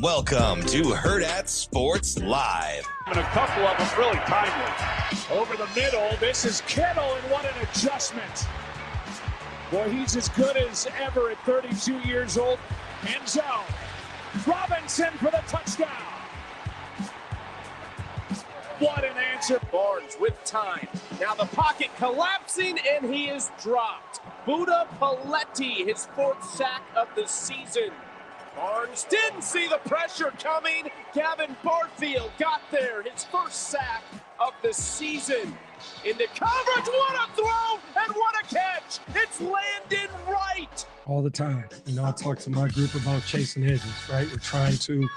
Welcome to Hurrdat Sports Live. And a couple of them really timely. Over the middle, this is Kittle, and what an adjustment. Boy, he's as good as ever at 32 years old. End zone. Robinson for the touchdown. What an answer. Barnes with time. Now the pocket collapsing, and he is dropped. Buda Paletti, his fourth sack of the season. Barnes didn't see the pressure coming. Gavin Barfield got there, his first sack of the season. Into coverage, what a throw, and what a catch. It's landed right. All the time. You know, I talk to my group about chasing edges, right? We're trying to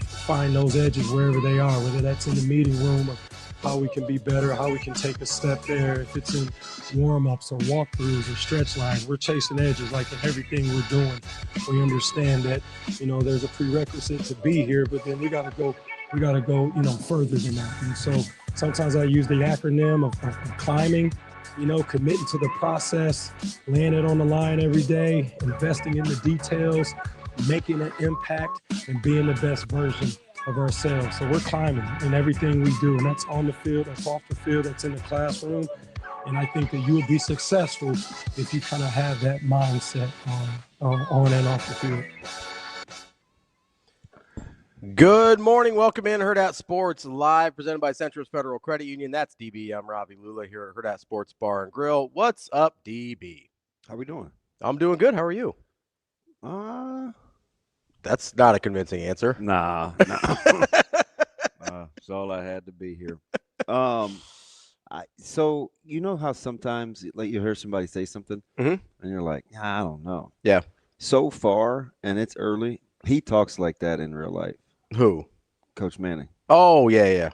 find those edges wherever they are, whether that's in the meeting room of how we can be better, how we can take a step there. If it's in warm-ups or walkthroughs or stretch lines, we're chasing edges like in everything we're doing. We understand that, you know, there's a prerequisite to be here, but then we gotta go, you know, further than that. And so sometimes I use the acronym of climbing, you know, committing to the process, laying it on the line every day, investing in the details, making an impact, and being the best version of ourselves. So we're climbing in everything we do, and that's on the field, that's off the field, that's in the classroom. And I think that you will be successful if you kind of have that mindset on and off the field. Good morning. Welcome in Hurrdat Sports Live, presented by Centris Federal Credit Union. That's DB. I'm Ravi, Lulla here at Hurrdat Sports Bar and Grill. What's up, DB? How we doing? I'm doing good. How are you? That's not a convincing answer. Nah. It's all I had to be here. So you know how sometimes like you hear somebody say something and you're like, I don't know. Yeah. So far, and it's early, he talks like that in real life. Who? Coach Manning. Oh, yeah.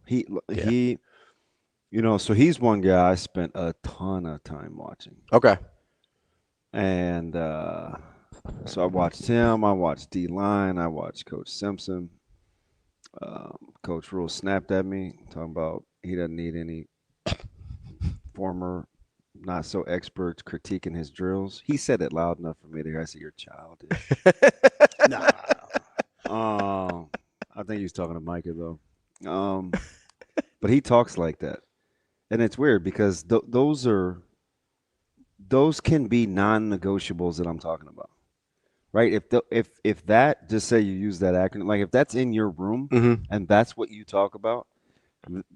He, you know, so he's one guy I spent a ton of time watching. Okay. And so I watched him. I watched D-Line. I watched Coach Simpson. Coach Rhule snapped at me talking about he doesn't need any former not so experts critiquing his drills. He said it loud enough for me to hear. I said, "You're childish." Nah. I think he was talking to Micah though. But he talks like that, and it's weird because those can be non-negotiables that I'm talking about. Right? If that, just say you use that acronym, like if that's in your room and that's what you talk about,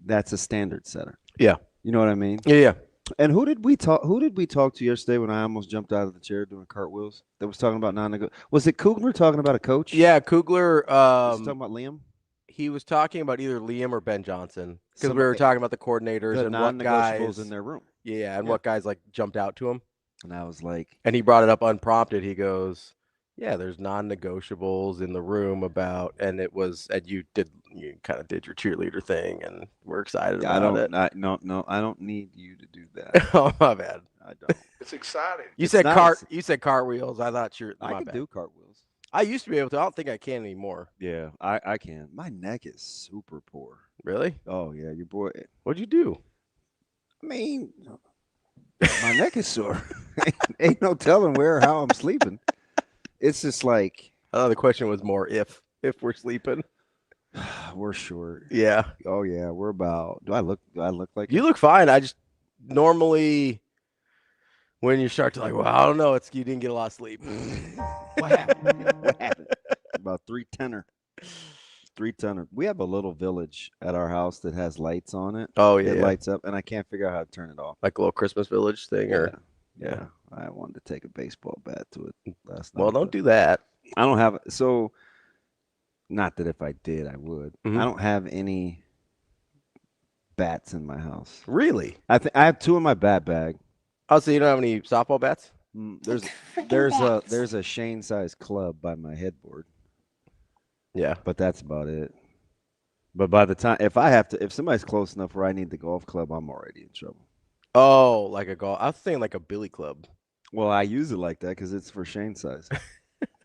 that's a standard setter. Yeah. You know what I mean? Yeah. And who did we talk to yesterday when I almost jumped out of the chair doing cartwheels? That was talking about non-negotiable. Was it Kugler talking about a coach? Yeah, Kugler. Was he talking about Liam? He was talking about either Liam or Ben Johnson because we were talking about the coordinators and what guys in their room. Yeah, and what guys like jumped out to him. And I was like, and he brought it up unprompted. He goes, yeah, there's non-negotiables in the room about, and it was, and you kind of did your cheerleader thing, and we're excited about it. I don't need you to do that. Oh, my bad. I don't. It's exciting. You said cartwheels. I thought I could do cartwheels. I used to be able to. I don't think I can anymore. Yeah, I can. My neck is super poor. Really? Oh yeah, your boy. What'd you do? I mean, my neck is sore. Ain't no telling where or how I'm sleeping. It's just like, I thought the question was more if we're sleeping. We're short. Yeah. Oh yeah, we're about. Do I look like you look fine? I just normally when you start to like, well, I don't know, you didn't get a lot of sleep. What happened? About 310. We have a little village at our house that has lights on it. Oh yeah, it lights up, and I can't figure out how to turn it off. Like a little Christmas village thing, or yeah. I wanted to take a baseball bat to it last night. Well, don't do that. I don't have so. Not that if I did, I would. I don't have any bats in my house. Really? I have two in my bat bag. Oh, so you don't have any softball bats? There's a Shane-sized club by my headboard. Yeah, but that's about it. But by the time if somebody's close enough where I need the golf club, I'm already in trouble. Oh, like a golf? I was thinking like a billy club. Well, I use it like that because it's for Shane size.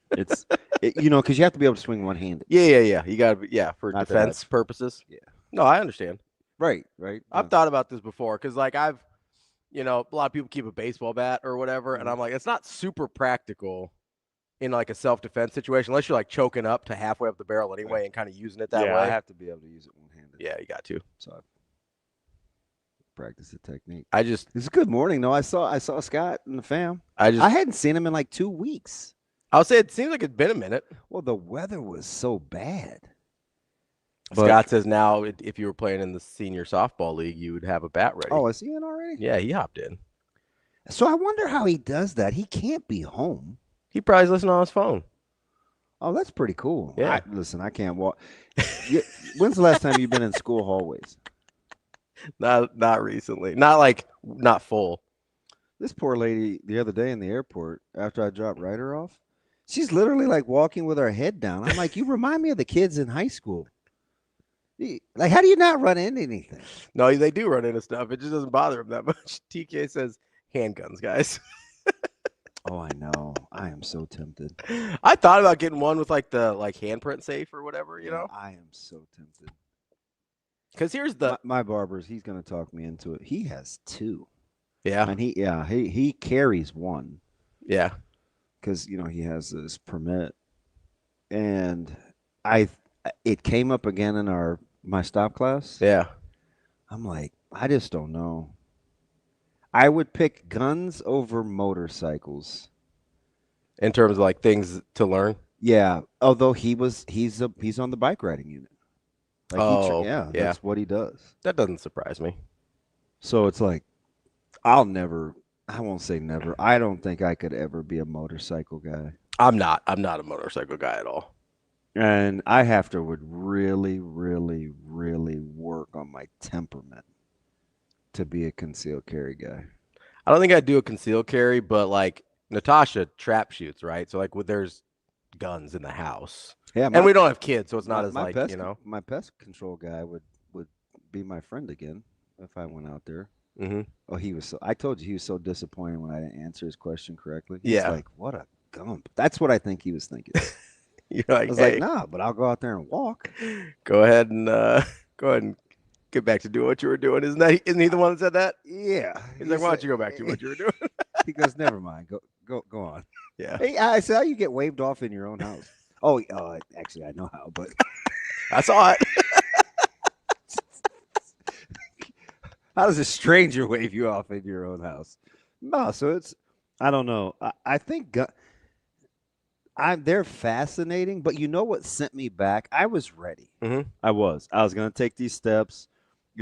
Because you have to be able to swing one-handed. Yeah. You got to for defense purposes. Yeah. No, I understand. Right. I've thought about this before because like a lot of people keep a baseball bat or whatever, and I'm like, it's not super practical in like a self-defense situation, unless you're like choking up to halfway up the barrel anyway and kind of using it that way. Yeah, I have to be able to use it one-handed. Yeah, you got to. So I practice the technique. It's a good morning though. I saw Scott and the fam. I hadn't seen him in like 2 weeks. I'll say it seems like it's been a minute. Well, the weather was so bad. Scott says now if you were playing in the senior softball league, you would have a bat ready. Oh, is he in already? Yeah, he hopped in. So I wonder how he does that. He can't be home. He probably's listening on his phone. Oh, that's pretty cool. Yeah. Listen, I can't walk. When's the last time you've been in school hallways? Not recently. Not full. This poor lady the other day in the airport, after I dropped Ryder off, she's literally like walking with her head down. I'm like, you remind me of the kids in high school. Like, how do you not run into anything? No, they do run into stuff. It just doesn't bother them that much. TK says handguns, guys. Oh, I know. I am so tempted. I thought about getting one with like the handprint safe or whatever, you know? I am so tempted. Because here's the my barber's, he's gonna talk me into it. He has 2. Yeah. And he carries 1. Yeah. Because he has this permit. And it came up again in my stop class. Yeah. I'm like, I just don't know. I would pick guns over motorcycles. In terms of like things to learn? Yeah. Although he's on the bike riding unit. Like that's what he does. That doesn't surprise me. So it's like, I won't say never. I don't think I could ever be a motorcycle guy. I'm not a motorcycle guy at all. And I would really, really, really work on my temperament to be a concealed carry guy. I don't think I'd do a concealed carry, but like Natasha trap shoots, right? So like there's guns in the house. Yeah, and we don't have kids, so it's not as my pest control guy would be my friend again if I went out there. Mm-hmm. Oh, I told you he was so disappointed when I didn't answer his question correctly. He's like, what a gump. That's what I think he was thinking. You're like, I was like, nah, but I'll go out there and walk. Go ahead and get back to doing what you were doing. Isn't he the one that said that? Yeah. He's like, why don't you go back to what you were doing? He goes, never mind. Go on. Yeah. Hey, I said, how you get waved off in your own house? Oh, actually, I know how, but I saw it. How does a stranger wave you off in your own house? No, so I don't know. I think they're fascinating, but you know what sent me back? I was ready. Mm-hmm. I was going to take these steps.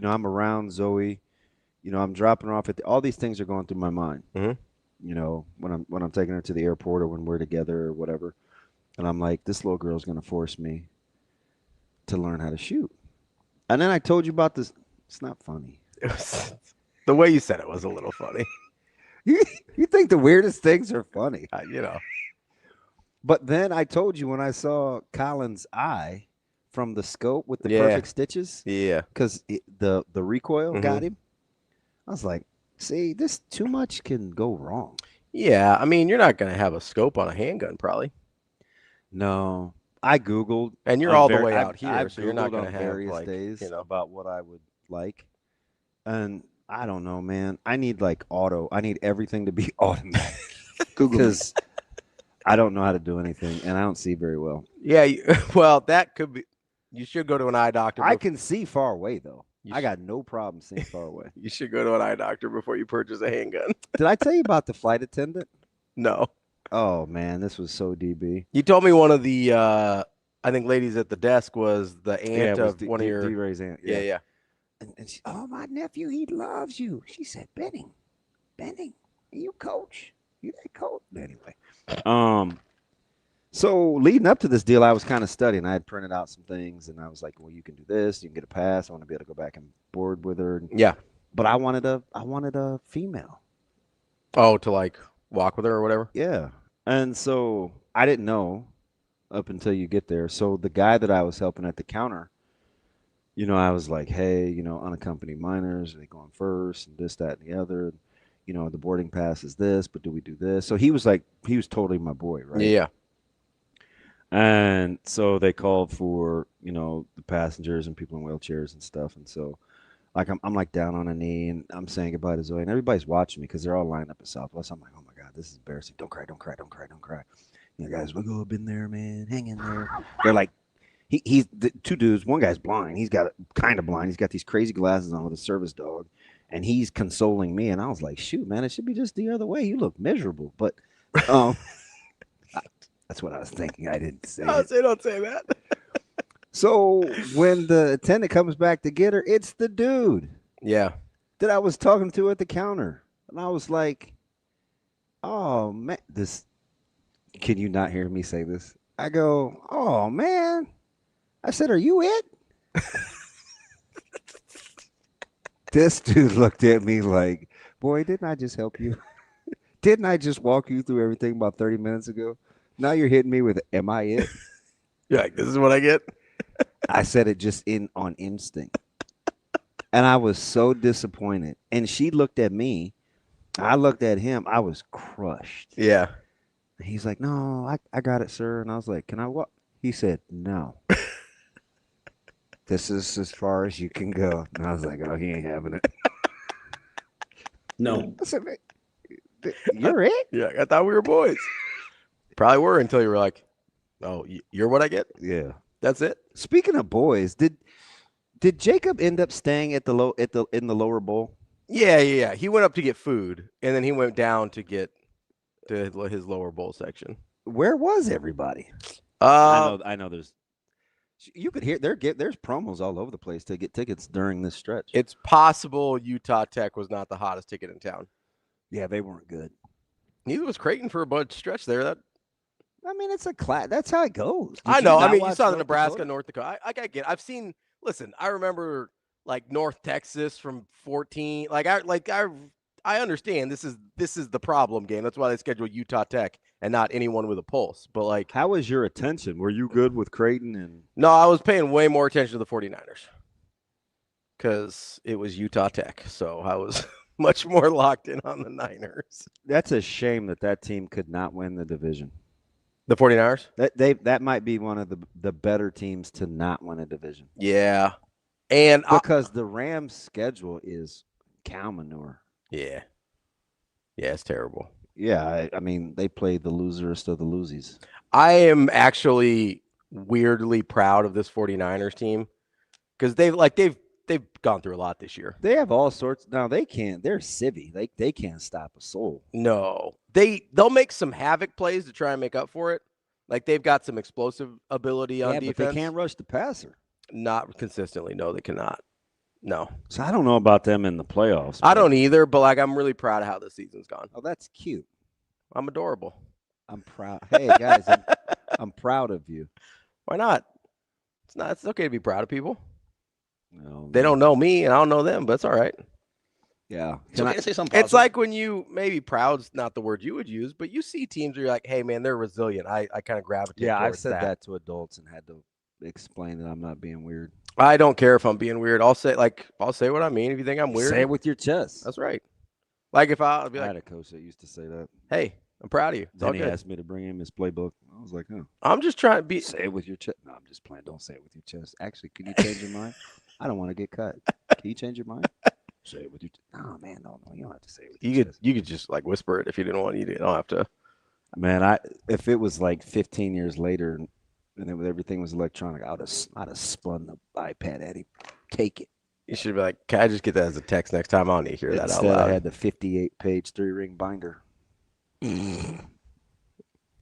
I'm around Zoe. I'm dropping her off all these things are going through my mind. Mm-hmm. When I'm taking her to the airport or when we're together or whatever. And I'm like, this little girl's going to force me to learn how to shoot. And then I told you about this. It's not funny. The way you said it was a little funny. You think the weirdest things are funny. But then I told you when I saw Colin's eye from the scope with the perfect stitches. Yeah. Because the recoil got him. I was like, see, this too much can go wrong. Yeah. I mean, you're not going to have a scope on a handgun, probably. No. I Googled. And you're all the way out here, so you're not going to have various days about what I would like. And I don't know, man. I need I need everything to be automatic. Because I don't know how to do anything, and I don't see very well. Yeah, well, that could be. You should go to an eye doctor. I can see far away, though. I got no problem seeing far away. You should go to an eye doctor before you purchase a handgun. Did I tell you about the flight attendant? No. Oh, man, this was so DB. You told me one of the, I think, ladies at the desk was the aunt of one of your. D-Ray's aunt. Yeah. And she, oh, my nephew, he loves you. She said, Benning, you coach. You that coach. Anyway. So leading up to this deal, I was kind of studying. I had printed out some things, and I was like, well, you can do this. You can get a pass. I want to be able to go back and board with her. Yeah. But I wanted a female. Oh, to walk with her or whatever? Yeah. And so I didn't know up until you get there. So the guy that I was helping at the counter, I was like, hey, unaccompanied minors, are they going first and this, that, and the other? The boarding pass is this, but do we do this? So he was totally my boy, right? Yeah. And so they called for, the passengers and people in wheelchairs and stuff. And so I'm down on a knee and I'm saying goodbye to Zoe and everybody's watching me because they're all lined up at Southwest. I'm like, oh my God, this is embarrassing. Don't cry, don't cry, don't cry, don't cry. You guys, we'll go up in there, man. Hang in there. They're like, he's the two dudes. One guy's blind. He's got kind of blind. He's got these crazy glasses on with a service dog, and he's consoling me. And I was like, shoot, man, it should be just the other way. You look miserable, but that's what I was thinking. I didn't say it. Don't say that. So when the attendant comes back to get her, it's the dude. Yeah. That I was talking to at the counter. And I was like, oh, man, can you not hear me say this? I go, oh, man. I said, are you it? This dude looked at me like, boy, didn't I just help you? Didn't I just walk you through everything about 30 minutes ago? Now you're hitting me with, am I it? You're like, this is what I get? I said it just on instinct. And I was so disappointed. And she looked at me. I looked at him. I was crushed. Yeah. He's like, no, I got it, sir. And I was like, can I walk? He said, no. This is as far as you can go. And I was like, oh, he ain't having it. No. I said, you're it? Yeah, I thought we were boys. Probably were until you were like, oh, you're what I get? Yeah. That's it? Speaking of boys, did Jacob end up staying in the lower bowl? Yeah. He went up to get food, and then he went down to get to his lower bowl section. Where was everybody? I know. You could hear there's promos all over the place to get tickets during this stretch. It's possible Utah Tech was not the hottest ticket in town. Yeah, they weren't good. Neither was Creighton for a bunch stretch there. I mean, it's a class. That's how it goes. I know. I mean, you saw the Nebraska, North Dakota. I get. I've seen. Listen, I remember like North Texas from 14. I understand this is the problem game. That's why they schedule Utah Tech and not anyone with a pulse. But like, how was your attention? Were you good with Creighton? And no, I was paying way more attention to the 49ers because it was Utah Tech. So I was much more locked in on the Niners. That's a shame that team could not win the division. The 49ers? That might be one of the better teams to not win a division. Yeah. And because the Rams' schedule is cow manure. Yeah. Yeah, it's terrible. Yeah, I mean, they play the loserest of the losies. I am actually weirdly proud of this 49ers team because they've gone through a lot this year. They have all sorts. Now they can't. They're civvy. They can't stop a soul. No, they'll make some havoc plays to try and make up for it. Like they've got some explosive ability on defense. But they can't rush the passer. Not consistently. No, they cannot. No. So I don't know about them in the playoffs. I don't either. But like, I'm really proud of how this season's gone. Oh, that's cute. I'm adorable. I'm proud. Hey guys, I'm proud of you. Why not? It's okay to be proud of people. No, they don't know me and I don't know them, but it's all right. Yeah. Can I say something positive? It's like when you maybe proud's not the word you would use, but you see teams where you're like, hey man, they're resilient. I kind of gravitate. Yeah, I've towards said that to adults and had to explain that I'm not being weird. I don't care if I'm being weird. I'll say what I mean. If you think I'm weird, say it with your chest. That's right. Like if I'll be like, I had a coach that used to say that. Hey, I'm proud of you. It's then all he good. asked me to bring him his playbook. I was like, oh. I'm just trying to be. Say it with your chest. No, I'm just playing. Don't say it with your chest. Actually, can you change your mind? I don't want to get cut. Can you change your mind? Say it with your chest. Oh, man, no. You don't have to say it with your chest. You could just like whisper it if you didn't want. You don't have to. Man, if it was like 15 years later and everything was electronic, I'd have spun the iPad at him. Take it. You should be like, can I just get that as a text next time? I don't need to hear that out loud. I had the 58-page 3-ring binder.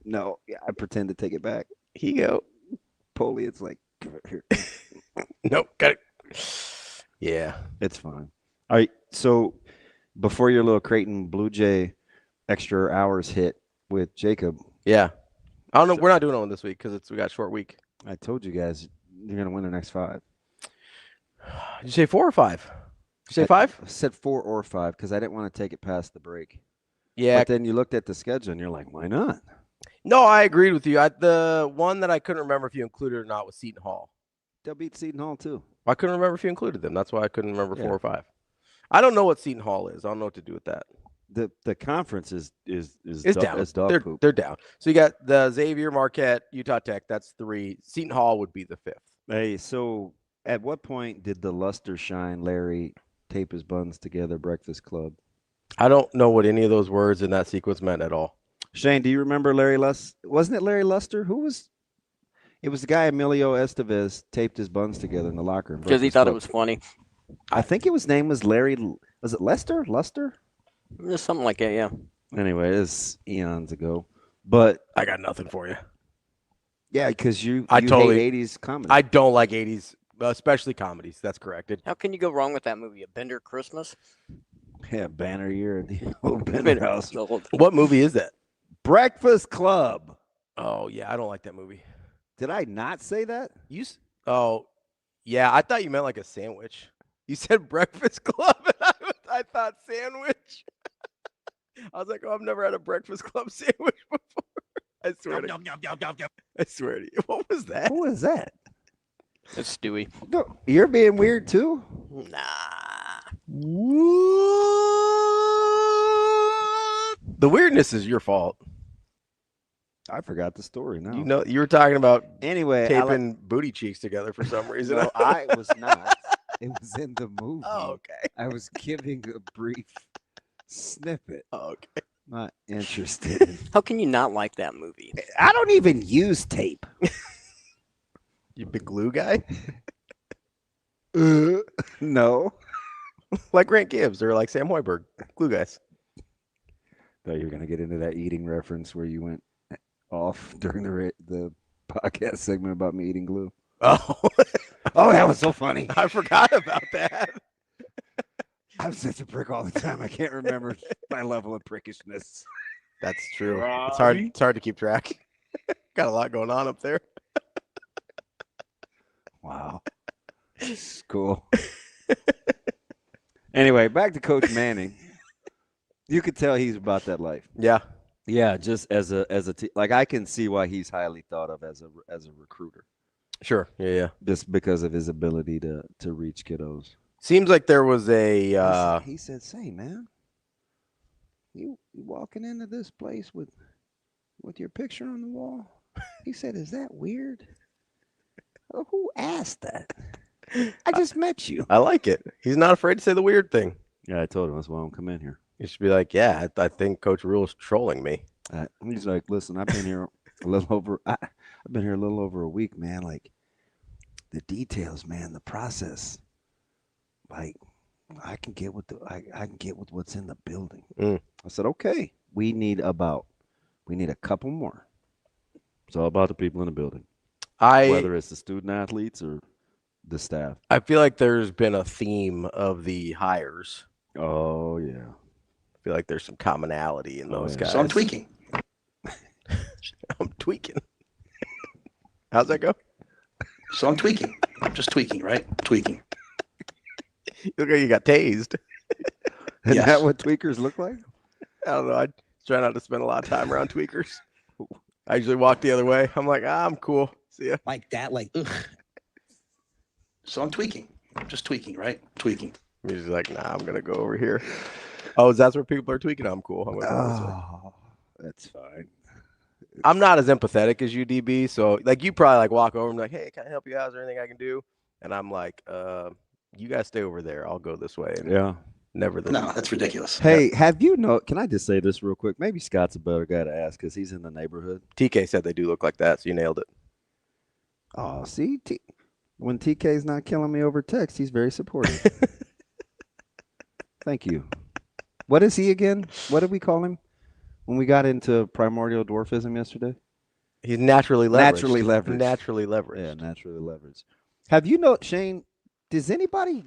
No, yeah, I pretend to take it back. Here you go. Polly, it's like, here. Nope, got it. Yeah. It's fine. All right, so before your little Creighton Blue Jay extra hours hit with Jacob. Yeah. I don't know. We're not doing one this week because we got a short week. I told you guys you're going to win the next 5. Did you say 4 or 5? Did you say 5? I said 4 or 5 because I didn't want to take it past the break. Yeah. But then you looked at the schedule and you're like, why not? No, I agreed with you. The one that I couldn't remember if you included or not was Seton Hall. They'll beat Seton Hall too. I couldn't remember if you included them. That's why I couldn't remember 4 or 5. I don't know what Seton Hall is. I don't know what to do with that. The conference is down. It's dog poop. They're down. So you got the Xavier, Marquette, Utah Tech. That's 3. Seton Hall would be the 5th. Hey, so at what point did the luster shine Larry tape his buns together Breakfast Club? I don't know what any of those words in that sequence meant at all. Shane, do you remember Larry Luster? Wasn't it Larry Luster? Who was? It was the guy Emilio Estevez taped his buns together in the locker room Because he thought it was funny. I think his name was Larry. Was it Lester? Luster? Just something like that, yeah. Anyway, it's eons ago. But I got nothing for you. yeah, because you totally hate 80s comedy. I don't like 80s, especially comedies. That's correct. How can you go wrong with that movie? A Bender Christmas? Yeah, Banner Year at the old Bender House. What movie is that? Breakfast Club. Oh, yeah, I don't like that movie. Did I not say that? Oh, yeah, I thought you meant like a sandwich. You said Breakfast Club, and I thought sandwich. I was like, oh, I've never had a Breakfast Club sandwich before. I swear to I swear to you. What was that? Who was that? It's Stewie. No, you're being weird too. Nah. The weirdness is your fault. I forgot the story now. You know, you were talking about anyway, taping booty cheeks together for some reason. No, I was not. It was in the movie. Oh, okay. I was giving a brief snippet. Oh, okay. Not interested. How can you not like that movie? I don't even use tape. You big glue guy? No. Like Grant Gibbs or like Sam Hoiberg. Glue guys. Thought you were going to get into that eating reference where you went off during the podcast segment about me eating glue. Oh. Oh, that was so funny. I forgot about that. I'm such a prick all the time. I can't remember my level of prickishness. That's true. Ravi? It's hard to keep track. Got a lot going on up there. Wow. It's cool. Anyway, back to Coach Manning. You could tell he's about that life. Yeah. Yeah, just as a like I can see why he's highly thought of as a recruiter. Sure. Yeah. Just because of his ability to reach kiddos. Seems like there was a he said, "Say, man, you walking into this place with your picture on the wall?" He said, "Is that weird?" Oh, who asked that? I just met you. I like it. He's not afraid to say the weird thing. Yeah, I told him that's why I'm coming in here. You should be like, yeah, I think Coach Rhule is trolling me. He's like, listen, I've been here a little over. I've been here a little over a week, man. Like the details, man, the process. Like I can get with what's in the building. I said, okay, we need a couple more. It's all about the people in the building. Whether it's the student athletes or the staff. I feel like there's been a theme of the hires. Oh yeah. I feel like there's some commonality in those guys. So I'm tweaking. I'm tweaking. How's that go? So I'm tweaking. I'm just tweaking, right? Tweaking. You look like you got tased. Is Yes. that what tweakers look like? I don't know. I try not to spend a lot of time around tweakers. I usually walk the other way. I'm like, I'm cool. See ya. Like that, like, ugh. So I'm tweaking. I'm just tweaking, right? Tweaking. He's just like, nah, I'm going to go over here. Oh, that's where people are tweaking? I'm cool. I'm gonna go this way. Oh, that's fine. I'm not as empathetic as you, DB. So, like, you probably like walk over and be like, hey, can I help you out? Is there anything I can do? And I'm like, you guys stay over there. I'll go this way. And Yeah. never the No, that's ridiculous. Hey, can I just say this real quick? Maybe Scott's a better guy to ask because he's in the neighborhood. TK said they do look like that, so you nailed it. Oh, see, when TK's not killing me over text, he's very supportive. Thank you. What is he again? What did we call him when we got into primordial dwarfism yesterday? He's naturally leveraged. Naturally leveraged. Naturally leveraged. Yeah, naturally leveraged. Have you Shane, does anybody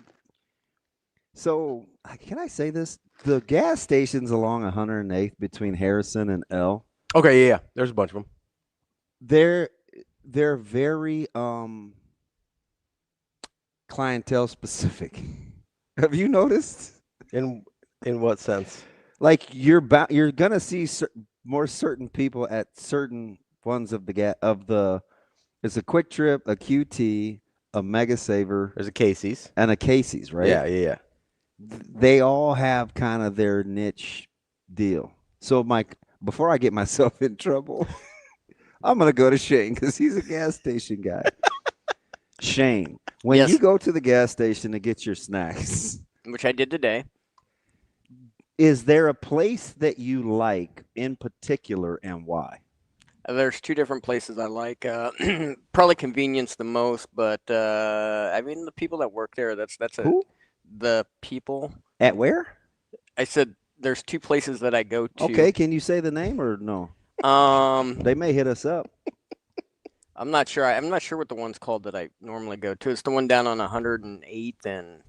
– so can I say this? The gas stations along 108th between Harrison and L. Okay, yeah. There's a bunch of them. They're very clientele specific. Have you noticed? In what sense? Like you're gonna see more certain people at certain ones of the. It's a Quick Trip, a QT, a Mega Saver. There's a Casey's and a Casey's, right? Yeah. They all have kind of their niche deal. So, Mike, before I get myself in trouble, I'm gonna go to Shane because he's a gas station guy. Shane, when you go to the gas station to get your snacks, which I did today, Is there a place that you like in particular, and why? There's two different places I like. Probably Convenience the most, but I mean the people that work there. That's Who? The people. At where? I said there's two places that I go to. Okay, can you say the name or no? They may hit us up. I'm not sure. I'm not sure what the one's called that I normally go to. It's the one down on 108th, and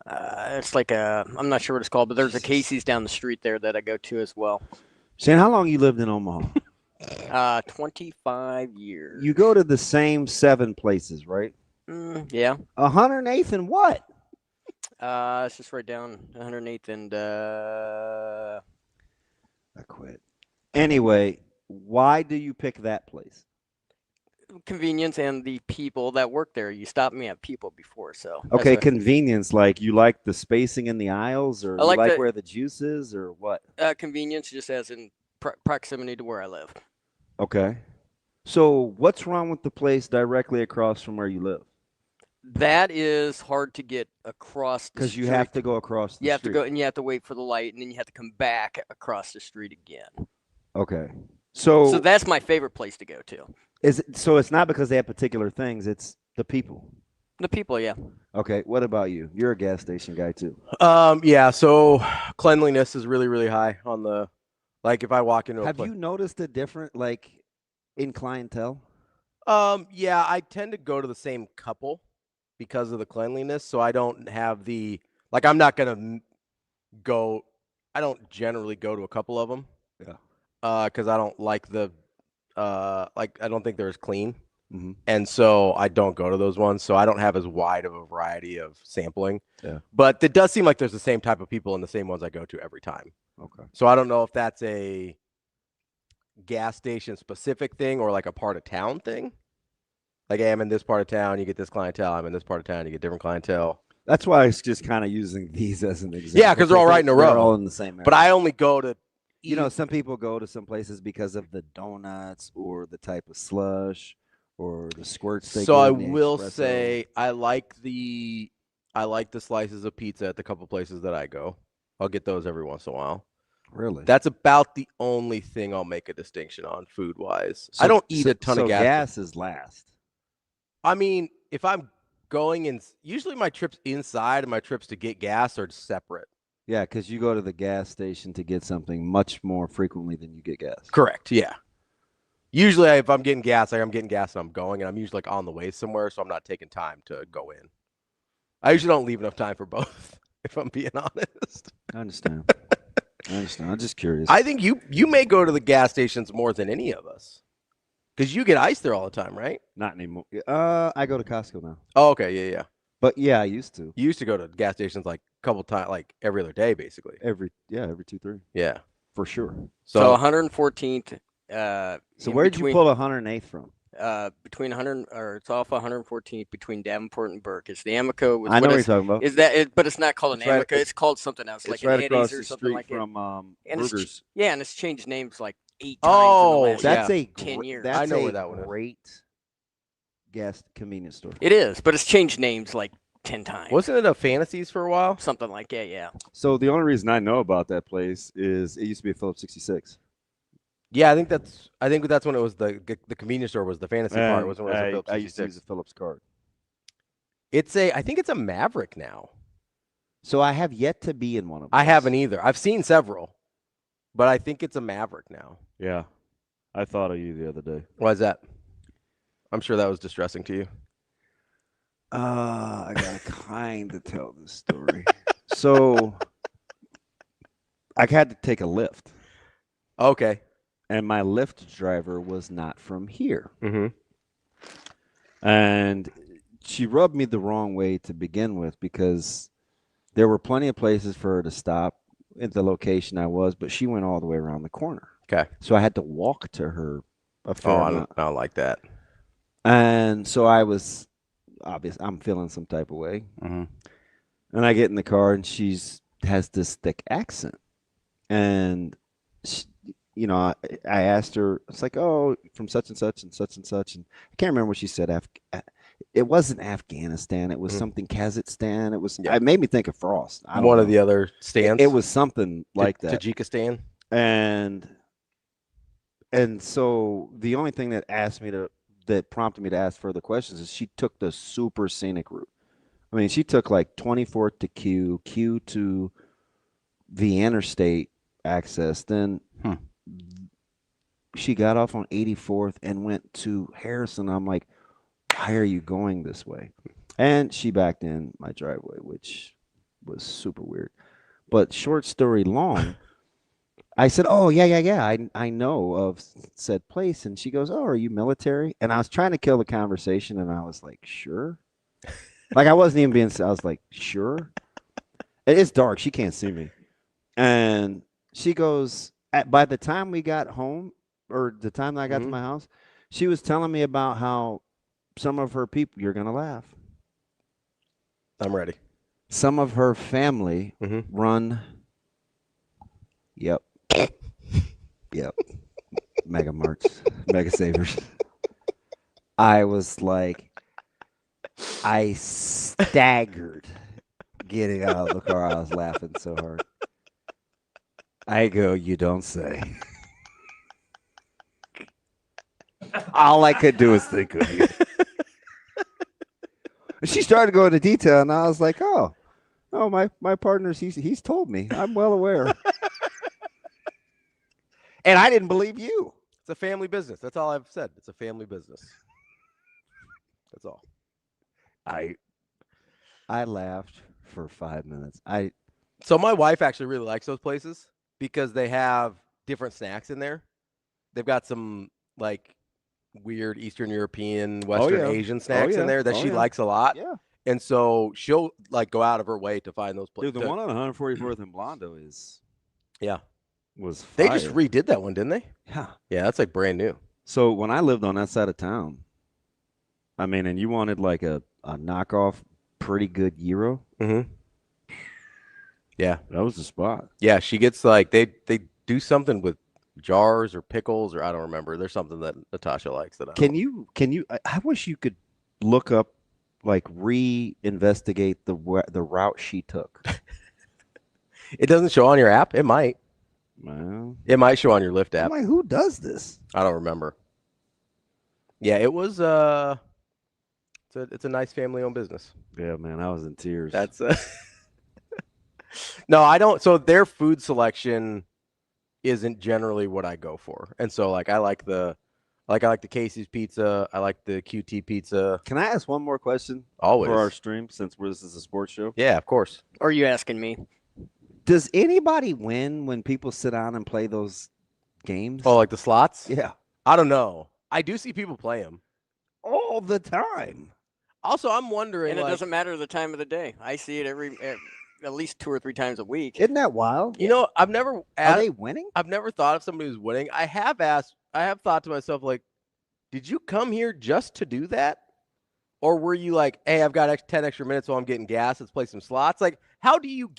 it's like I'm not sure what it's called, but there's a Casey's down the street there that I go to as well. Shane, how long you lived in Omaha? 25 years. You go to the same 7 places, right? Yeah. 108th and what? It's just right down 108th and I quit. Anyway, why do you pick that place? Convenience and the people that work there. You stopped me at people before, so. Okay, convenience. Like you like the spacing in the aisles, or I like you like the- where the juice is, or what? Convenience just as in proximity to where I live. Okay. So what's wrong with the place directly across from where you live? That is hard to get across the Because street. you have to go across the You have street. to go and you have to wait for the light, and then you have to come back across the street again. Okay. So that's my favorite place to go to. is it, so it's not because they have particular things, it's the people. The people, yeah. Okay, what about you? You're a gas station guy too. Yeah, so cleanliness is really, really high on the, like if I walk into a Have place. you noticed a different, like, in clientele? Yeah, I tend to go to the same couple because of the cleanliness, so I don't have the, like, I'm not gonna go, I don't generally go to a couple of them. Yeah. Because I don't like the, like, I don't think they're as clean. Mm-hmm. And so I don't go to those ones. So I don't have as wide of a variety of sampling. Yeah. But it does seem like there's the same type of people in the same ones I go to every time. Okay. So I don't know if that's a gas station specific thing or like a part of town thing. Like, hey, I'm in this part of town, you get this clientele. I'm in this part of town, you get different clientele. That's why it's just kind of using these as an example. Yeah, because they're all right in a row. They're all in the same area. But I only go to, you know, some people go to some places because of the donuts or the type of slush or the squirts they so get I in the will espresso. say I like the slices of pizza at the couple places that I go. I'll get those every once in a while. Really? That's about the only thing I'll make a distinction on food wise. I don't eat a ton of gas. Gas is last. I mean, if I'm going in, usually my trips inside and my trips to get gas are separate. Yeah, because you go to the gas station to get something much more frequently than you get gas. Correct. Yeah. Usually, if I'm getting gas, like I'm getting gas and I'm going, and I'm usually like on the way somewhere, so I'm not taking time to go in. I usually don't leave enough time for both, if I'm being honest. I understand. I'm just curious. I think you may go to the gas stations more than any of us, because you get ice there all the time, right? Not anymore. I go to Costco now. Oh, okay, yeah. But yeah, I used to. You used to go to gas stations like a couple times, like every other day, basically. Every 2-3. Yeah, for sure. So 114th. So where did you pull 108th from? Between 100, or it's off 114th between Davenport and Burke. It's the Amico. I know what you're talking about. Is that it? But it's not called an Amico. It's called something else, like it's right an across Eddie's or the something street like from And Burgers. yeah, and it's changed names like 8 times. in the last that's a 10 years. That's I know a where that one is. great gas convenience store. It is, but it's changed names like 10 times. Wasn't it a Fantasies for a while? Something like that, yeah. So the only reason I know about that place is it used to be a Phillips 66. Yeah, I think that's when it was the convenience store was the fantasy part. It wasn't when it was a Phillips I used to 66. use a Phillips card. I think it's a Maverick now. So I have yet to be in one of those. I haven't either. I've seen several, but I think it's a Maverick now. Yeah. I thought of you the other day. Why is that? I'm sure that was distressing to you. I gotta kind of tell this story. So I had to take a lift. Okay. And my Lyft driver was not from here. Mm-hmm. And she rubbed me the wrong way to begin with because there were plenty of places for her to stop at the location I was, but she went all the way around the corner. Okay. So I had to walk to her a fair amount. I don't like that. And so I was I'm feeling some type of way. Mm-hmm. And I get in the car and has this thick accent. And she, I asked her, it's like, oh, from such and such and such and such. And I can't remember what she said. It wasn't Afghanistan. It was something Kazakhstan. It was. It made me think of Frost. I don't One know. of the other stands. It was something like that. Tajikistan. And so the only thing that prompted me to ask further questions is she took the super scenic route. I mean, she took like 24th to Q to the interstate access. Then she got off on 84th and went to Harrison. I'm like, why are you going this way? And she backed in my driveway, which was super weird. But short story long, I said, oh, yeah. I know of said place. And she goes, oh, are you military? And I was trying to kill the conversation, and I was like, sure. Like, I wasn't even being, I was like, sure. It's dark. She can't see me. And she goes, by the time we got home, or the time that I got to my house, she was telling me about how some of her people, you're going to laugh. I'm ready. Some of her family run, yep, Mega Marts, Mega Savers. I was like, I staggered getting out of the car. I was laughing so hard. I go, you don't say. All I could do was think of you. She started going into detail, and I was like, oh, my partner's, he's told me. I'm well aware. And I didn't believe you. It's a family business. That's all I've said. It's a family business. That's all. I laughed for 5 minutes. So my wife actually really likes those places because they have different snacks in there. They've got some like weird Eastern European, Western Asian snacks in there that she likes a lot. Yeah. And so she'll like go out of her way to find those places. Dude, the one on 144th and Blondo was fire. They just redid that one, didn't they? Yeah. Yeah, that's like brand new. So when I lived on that side of town, I mean, and you wanted like a knockoff pretty good gyro. Yeah. That was the spot. Yeah, she gets like they do something with jars or pickles, or I don't remember. There's something that Natasha likes that I Can you I wish you could look up, like, reinvestigate the route she took. It doesn't show on your app. It might. Well, it might show on your Lyft app. I'm like, who does this? I don't remember. Yeah, it was it's a nice family-owned business. Yeah, man, I was in tears. That's no, I don't. So their food selection isn't generally what I go for, and so like I like the Casey's pizza. I like the QT pizza. Can I ask one more question? Always for our stream, since this is a sports show. Yeah, of course. Or are you asking me? Does anybody win when people sit down and play those games? Oh, like the slots? Yeah. I don't know. I do see people play them all the time. Also, I'm wondering, and it doesn't matter the time of the day. I see it at least 2 or 3 times a week. Isn't that wild? You know, I've never Are they winning? I've never thought of somebody who's winning. I have thought to myself, like, did you come here just to do that? Or were you like, hey, I've got 10 extra minutes while I'm getting gas. Let's play some slots. Like, how do you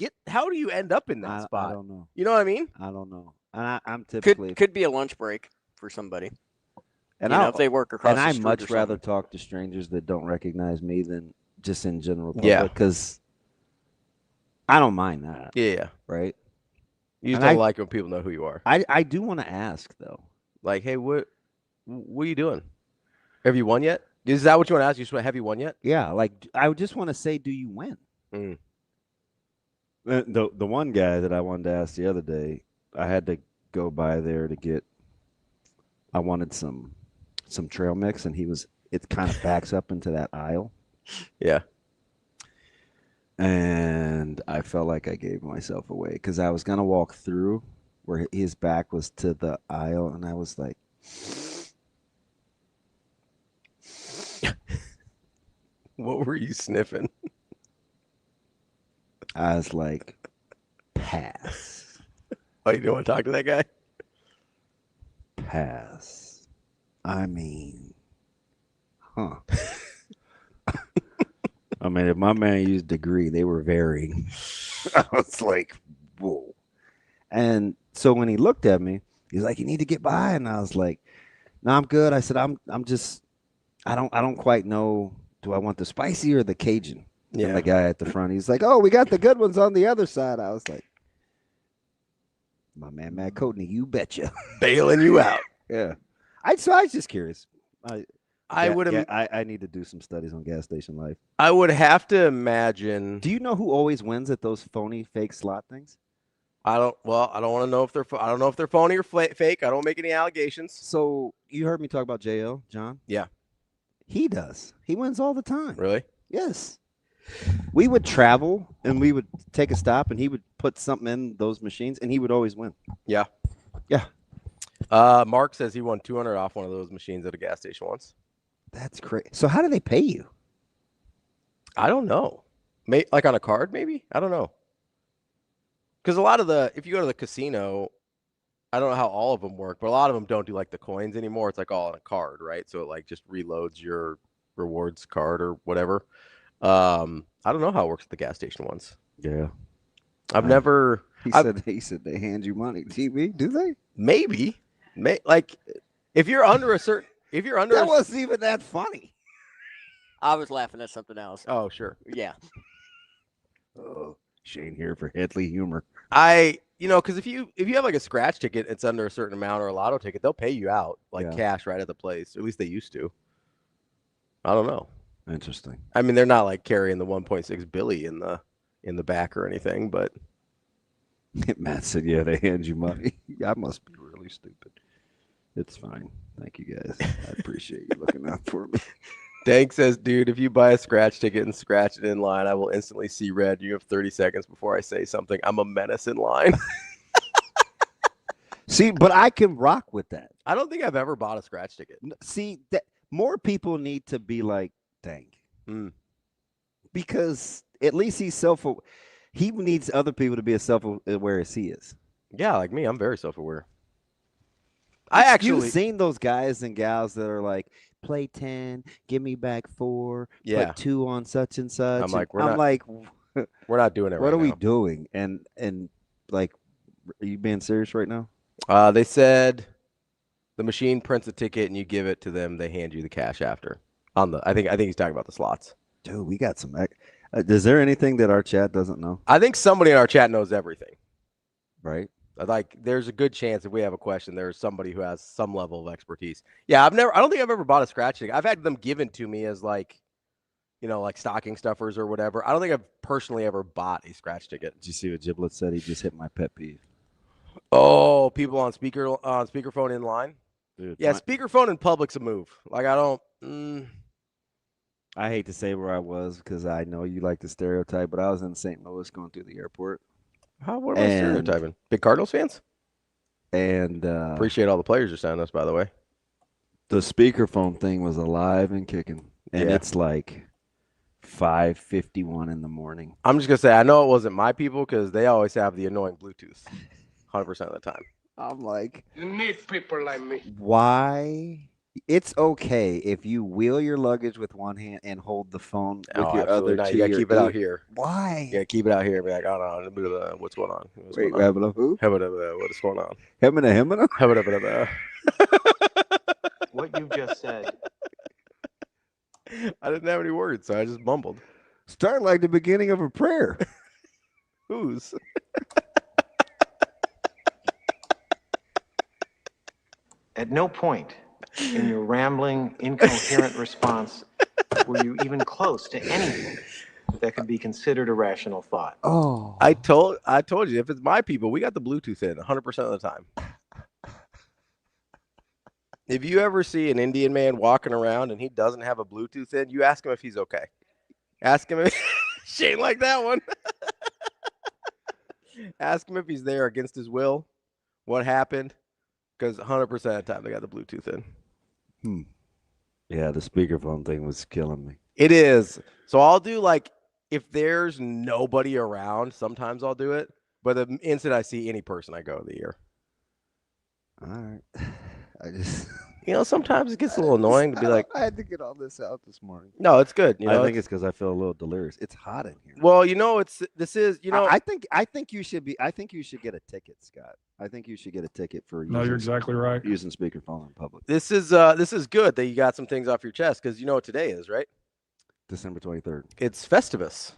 end up in that spot? I don't know. You know what I mean? I don't know. And I'm typically could be a lunch break for somebody. And if they work across the street. And I much rather talk to strangers that don't recognize me than just in general public. Yeah. Because I don't mind that. Yeah. Right? You just don't like when people know who you are. I do want to ask, though. Like, hey, what are you doing? Have you won yet? Is that what you want to ask? You just want, have you won yet? Yeah. Like, I would just want to say, do you win? The one guy that I wanted to ask the other day, I had to go by there to get, I wanted some trail mix, and it kind of backs up into that aisle. Yeah. And I felt like I gave myself away because I was going to walk through where his back was to the aisle, and I was like, what were you sniffing? I was like, pass. Oh, you don't want to talk to that guy? Pass. I mean, huh. I mean, if my man used degree, they were varying. I was like, whoa. And so when he looked at me, he's like, you need to get by. And I was like, no, I'm good. I said, I'm just, I don't quite know do I want the spicy or the Cajun? Yeah. And the guy at the front, he's like, oh, we got the good ones on the other side. I was like, my man, Matt Coatney, you betcha. Bailing you out. Yeah. I was just curious. I need to do some studies on gas station life. I would have to imagine. Do you know who always wins at those phony fake slot things? I don't want to know if they're. I don't know if they're phony or fake. I don't make any allegations. So you heard me talk about JL, John? Yeah. He does. He wins all the time. Really? Yes. We would travel and we would take a stop and he would put something in those machines and he would always win. Yeah. Yeah. Mark says he won $200 off one of those machines at a gas station once. That's great. So how do they pay you? I don't know. Like on a card, maybe? I don't know. Because if you go to the casino, I don't know how all of them work, but a lot of them don't do like the coins anymore. It's like all on a card, right? So it like just reloads your rewards card or whatever. I don't know how it works at the gas station ones. Yeah. I've never. He said they hand you money. TV, do they? Maybe. Like if you're under that wasn't even that funny. I was laughing at something else. Oh, sure. Yeah. Oh, Shane here for Headley humor. Because if you have like a scratch ticket, it's under a certain amount, or a lotto ticket, they'll pay you out like cash right at the place. At least they used to. I don't know. Interesting. I mean, they're not like carrying the 1.6 billy in the back or anything, but Matt said, "Yeah, they hand you money." I must be really stupid. It's fine. Thank you guys. I appreciate you looking out for me. Dank says, "Dude, if you buy a scratch ticket and scratch it in line, I will instantly see red. You have 30 seconds before I say something. I'm a menace in line." See, but I can rock with that. I don't think I've ever bought a scratch ticket. See, that more people need to be like Dank. Because at least he needs other people to be as self-aware as he is. Yeah, like me, I'm very self-aware. You've seen those guys and gals that are like, play 10, give me back 4, put 2 on such and such. I'm like, we're not doing it right now. What are we doing? And like, are you being serious right now? They said the machine prints a ticket and you give it to them. They hand you the cash after. I think he's talking about the slots. Dude, we got some. Is there anything that our chat doesn't know? I think somebody in our chat knows everything. Right. Like, there's a good chance if we have a question, there's somebody who has some level of expertise. Yeah, I don't think I've ever bought a scratch ticket. I've had them given to me as like, like stocking stuffers or whatever. I don't think I've personally ever bought a scratch ticket. Did you see what Giblet said? He just hit my pet peeve. Oh, people on speakerphone in line. Dude, yeah, speakerphone in public's a move. Like, I don't. I hate to say where I was because I know you like the stereotype, but I was in St. Louis going through the airport. What am I stereotyping? Big Cardinals fans? And appreciate all the players you're sending us, by the way. The speakerphone thing was alive and kicking. And it's like 5:51 in the morning. I'm just going to say, I know it wasn't my people because they always have the annoying Bluetooth 100% of the time. I'm like, you need people like me. Why? It's okay if you wheel your luggage with one hand and hold the phone with your other two. You got to keep it out here. Why? You got to keep it out here and be like, oh, no, what's going on? Wait, who? What is going on? Hemina? What you just said. I didn't have any words, so I just mumbled. Start like the beginning of a prayer. Whose? At no point in your rambling, incoherent response were you even close to anything that could be considered a rational thought. Oh, I told you, if it's my people, we got the Bluetooth in 100% of the time. If you ever see an Indian man walking around and he doesn't have a Bluetooth in, you ask him if he's okay. Ask him if Shane like that one. Ask him if he's there against his will. What happened? Because 100% of the time they got the Bluetooth in. Yeah, the speakerphone thing was killing me. It is. So I'll do like, if there's nobody around, sometimes I'll do it. But the instant I see any person, I go to the ear. All right. I just, sometimes it gets a little annoying to be like, I had to get all this out this morning. No, it's good. I think it's because I feel a little delirious. It's hot in here. Well, I think you should get a ticket, Scott. I think you should get a ticket for you're exactly right. Using speakerphone in public. This is good that you got some things off your chest because you know what today is, right? December 23rd. It's Festivus.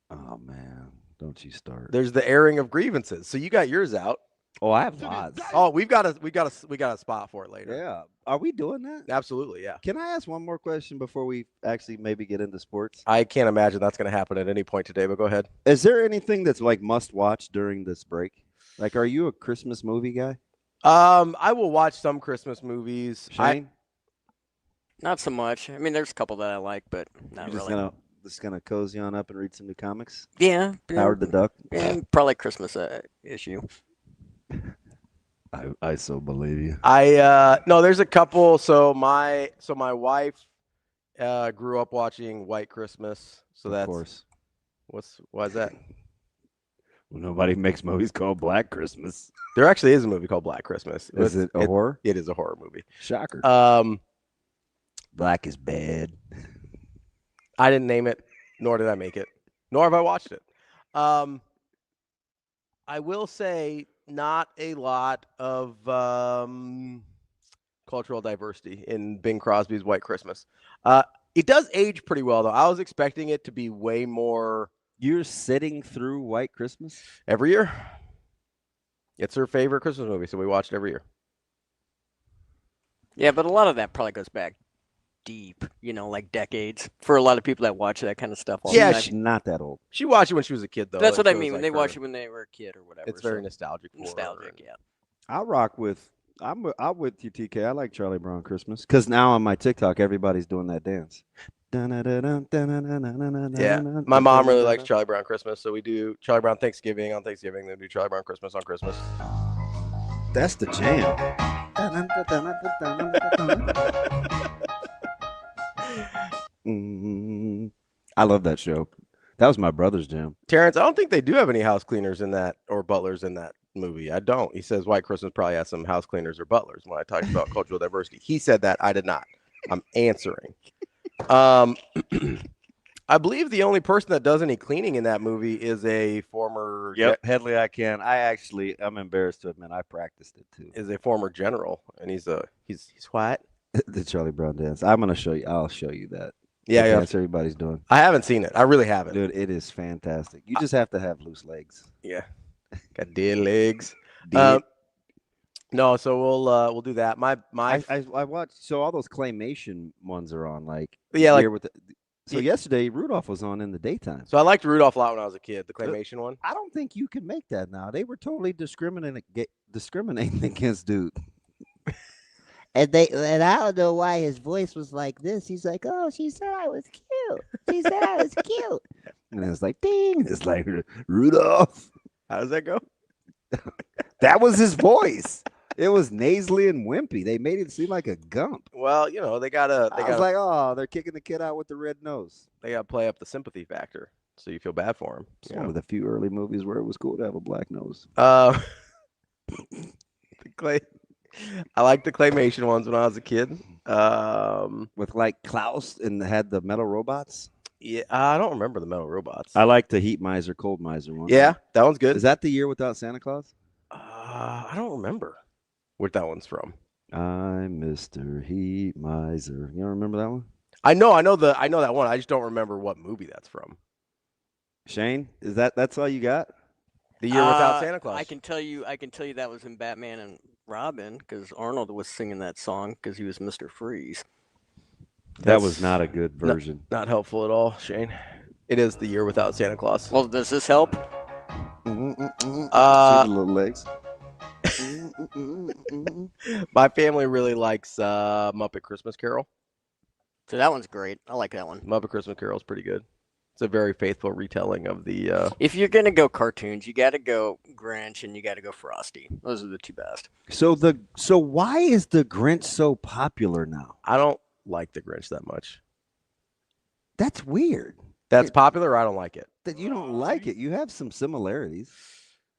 Oh man, don't you start. There's the airing of Grievances. So you got yours out. Oh, I have lots. Oh, we got a spot for it later. Yeah. Are we doing that? Absolutely, yeah. Can I ask one more question before we actually maybe get into sports? I can't imagine that's going to happen at any point today, but go ahead. Is there anything that's like must watch during this break? Like, are you a Christmas movie guy? I will watch some Christmas movies. Shane? Not so much. I mean, there's a couple that I like, but not You're really. just gonna cozy on up and read some new comics? Yeah. Howard the Duck? Yeah, probably Christmas issue. I so believe you. No, there's a couple. So my wife grew up watching White Christmas. So that's, of course. Why is that? Well, nobody makes movies called Black Christmas. There actually is a movie called Black Christmas. Is it a horror? It is a horror movie. Shocker. Black is bad. I didn't name it, nor did I make it, nor have I watched it. I will say not a lot of cultural diversity in Bing Crosby's White Christmas. It does age pretty well, though. I was expecting it to be way more. You're sitting through White Christmas? Every year. It's her favorite Christmas movie, so we watch it every year. Yeah, but a lot of that probably goes back deep, like decades. For a lot of people that watch that kind of stuff. She's not that old. She watched it when she was a kid, though. That's what I mean. When they watch it when they were a kid or whatever. It's very nostalgic. Nostalgic, yeah. I'm with you, TK. I like Charlie Brown Christmas because now on my TikTok, everybody's doing that dance. Yeah, my mom really likes Charlie Brown Christmas, so we do Charlie Brown Thanksgiving on Thanksgiving, then we do Charlie Brown Christmas on Christmas. That's the jam. I love that show. That was my brother's jam. Terrence, I don't think they do have any house cleaners in that or butlers in that movie. I don't. He says White Christmas probably has some house cleaners or butlers when I talked about cultural diversity. He said that. I did not. I'm answering. I believe the only person that does any cleaning in that movie is a former. Yep, Headley. I'm embarrassed to admit I practiced it too. Is a former general, and he's white. The Charlie Brown dance. I'm gonna show you. I'll show you that. Yeah, Dance everybody's doing. I haven't seen it. I really haven't, dude. It is fantastic. You just have to have loose legs. Yeah, got dead legs. No, so we'll do that. I watched. So all those claymation ones are on. So yesterday Rudolph was on in the daytime. So I liked Rudolph a lot when I was a kid. The claymation one. I don't think you can make that now. They were totally discriminating against dude. And I don't know why his voice was like this. He's like, "Oh, she said I was cute. She said I was cute." And it's like, ding. It's like Rudolph. How does that go? That was his voice. It was nasally and wimpy. They made it seem like a gump. Well, they gotta. I was like, oh, they're kicking the kid out with the red nose. They gotta play up the sympathy factor, so you feel bad for him. It's one of the few early movies where it was cool to have a black nose. I liked the claymation ones when I was a kid. With like Klaus and had the metal robots. Yeah, I don't remember the metal robots. I like the Heat Miser, Cold Miser one. Yeah, that one's good. Is that the Year Without Santa Claus? I don't remember what that one's from. I'm Mr. Heat Miser. You don't remember that one? I know that one. I just don't remember what movie that's from. Shane, that's all you got? The Year Without Santa Claus. I can tell you that was in Batman and Robin because Arnold was singing that song because he was Mr. Freeze. That was not a good version. Not helpful at all, Shane. It is The Year Without Santa Claus. Well, does this help? See the little legs. My family really likes Muppet Christmas Carol. So that one's great. I like that one. Muppet Christmas Carol is pretty good. It's a very faithful retelling of the. If you're gonna go cartoons, you got to go Grinch and you got to go Frosty. Those are the two best. So why is the Grinch so popular now? I don't like the Grinch that much. That's weird. That's popular. Or I don't like it. That you don't like it. You have some similarities.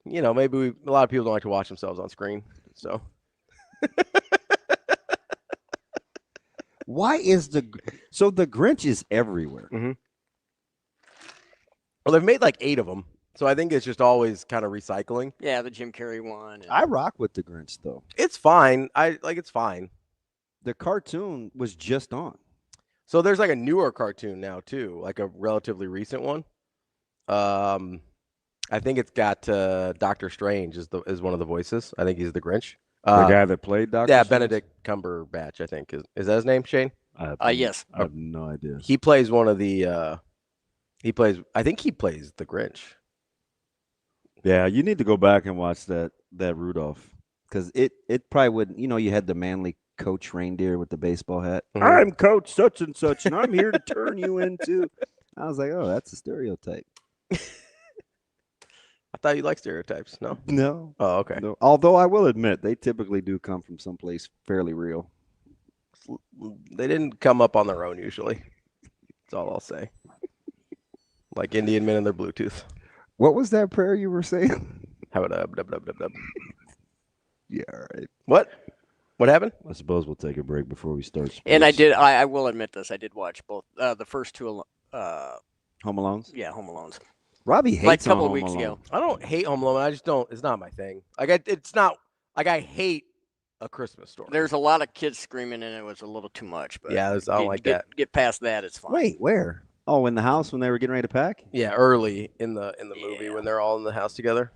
Maybe a lot of people don't like to watch themselves on screen. So. Why is the Grinch is everywhere? Mm-hmm. Well, they've made like 8 of them, so I think it's just always kind of recycling. Yeah, the Jim Carrey one. I rock with the Grinch though. It's fine. It's fine. The cartoon was just on. So there's like a newer cartoon now too, like a relatively recent one. I think it's got Doctor Strange is one of the voices. I think he's the Grinch. The guy that played Doctor Yeah, Strange? Benedict Cumberbatch, I think. Is that his name, Shane? Yes. I have no idea. He plays one of the I think he plays the Grinch. Yeah, you need to go back and watch that Rudolph, because it probably wouldn't. You had the manly coach reindeer with the baseball hat. Mhm. I'm Coach such and such, and I'm here to turn you into. I was like, oh, that's a stereotype. I thought you liked stereotypes. No. No. Oh, okay. No. Although I will admit, they typically do come from someplace fairly real. They didn't come up on their own usually. That's all I'll say. Like Indian men and their Bluetooth. What was that prayer you were saying? How about dub. Yeah, all right. What happened? I suppose we'll take a break before we start. Sports. And I will admit this. I did watch both the first two. Home Alones. Yeah, Home Alones. Robbie hates like a couple on of weeks Home ago. Alone. I don't hate Home Alone. I just don't. It's not my thing. It's not like I hate A Christmas Story. There's a lot of kids screaming, and it was a little too much. But yeah, I don't like that. Get past that, it's fine. Wait, where? Oh, in the house when they were getting ready to pack? Yeah, early in the movie when they're all in the house together.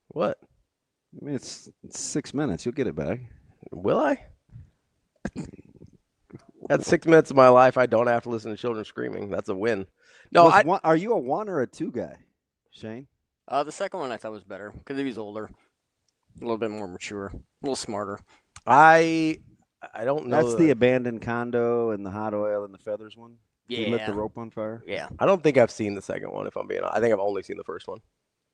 What? I mean, it's 6 minutes. You'll get it back. Will I? That's 6 minutes of my life. I don't have to listen to children screaming. That's a win. No, are you a 1 or a 2 guy, Shane? The second one I thought was better because he was older, a little bit more mature, a little smarter. I don't know. That's the abandoned condo and the hot oil and the feathers one. Yeah. He lit the rope on fire. Yeah. I don't think I've seen the second one. If I'm being honest, I think I've only seen the first one,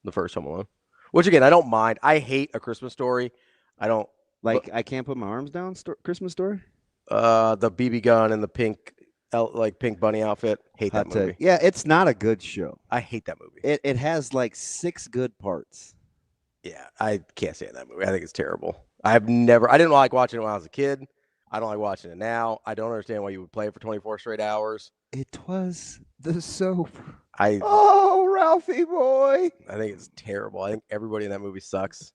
the first Home Alone. Which again, I don't mind. I hate A Christmas Story. I don't like. I can't put my arms down. Christmas Story. The BB gun and the pink bunny outfit. Hate that movie. Yeah, it's not a good show. I hate that movie. It has like 6 good parts. Yeah, I can't stand that movie. I think it's terrible. I didn't like watching it when I was a kid. I don't like watching it now. I don't understand why you would play it for 24 straight hours. It was the soap. Oh, Ralphie boy. I think it's terrible. I think everybody in that movie sucks.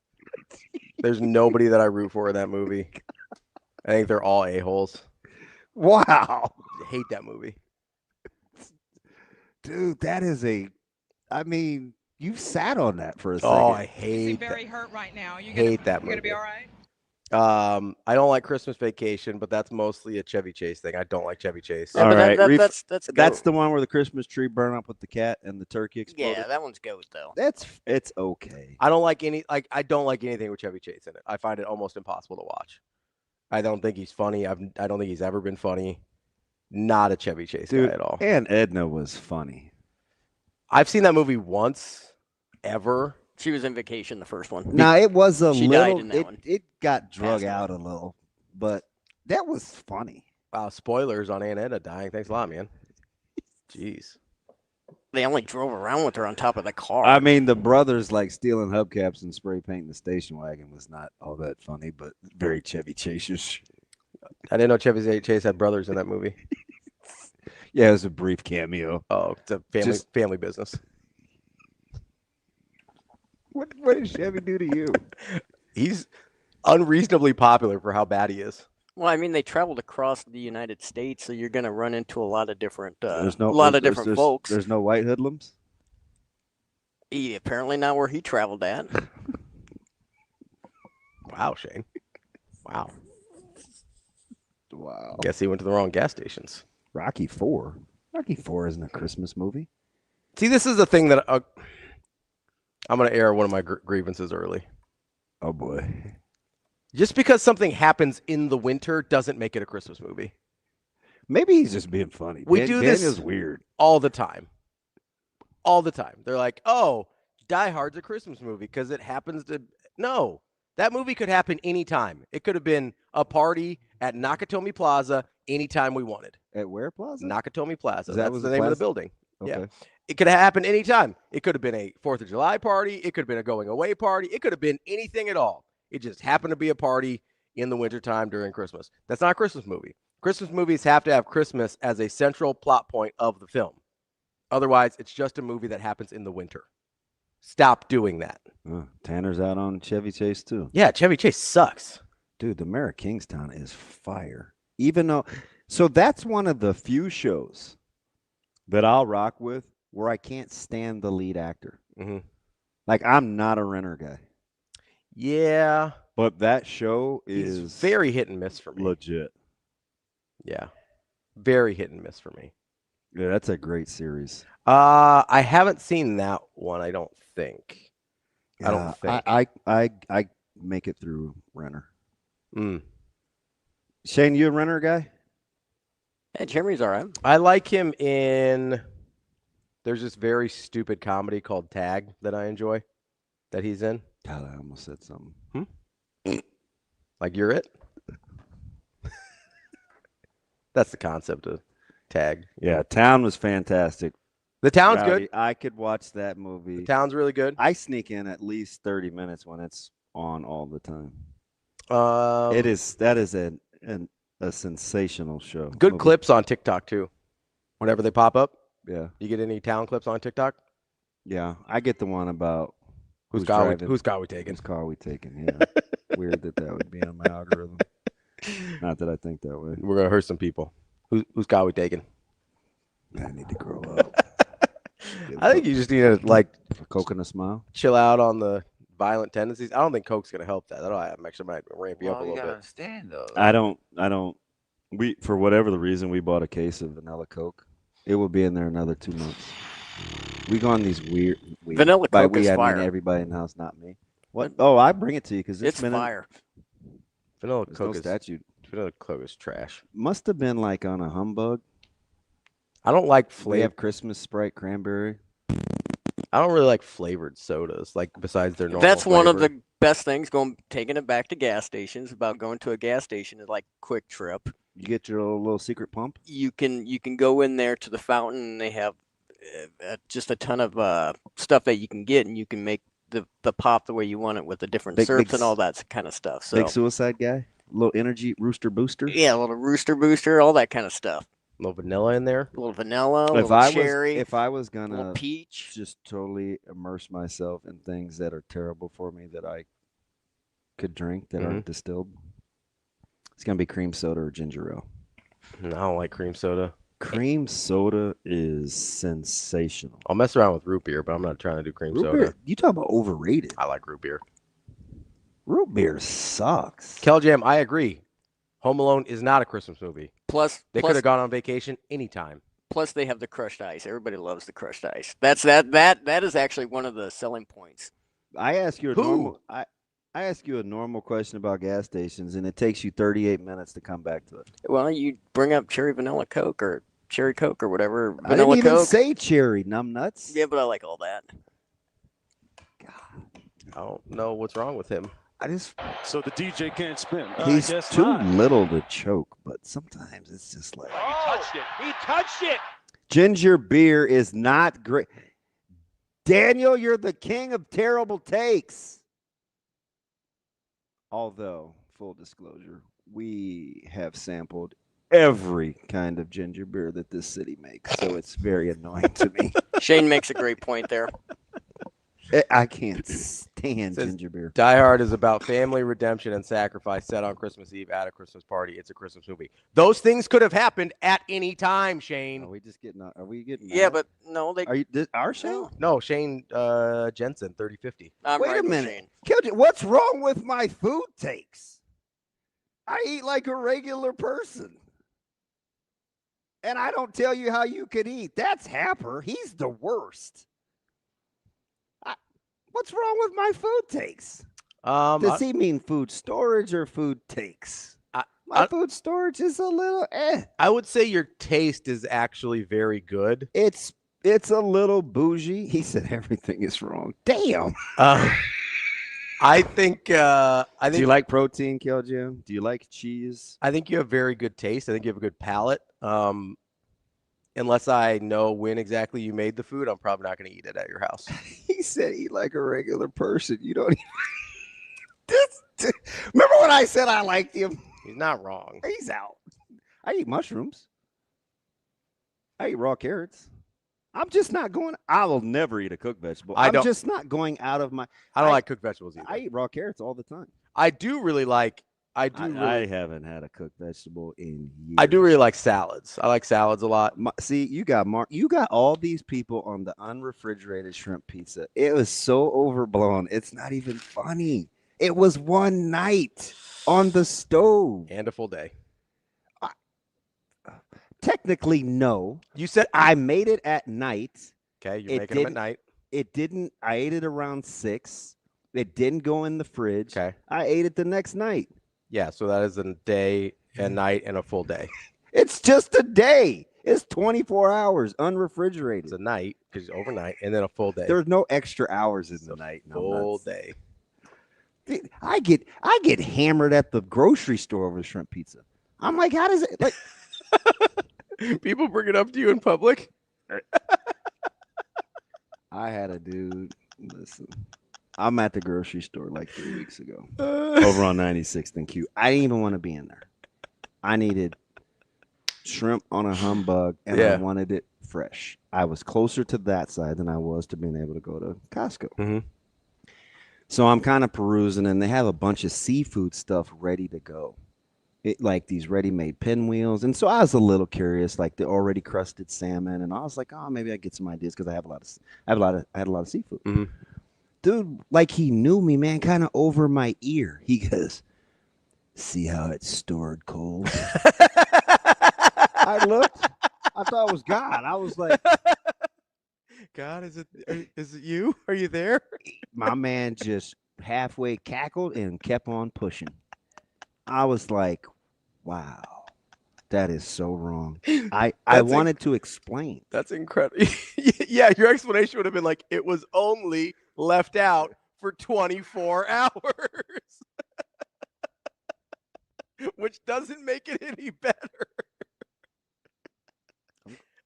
There's nobody that I root for in that movie. I think they're all a-holes. Wow. I hate that movie. Dude, that is you sat on that for a second. Oh, I hate You seem very hurt right now. Hate that movie. You gonna be all right? I don't like Christmas Vacation, but that's mostly a Chevy Chase thing. I don't like Chevy Chase. All right, that's the one where the Christmas tree burned up with the cat and the turkey exploded. Yeah, that one's goat though. It's okay. I don't like anything with Chevy Chase in it. I find it almost impossible to watch. I don't think he's funny. I don't think he's ever been funny. Not a Chevy Chase guy at all. And Edna was funny. I've seen that movie once, ever. She was in Vacation, the first one. Nah, it was she died in that one. It got drug out a little, but that was funny. Wow, spoilers on Aunt Edna dying. Thanks a lot, man. Jeez. They only drove around with her on top of the car. I mean, the brothers like stealing hubcaps and spray painting the station wagon was not all that funny, but very Chevy Chase-ish. I didn't know Chevy Chase had brothers in that movie. Yeah, it was a brief cameo. Oh, it's a family business. What did Chevy do to you? He's unreasonably popular for how bad he is. Well, I mean, they traveled across the United States, so you're going to run into a lot of different, folks. There's no white hoodlums. Apparently not where he traveled at. Wow, Shane. Wow. Wow. Guess he went to the wrong gas stations. Rocky IV. Rocky IV isn't a Christmas movie. See, this is the thing that I'm going to air one of my grievances early. Oh, boy. Just because something happens in the winter doesn't make it a Christmas movie. Maybe he's just being funny. We do this is weird all the time. All the time. They're like, oh, Die Hard's a Christmas movie because it happens to... No, that movie could happen anytime. It could have been a party at Nakatomi Plaza anytime we wanted. At where plaza? Nakatomi Plaza. That That's was the the name of the plaza? building. Okay. Yeah. It could have happened anytime. It could have been a 4th of July party. It could have been a going away party. It could have been anything at all. It just happened to be a party in the wintertime during Christmas. That's not a Christmas movie. Christmas movies have to have Christmas as a central plot point of the film. Otherwise, it's just a movie that happens in the winter. Stop doing that. Tanner's out on Chevy Chase, too. Yeah, Chevy Chase sucks. Dude, the Mayor of Kingstown is fire. Even though... So that's one of the few shows that I'll rock with where I can't stand the lead actor. Mm-hmm. Like, I'm not a Renner guy. Yeah. But that show is He's very hit and miss for me. Legit. Yeah. Very hit and miss for me. Yeah, that's a great series. I haven't seen that one, I don't think. Yeah, I don't think. I make it through Renner. Mm. Shane, you a Renner guy? Yeah, Jeremy's all right. I like him in there's this very stupid comedy called Tag that I enjoy that he's in. God, I almost said something. Like You're It? That's the concept of Tag. Yeah, Town was fantastic. The Town's Rowdy, good. I could watch that movie. The Town's really good. I sneak in at least 30 minutes when it's on all the time. That is a sensational show. Good clips on TikTok too. Whenever they pop up. Yeah. You get any Town clips on TikTok? Yeah, I get the one about whose car we taking? Whose car we taking? Yeah. Weird that would be on my algorithm. Not that I think that way. We're gonna hurt some people. Whose car we taking? I need to grow up. I think you just need to like Coke and a smile. Chill out on the violent tendencies. I don't think Coke's gonna help that. That'll actually might ramp you up a little bit. Understand though. I don't. We, for whatever the reason, we bought a case of vanilla Coke. It will be in there another 2 months. We go on these weird vanilla by Coke we, is I fire. mean everybody in the house, not me. What? Oh, I bring it to you because It's fire. Vanilla There's Coke no statute. Vanilla Coke is trash. Must have been like on a humbug. I don't like We flavor. have Christmas Sprite cranberry. I don't really like flavored sodas. Like besides their normal. That's one of flavor. the best things taking it back to gas stations about going to a gas station is like Quick Trip. You get your little secret pump. You can go in there to the fountain and they have just a ton of stuff that you can get and you can make the pop the way you want it with the different syrups and all that kind of stuff. So Big suicide guy, little energy rooster booster. yeah, a little rooster booster, all that kind of stuff. A little vanilla in there. A little vanilla, a little cherry. If I was a gonna little peach. just totally immerse myself in things that are terrible for me that I could drink that aren't distilled, it's gonna be cream soda or ginger ale. I don't like cream soda. Cream soda is sensational. I'll mess around with root beer, but I'm not trying to do cream Root soda. beer, you talk about overrated. I like root beer. Root beer sucks. Jam, I agree. Home Alone is not a Christmas movie. Plus They could have gone on vacation anytime. Plus they have the crushed ice. Everybody loves the crushed ice. That is actually one of the selling points. I ask you I ask you a normal question about gas stations, and it takes you 38 minutes to come back to it. Well, you bring up cherry vanilla Coke or cherry Coke or whatever. I Vanilla didn't even Coke. say cherry, numbnuts. Yeah, but I like all that. I don't know what's wrong with him. So the DJ can't spin. He's too little to choke, but sometimes it's just like. He touched it. He touched it. Ginger beer is not great. Daniel, you're the king of terrible takes. Although, full disclosure, we have sampled every kind of ginger beer that this city makes, so it's very annoying to me. Shane makes a great point there. I can't stand ginger beer. Die Hard is about family redemption and sacrifice set on Christmas Eve at a Christmas party. It's a Christmas movie. Those things could have happened at any time, Shane. Are we getting? Yeah, but no, they. Are you our Shane? No, Shane Jensen, 3050. Wait a minute. What's wrong with my food takes? I eat like a regular person. And I don't tell you how you could eat. That's Happer. He's the worst. What's wrong with my food takes? Does he mean food storage or food takes? My food storage is a little I would say your taste is actually very good. It's a little bougie. He said everything is wrong. Damn. I think. Do you like protein, Jim? Do you like cheese? I think you have very good taste. I think you have a good palate. Unless I know when exactly you made the food, I'm probably not going to eat it at your house. He said eat like a regular person. You don't even... Remember when I said I liked him? He's not wrong. He's out. I eat mushrooms. I eat raw carrots. I'm just not going... I will never eat a cooked vegetable. I'm just not going out of my... I don't like cooked vegetables either. I eat raw carrots all the time. I do really like I do. I haven't had a cooked vegetable in years. I do really like salads. I like salads a lot. See, you got all these people on the unrefrigerated shrimp pizza. It was so overblown. It's not even funny. It was one night on the stove and a full day. Technically, no. You said I made it at night. Okay, you're making them at night. It didn't. I ate it around 6. It didn't go in the fridge. Okay. I ate it the next night. Yeah, so that is a day, a night, and a full day. It's just a day. It's 24 hours unrefrigerated. It's a night because overnight, and then a full day. There's no extra hours in the night. Full day. I get hammered at the grocery store over shrimp pizza. I'm like, how does it like? People bring it up to you in public. I had a dude. Listen, I'm at the grocery store like 3 weeks ago, over on 96th and Q. I didn't even want to be in there. I needed shrimp on a humbug, and I wanted it fresh. I was closer to that side than I was to being able to go to Costco. Mm-hmm. So I'm kind of perusing, and they have a bunch of seafood stuff ready to go. Like these ready-made pinwheels, and so I was a little curious, like the already crusted salmon, and I was like, oh, maybe I get some ideas because I had a lot of seafood. Mm-hmm. Dude, like he knew me, man, kind of over my ear. He goes, "See how it's stored cold?" I looked. I thought it was God. I was like, God, is it you? Are you there? My man just halfway cackled and kept on pushing. I was like, wow, that is so wrong. I wanted to explain. That's incredible. Yeah, your explanation would have been like, it was only left out for 24 hours. Which doesn't make it any better.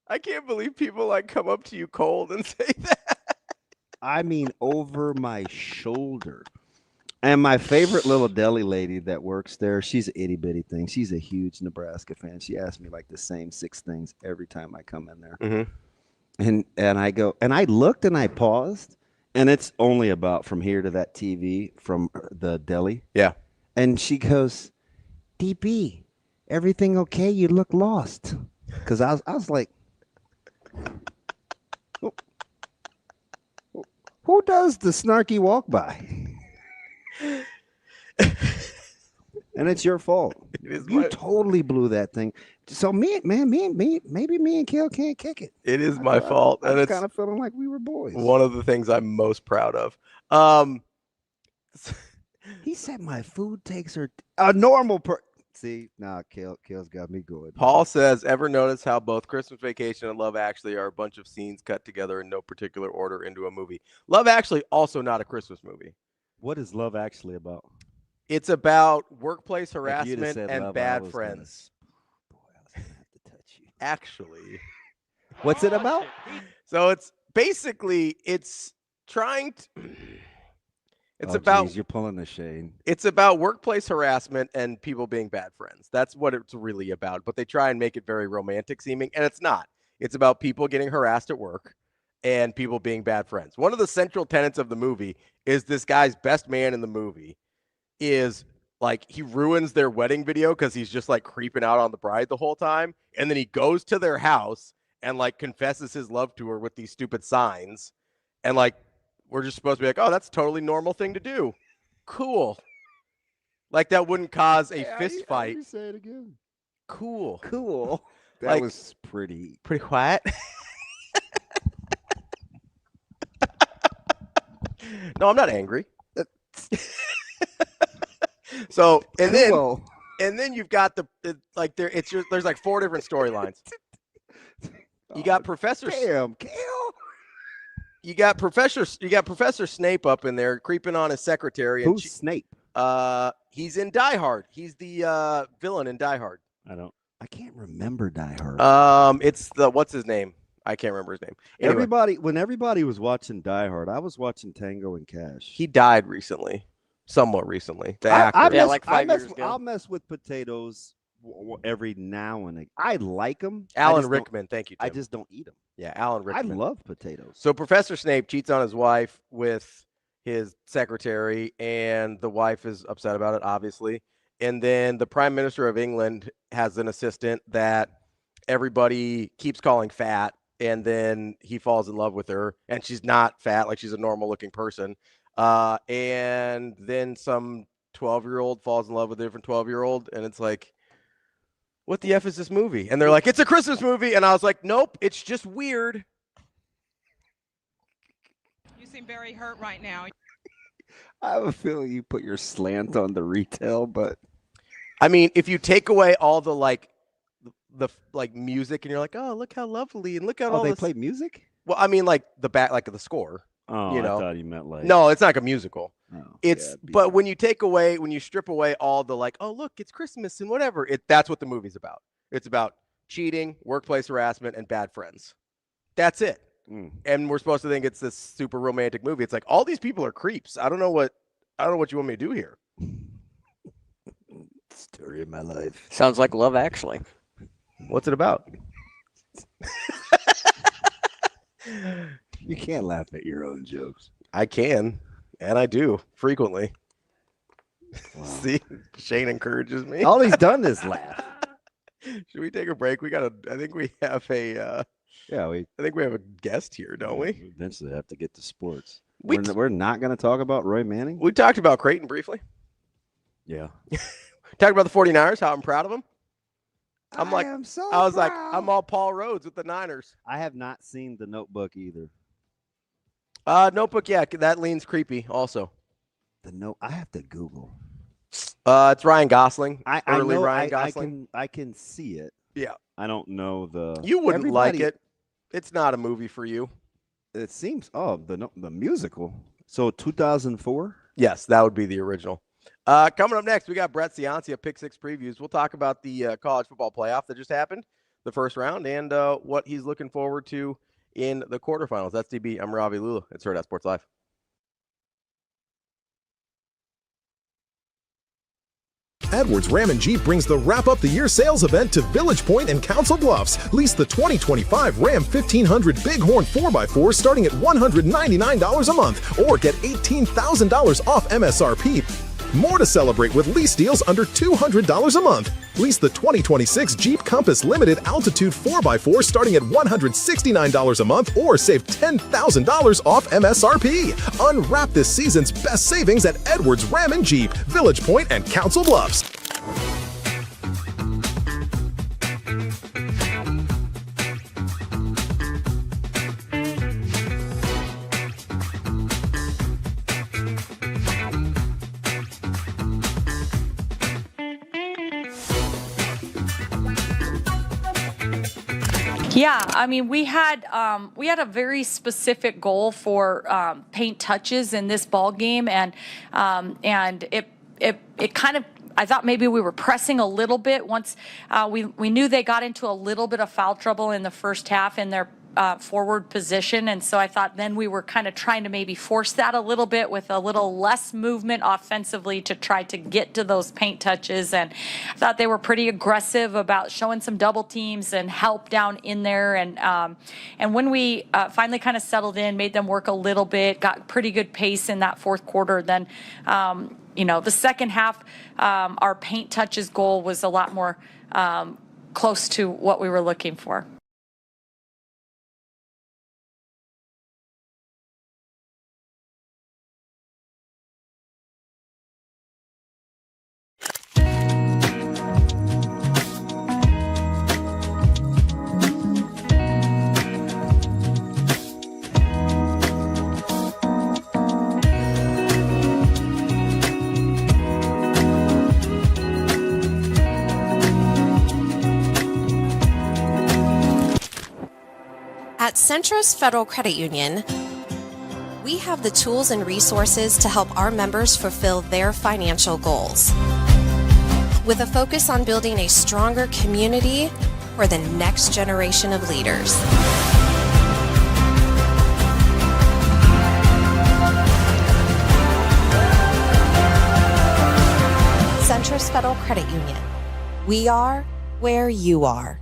I can't believe people like come up to you cold and say that. I mean, over my shoulder. And my favorite little deli lady that works there, she's an itty bitty thing. She's a huge Nebraska fan. She asks me like the same 6 things every time I come in there. Mm-hmm. And I go, and I looked and I paused, and it's only about from here to that TV from the deli. Yeah. And she goes, DB, everything okay? You look lost. Because I was like, who does the snarky walk by? And it's your fault. You totally blew that thing. So maybe me and Kale can't kick it. It is my fault, and it's kind of feeling like we were boys. One of the things I'm most proud of. He said my food takes are a normal See, Kale's got me good. Paul says, ever notice how both Christmas Vacation and Love Actually are a bunch of scenes cut together in no particular order into a movie? Love Actually, also not a Christmas movie. What is Love Actually about? It's about workplace harassment and bad friends. Boy, I was gonna have to touch you. Actually. What's it about? So it's basically, it's trying to... You're pulling the shade. It's about workplace harassment and people being bad friends. That's what it's really about. But they try and make it very romantic seeming, and it's not. It's about people getting harassed at work and people being bad friends. One of the central tenets of the movie is this guy's best man in the movie is like he ruins their wedding video because he's just like creeping out on the bride the whole time. And then he goes to their house and like confesses his love to her with these stupid signs. And like, we're just supposed to be like, oh, that's a totally normal thing to do. Cool. Like that wouldn't cause a fist fight. How you say it again? Cool. That like, was pretty quiet. No, I'm not angry. So, and then you've got there's like 4 different storylines. You got Professor Kale. You got Professor Snape up in there creeping on his secretary. And Who's Snape? He's in Die Hard. He's the villain in Die Hard. I can't remember Die Hard. It's what's his name? I can't remember his name. Anyway. When everybody was watching Die Hard, I was watching Tango and Cash. He died recently, somewhat recently. The actor. Like 5 years ago. I'll mess with potatoes every now and again. I like them. Alan Rickman, thank you, Tim. I just don't eat them. Yeah, Alan Rickman. I love potatoes. So Professor Snape cheats on his wife with his secretary, and the wife is upset about it, obviously. And then the Prime Minister of England has an assistant that everybody keeps calling fat. And then he falls in love with her, and she's not fat, like she's a normal looking person. And then some 12-year-old falls in love with a different 12-year-old, and it's like, what the F is this movie? And they're like, it's a Christmas movie. And I was like, nope, it's just weird. You seem very hurt right now. I have a feeling you put your slant on the retail, but I mean, if you take away all the the music, and you're like, oh, look how lovely, and look at all they this. play music. Well, I mean, like the score. Oh, you know? I thought you meant like. No, it's not like a musical. Oh, it's but when you strip away all the oh, look, it's Christmas and whatever. That's what the movie's about. It's about cheating, workplace harassment, and bad friends. That's it. And we're supposed to think it's this super romantic movie. It's like all these people are creeps. I don't know what you want me to do here. Story of my life. Sounds like Love Actually. What's it about? You can't laugh at your own jokes. I can, and I do frequently. Wow. See, Shane encourages me. All he's done is laugh. Should we take a break? I think we have a. I think we have a guest here, don't we? We eventually have to get to sports. We're not going to talk about Roy Manning. We talked about Creighton briefly. Yeah. Talked about the 49ers, how I'm proud of them. I was proud. like, I'm all Paul Rhodes with the Niners. I have not seen The Notebook either. Notebook, yeah, that leans creepy also. I have to Google. It's Ryan Gosling. Ryan Gosling. I can see it. Yeah. I don't know You wouldn't like it. It's not a movie for you. It seems. Oh, the musical. So 2004. Yes, that would be the original. Coming up next, we got Brett Ciancia Pick Six previews. We'll talk about the college football playoff that just happened, the first round, and what he's looking forward to in the quarterfinals. That's DB. I'm Ravi Lulla. It's Hurrdat Sports Live. Edwards Ram and Jeep brings the Wrap Up the Year sales event to Village Point and Council Bluffs. Lease the 2025 Ram 1500 Bighorn 4x4 starting at $199 a month or get $18,000 off MSRP. More to celebrate with lease deals under $200 a month. Lease the 2026 Jeep Compass Limited Altitude 4x4 starting at $169 a month or save $10,000 off MSRP. Unwrap this season's best savings at Edwards Ram and Jeep, Village Point and Council Bluffs. Yeah, I mean, we had a very specific goal for paint touches in this ball game, and it kind of, I thought maybe we were pressing a little bit once we knew they got into a little bit of foul trouble in the first half in their forward position, and so I thought then we were kind of trying to maybe force that a little bit with a little less movement offensively to try to get to those paint touches, and I thought they were pretty aggressive about showing some double teams and help down in there, and when we finally kind of settled in, made them work a little bit, got pretty good pace in that fourth quarter, then the second half, our paint touches goal was a lot more close to what we were looking for. At Centris Federal Credit Union, we have the tools and resources to help our members fulfill their financial goals. With a focus on building a stronger community for the next generation of leaders. Centris Federal Credit Union. We are where you are.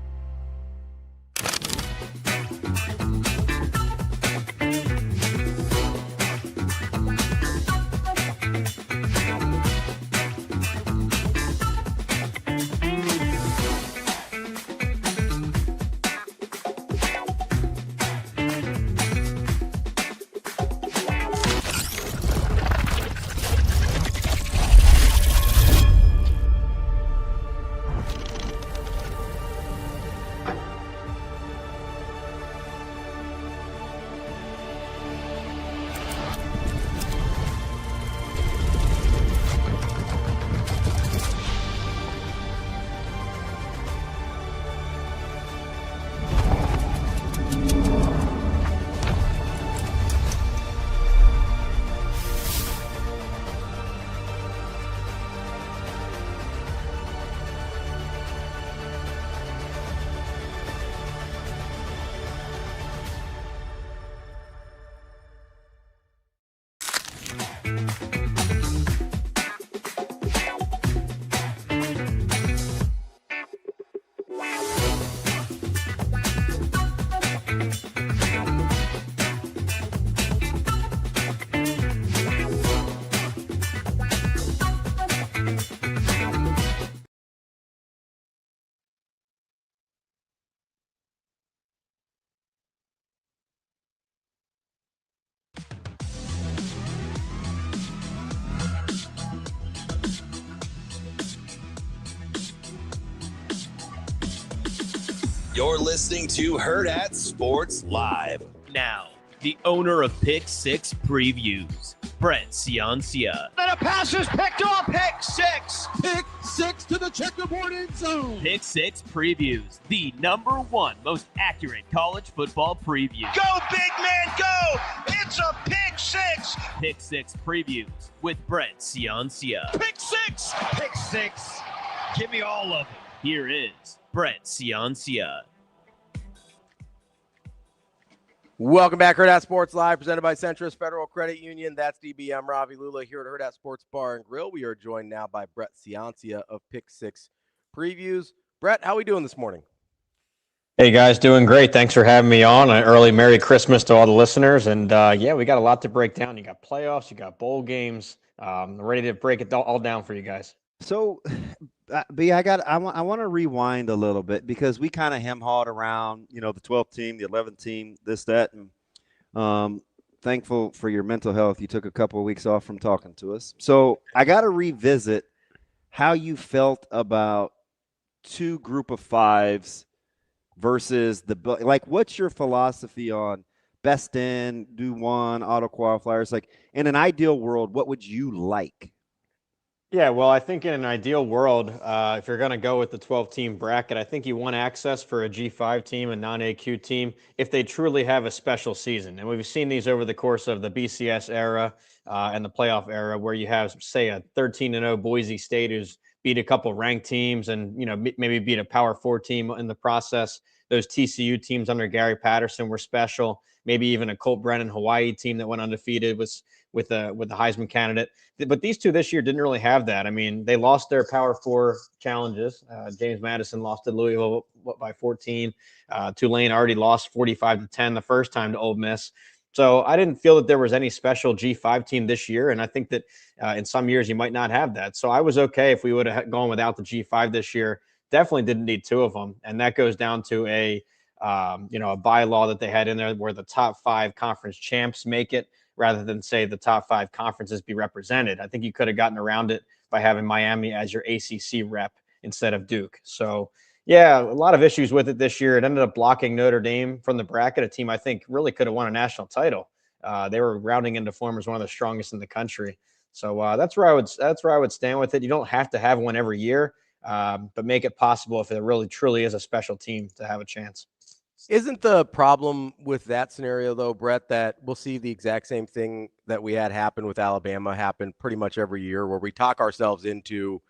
You're listening to Hurrdat Sports Live. Now, the owner of Pick Six Previews, Brett Ciancia. Then a pass is picked off. Pick six. Pick six to the checkerboard end zone. Pick Six Previews, the #1 most accurate college football preview. Go, big man, go. It's a pick six. Pick Six Previews with Brett Ciancia. Pick six. Pick six. Give me all of it. Here is Brett Ciancia. Welcome back, Hurrdat Sports Live, presented by Centris Federal Credit Union. That's DBM Ravi, Lulla here at Hurrdat Sports Bar and Grill. We are joined now by Brett Ciancia of Pick Six Previews. Brett, how are we doing this morning? Hey guys, doing great. Thanks for having me on. An early Merry Christmas to all the listeners. And yeah, we got a lot to break down. You got playoffs, you got bowl games. Ready to break it all down for you guys. So, B, I want to rewind a little bit because we kind of hem-hawed around, the 12th team, the 11th team, this, that, and thankful for your mental health. You took a couple of weeks off from talking to us. So I got to revisit how you felt about two group of fives versus what's your philosophy on best in, do one, auto qualifiers? Like in an ideal world, what would you like? Yeah, well, I think in an ideal world, if you're going to go with the 12-team bracket, I think you want access for a G5 team, a non-AQ team, if they truly have a special season. And we've seen these over the course of the BCS era and the playoff era where you have, say, a 13-0 Boise State who's beat a couple ranked teams and, maybe beat a Power 4 team in the process. Those TCU teams under Gary Patterson were special. Maybe even a Colt Brennan Hawaii team that went undefeated with the Heisman candidate. But these two this year didn't really have that. I mean, they lost their Power 4 challenges. James Madison lost to Louisville by 14. Tulane already lost 45-10 the first time to Ole Miss. So I didn't feel that there was any special G5 team this year. And I think that in some years you might not have that. So I was okay if we would have gone without the G5 this year. Definitely didn't need two of them. And that goes down to a bylaw that they had in there where the top 5 conference champs make it, rather than say the top 5 conferences be represented. I think you could have gotten around it by having Miami as your ACC rep instead of Duke. So yeah, a lot of issues with it this year. It ended up blocking Notre Dame from the bracket, a team I think really could have won a national title. They were rounding into form as one of the strongest in the country. So that's where I would stand with it. You don't have to have one every year, but make it possible if it really truly is a special team to have a chance. Isn't the problem with that scenario, though, Brett, that we'll see the exact same thing that we had happen with Alabama happen pretty much every year, where we talk ourselves into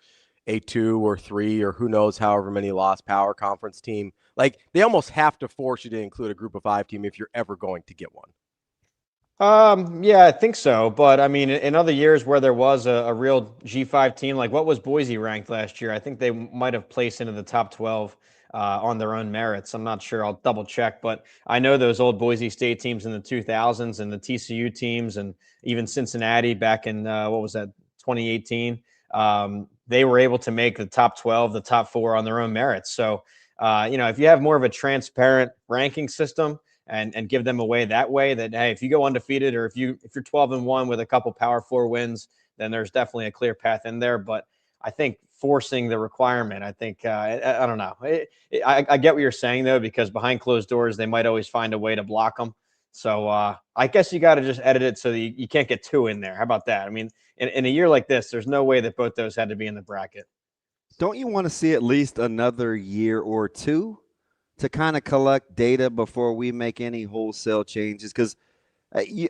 a 2 or 3 or who knows however many lost power conference team? Like, they almost have to force you to include a group of 5 team if you're ever going to get one. Yeah, I think so. But I mean, in other years where there was a real G5 team, like what was Boise ranked last year? I think they might have placed into the top 12 on their own merits. I'm not sure. I'll double check, but I know those old Boise State teams in the 2000s and the TCU teams and even Cincinnati back in, 2018. They were able to make the top 12, the top 4 on their own merits. So, if you have more of a transparent ranking system and give them away that way, that, hey, if you go undefeated or if you're 12-1 with a couple Power 4 wins, then there's definitely a clear path in there. But I think forcing the requirement, I think, I don't know. I get what you're saying, though, because behind closed doors, they might always find a way to block them. So I guess you got to just edit it so that you can't get 2 in there. How about that? I mean, in a year like this, there's no way that both those had to be in the bracket. Don't you want to see at least another year or 2 to kind of collect data before we make any wholesale changes? Because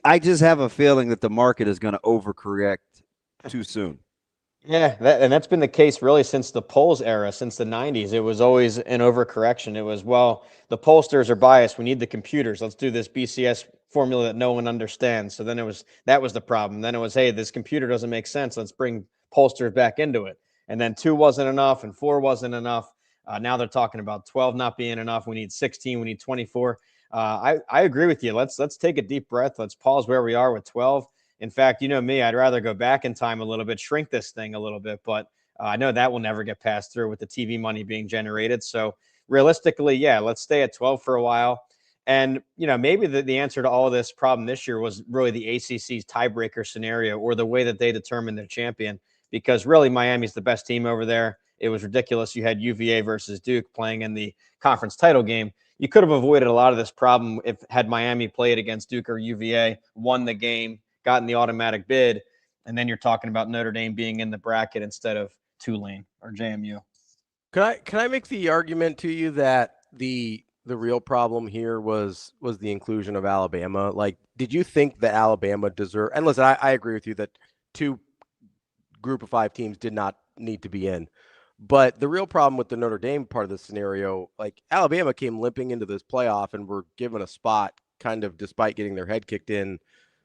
I just have a feeling that the market is going to overcorrect too soon. Yeah, that's been the case really since the polls era, since the 90s. It was always an overcorrection. It was, well, the pollsters are biased. We need the computers. Let's do this BCS formula that no one understands. So then that was the problem. Then it was, hey, this computer doesn't make sense. Let's bring pollsters back into it. And then 2 wasn't enough and 4 wasn't enough. Now they're talking about 12 not being enough. We need 16. We need 24. I agree with you. Let's take a deep breath. Let's pause where we are with 12. In fact, you know me, I'd rather go back in time a little bit, shrink this thing a little bit, but I know that will never get passed through with the TV money being generated. So realistically, yeah, let's stay at 12 for a while. And, maybe the answer to all of this problem this year was really the ACC's tiebreaker scenario or the way that they determined their champion, because really Miami's the best team over there. it was ridiculous. You had UVA versus Duke playing in the conference title game. You could have avoided a lot of this problem if had Miami played against Duke or UVA, won the game, gotten the automatic bid, and then you're talking about Notre Dame being in the bracket instead of Tulane or JMU. Can I make the argument to you that the real problem here was the inclusion of Alabama? Like, did you think that Alabama deserved? And listen, I agree with you that 2 Group of 5 teams did not need to be in. But the real problem with the Notre Dame part of the scenario, like Alabama came limping into this playoff and were given a spot kind of despite getting their head kicked in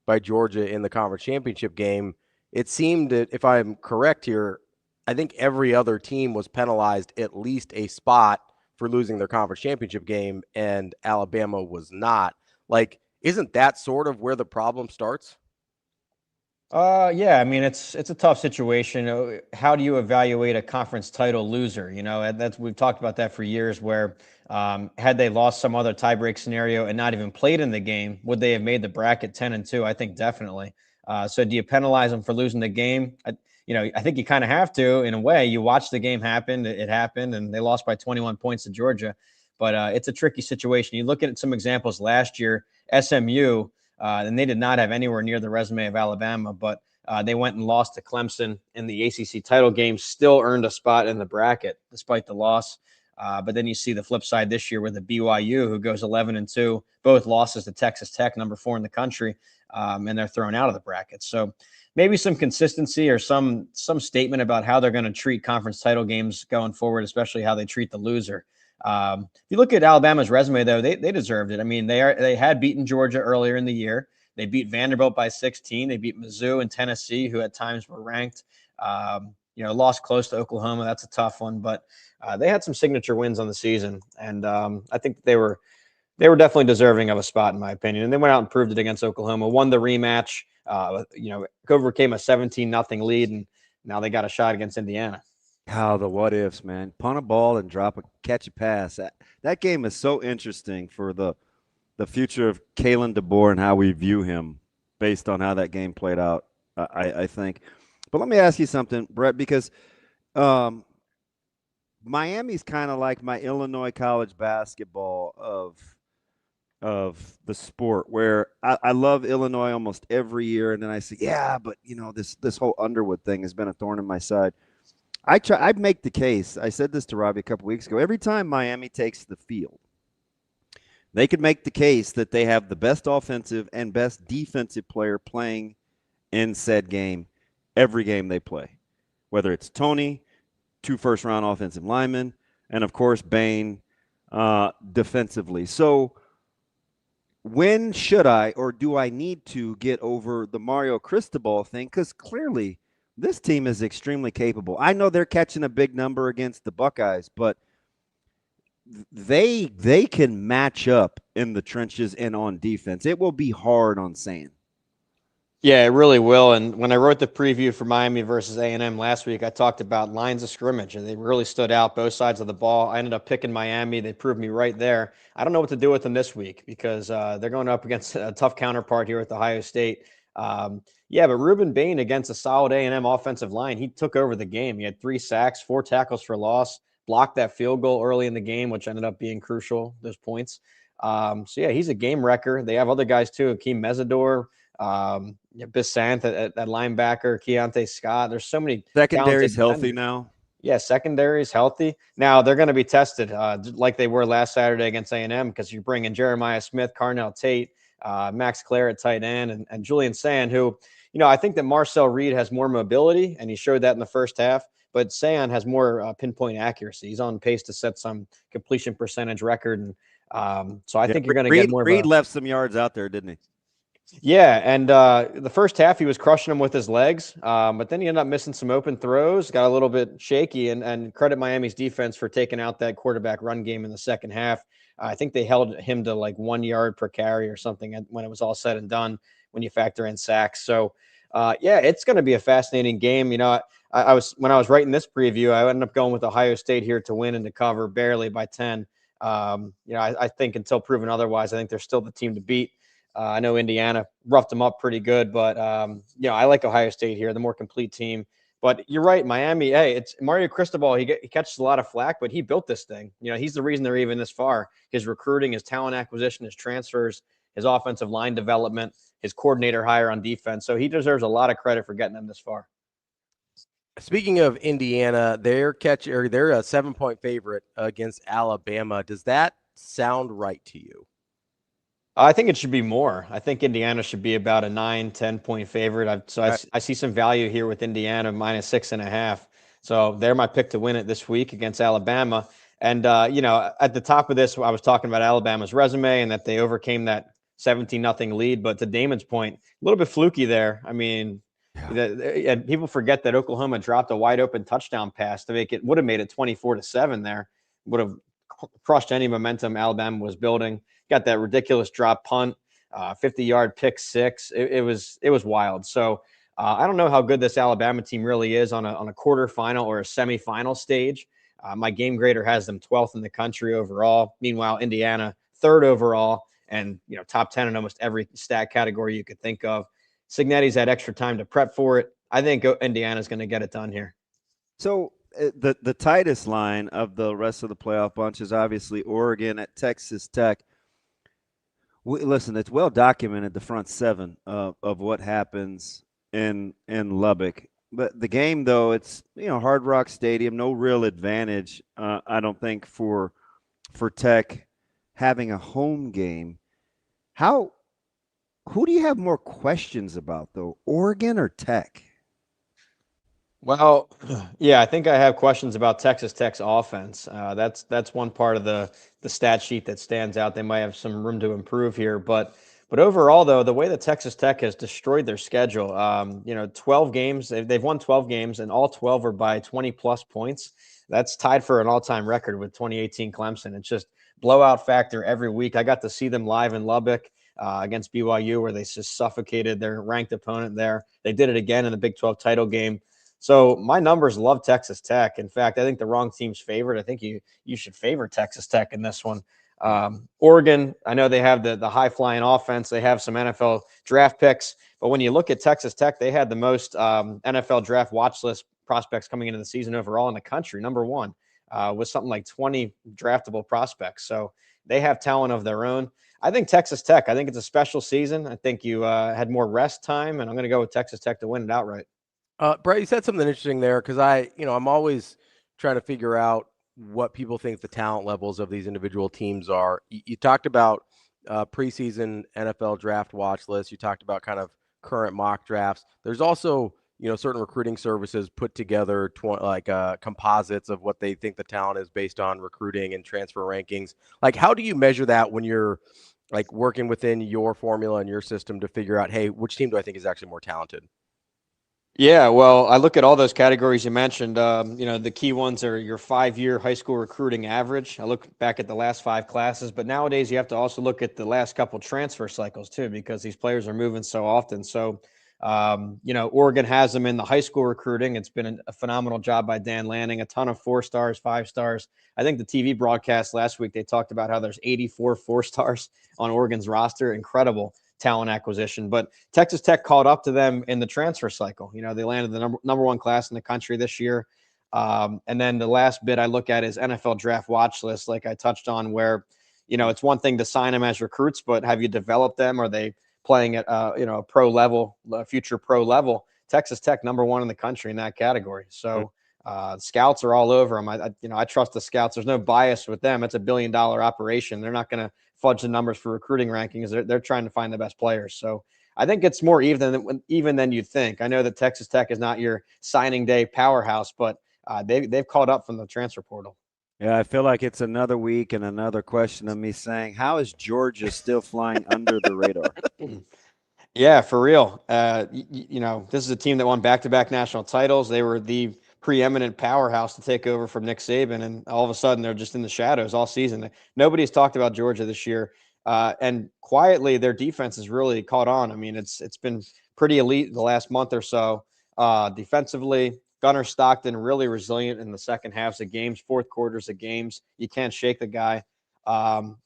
by Georgia in the conference championship game. It seemed that, if I'm correct here, I think every other team was penalized at least a spot for losing their conference championship game, and Alabama was not. Like, isn't that sort of where the problem starts? Yeah, I mean, it's a tough situation. How do you evaluate a conference title loser? We've talked about that for years, where had they lost some other tiebreak scenario and not even played in the game, would they have made the bracket 10-2? I think definitely. So do you penalize them for losing the game? I think you kind of have to, in a way. You watch the game happen. It happened, and they lost by 21 points to Georgia. But it's a tricky situation. You look at some examples last year, SMU, and they did not have anywhere near the resume of Alabama, but they went and lost to Clemson in the ACC title game, still earned a spot in the bracket despite the loss. But then you see the flip side this year with the BYU, who goes 11-2, both losses to Texas Tech, number 4 in the country, and they're thrown out of the bracket. So maybe some consistency or some statement about how they're going to treat conference title games going forward, especially how they treat the loser. If you look at Alabama's resume, though, they deserved it. I mean, they had beaten Georgia earlier in the year. They beat Vanderbilt by 16. They beat Mizzou and Tennessee, who at times were ranked. Lost close to Oklahoma. That's a tough one, but they had some signature wins on the season, and I think they were definitely deserving of a spot, in my opinion. And they went out and proved it against Oklahoma, won the rematch. Overcame a 17-0 lead, and now they got a shot against Indiana. How the what ifs, man. Punt a ball and catch a pass. That game is so interesting for the future of Kalen DeBoer and how we view him based on how that game played out, I think. But let me ask you something, Brett, because Miami's kind of like my Illinois college basketball of the sport, where I love Illinois almost every year, and then I say, yeah, but this whole Underwood thing has been a thorn in my side. I'd make the case. I said this to Ravi a couple weeks ago. Every time Miami takes the field, they could make the case that they have the best offensive and best defensive player playing in said game every game they play, whether it's Tony, 2 first-round offensive linemen, and, of course, Bain defensively. So when should I or do I need to get over the Mario Cristobal thing? Because clearly – this team is extremely capable. I know they're catching a big number against the Buckeyes, but they can match up in the trenches and on defense. It will be hard on sand. Yeah, it really will. And when I wrote the preview for Miami versus A&M last week, I talked about lines of scrimmage, and they really stood out, both sides of the ball. I ended up picking Miami. They proved me right there. I don't know what to do with them this week because they're going up against a tough counterpart here with Ohio State. But Reuben Bain against a solid A&M offensive line, he took over the game. He had 3 sacks, 4 tackles for loss, blocked that field goal early in the game, which ended up being crucial, those points. He's a game wrecker. They have other guys too, Akeem Mesidor, Bissant at linebacker, Keontae Scott. There's so many. Secondary's healthy now. Yeah, secondary is healthy. Now they're going to be tested like they were last Saturday against A&M because you bring in Jeremiah Smith, Carnell Tate, Max Clare at tight end, and Julian Sand, who, I think that Marcel Reed has more mobility, and he showed that in the first half, but Sand has more pinpoint accuracy. He's on pace to set some completion percentage record. And so I think you're going to get more. Reed left some yards out there, didn't he? Yeah, and the first half he was crushing them with his legs, but then he ended up missing some open throws, got a little bit shaky, and credit Miami's defense for taking out that quarterback run game in the second half. I think they held him to like 1 yard per carry or something when it was all said and done when you factor in sacks. So, it's going to be a fascinating game. When I was writing this preview, I ended up going with Ohio State here to win and to cover barely by 10. I think until proven otherwise, I think they're still the team to beat. I know Indiana roughed them up pretty good, but I like Ohio State here, the more complete team. But you're right, Miami. Hey, it's Mario Cristobal. He catches a lot of flack, but he built this thing. He's the reason they're even this far. His recruiting, his talent acquisition, his transfers, his offensive line development, his coordinator hire on defense. So he deserves a lot of credit for getting them this far. Speaking of Indiana, they're a 7-point favorite against Alabama. Does that sound right to you? I think it should be more. I think Indiana should be about a 9-10 point favorite. I see some value here with Indiana -6.5. So they're my pick to win it this week against Alabama. And, at the top of this, I was talking about Alabama's resume and that they overcame that 17-0 lead. But to Damon's point, a little bit fluky there. I mean, and people forget that Oklahoma dropped a wide open touchdown pass to would have made it 24-7 there. Would have crushed any momentum Alabama was building. Got that ridiculous drop punt, 50-yard pick six. It was wild. So I don't know how good this Alabama team really is on a quarterfinal or a semifinal stage. My game grader has them 12th in the country overall. Meanwhile, Indiana 3rd overall, and top 10 in almost every stat category you could think of. Cignetti's had extra time to prep for it. I think Indiana's going to get it done here. So the tightest line of the rest of the playoff bunch is obviously Oregon at Texas Tech. Listen, it's well documented, the front seven of what happens in Lubbock. But the game, though, it's Hard Rock Stadium, no real advantage, I don't think, for Tech having a home game. Who do you have more questions about, though, Oregon or Tech? Well, yeah, I think I have questions about Texas Tech's offense. That's one part of the stat sheet that stands out. They might have some room to improve here, but overall, though, the way that Texas Tech has destroyed their schedule, 12 games, they've won 12 games, and all 12 are by 20-plus points. That's tied for an all-time record with 2018 Clemson. It's just blowout factor every week. I got to see them live in Lubbock against BYU, where they just suffocated their ranked opponent there. They did it again in the Big 12 title game. So my numbers love Texas Tech. In fact, I think the wrong team's favored. I think you should favor Texas Tech in this one. Oregon, I know they have the high-flying offense. They have some NFL draft picks. But when you look at Texas Tech, they had the most NFL draft watch list prospects coming into the season overall in the country, number one, with something like 20 draftable prospects. So they have talent of their own. I think Texas Tech, I think it's a special season. I think you had more rest time, and I'm going to go with Texas Tech to win it outright. Brett, you said something interesting there, because I'm always trying to figure out what people think the talent levels of these individual teams are. You talked about preseason NFL draft watch lists. You talked about kind of current mock drafts. There's also, certain recruiting services put together composites of what they think the talent is based on recruiting and transfer rankings. Like, how do you measure that when you're working within your formula and your system to figure out, hey, which team do I think is actually more talented? Yeah, well, I look at all those categories you mentioned. The key ones are your 5-year high school recruiting average. I look back at the last 5 classes, but nowadays you have to also look at the last couple transfer cycles too, because these players are moving so often. So, Oregon has them in the high school recruiting. It's been a phenomenal job by Dan Lanning, a ton of 4 stars, 5 stars. I think the TV broadcast last week, they talked about how there's 84 4 stars on Oregon's roster. Incredible talent acquisition, but Texas Tech caught up to them in the transfer cycle. They landed the number one class in the country this year. And then the last bit I look at is NFL draft watch list, like I touched on, where, it's one thing to sign them as recruits, but have you developed them? Are they playing at, a pro level, future pro level? Texas Tech, number one in the country in that category. So scouts are all over them. I trust the scouts. There's no bias with them. It's $1 billion operation. They're not going to fudge the numbers for recruiting rankings. They're trying to find the best players. So I think it's more even than you'd think. I know that Texas Tech is not your signing day powerhouse, but they've caught up from the transfer portal. Yeah, I feel like it's another week and another question of me saying, how is Georgia still flying under the radar? Yeah, for real. This is a team that won back-to-back national titles. They were the preeminent powerhouse to take over from Nick Saban, and all of a sudden they're just in the shadows all season. Nobody's talked about Georgia this year, and quietly their defense has really caught on. I mean, it's been pretty elite the last month or so. Defensively, Gunnar Stockton really resilient in the second halves of games, fourth quarters of games. You can't shake the guy.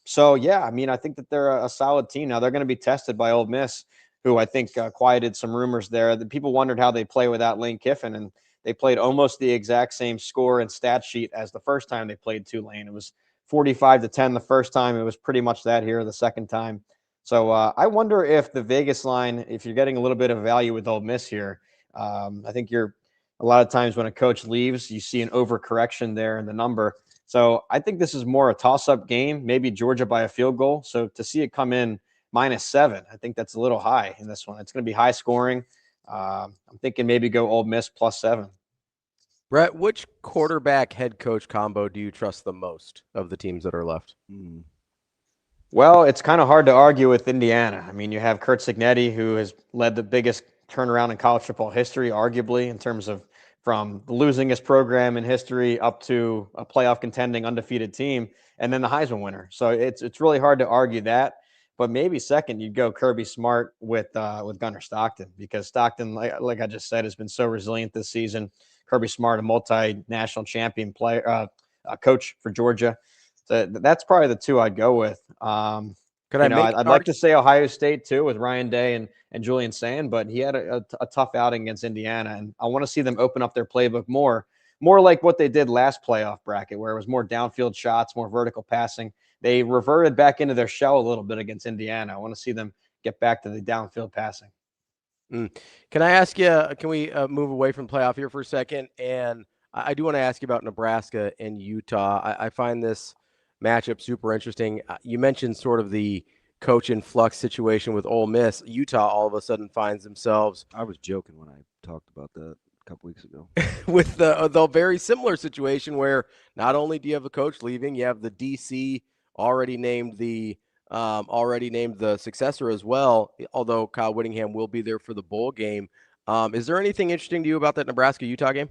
So yeah, I mean, I think that they're a solid team. Now they're going to be tested by Ole Miss, who I think quieted some rumors there. The people wondered how they play without Lane Kiffin, and They played almost the exact same score and stat sheet as the first time they played Tulane. It was 45-10 the first time. It was pretty much that here the second time. So I wonder if the Vegas line, if you're getting a little bit of value with Ole Miss here, I think you're a lot of times when a coach leaves, you see an overcorrection there in the number. So I think this is more a toss-up game, maybe Georgia by a field goal. So to see it come in -7, I think that's a little high in this one. It's going to be high scoring. I'm thinking maybe go Ole Miss +7. Brett, which quarterback head coach combo do you trust the most of the teams that are left? Well, it's kind of hard to argue with Indiana. I mean, you have Curt Cignetti, who has led the biggest turnaround in college football history, arguably, in terms of from the losingest program in history up to a playoff contending undefeated team, and then the Heisman winner. So it's really hard to argue that. But maybe second, you'd go Kirby Smart with Gunnar Stockton, because Stockton, like I just said, has been so resilient this season. Kirby Smart, a multi-national champion player, coach for Georgia. So that's probably the two I'd go with. I'd like to say Ohio State too with Ryan Day and Julian Sand, but he had a tough outing against Indiana, and I want to see them open up their playbook more like what they did last playoff bracket, where it was more downfield shots, more vertical passing. They reverted back into their shell a little bit against Indiana. I want to see them get back to the downfield passing. Can I ask you, can we move away from playoff here for a second? And I do want to ask you about Nebraska and Utah. I find this matchup super interesting. You mentioned sort of the coach in flux situation with Ole Miss. Utah all of a sudden finds themselves. I was joking when I talked about that a couple weeks ago. With the very similar situation where not only do you have a coach leaving, you have the DC already named the successor as well, although Kyle Whittingham will be there for the bowl game. Is there anything interesting to you about that Nebraska-Utah game?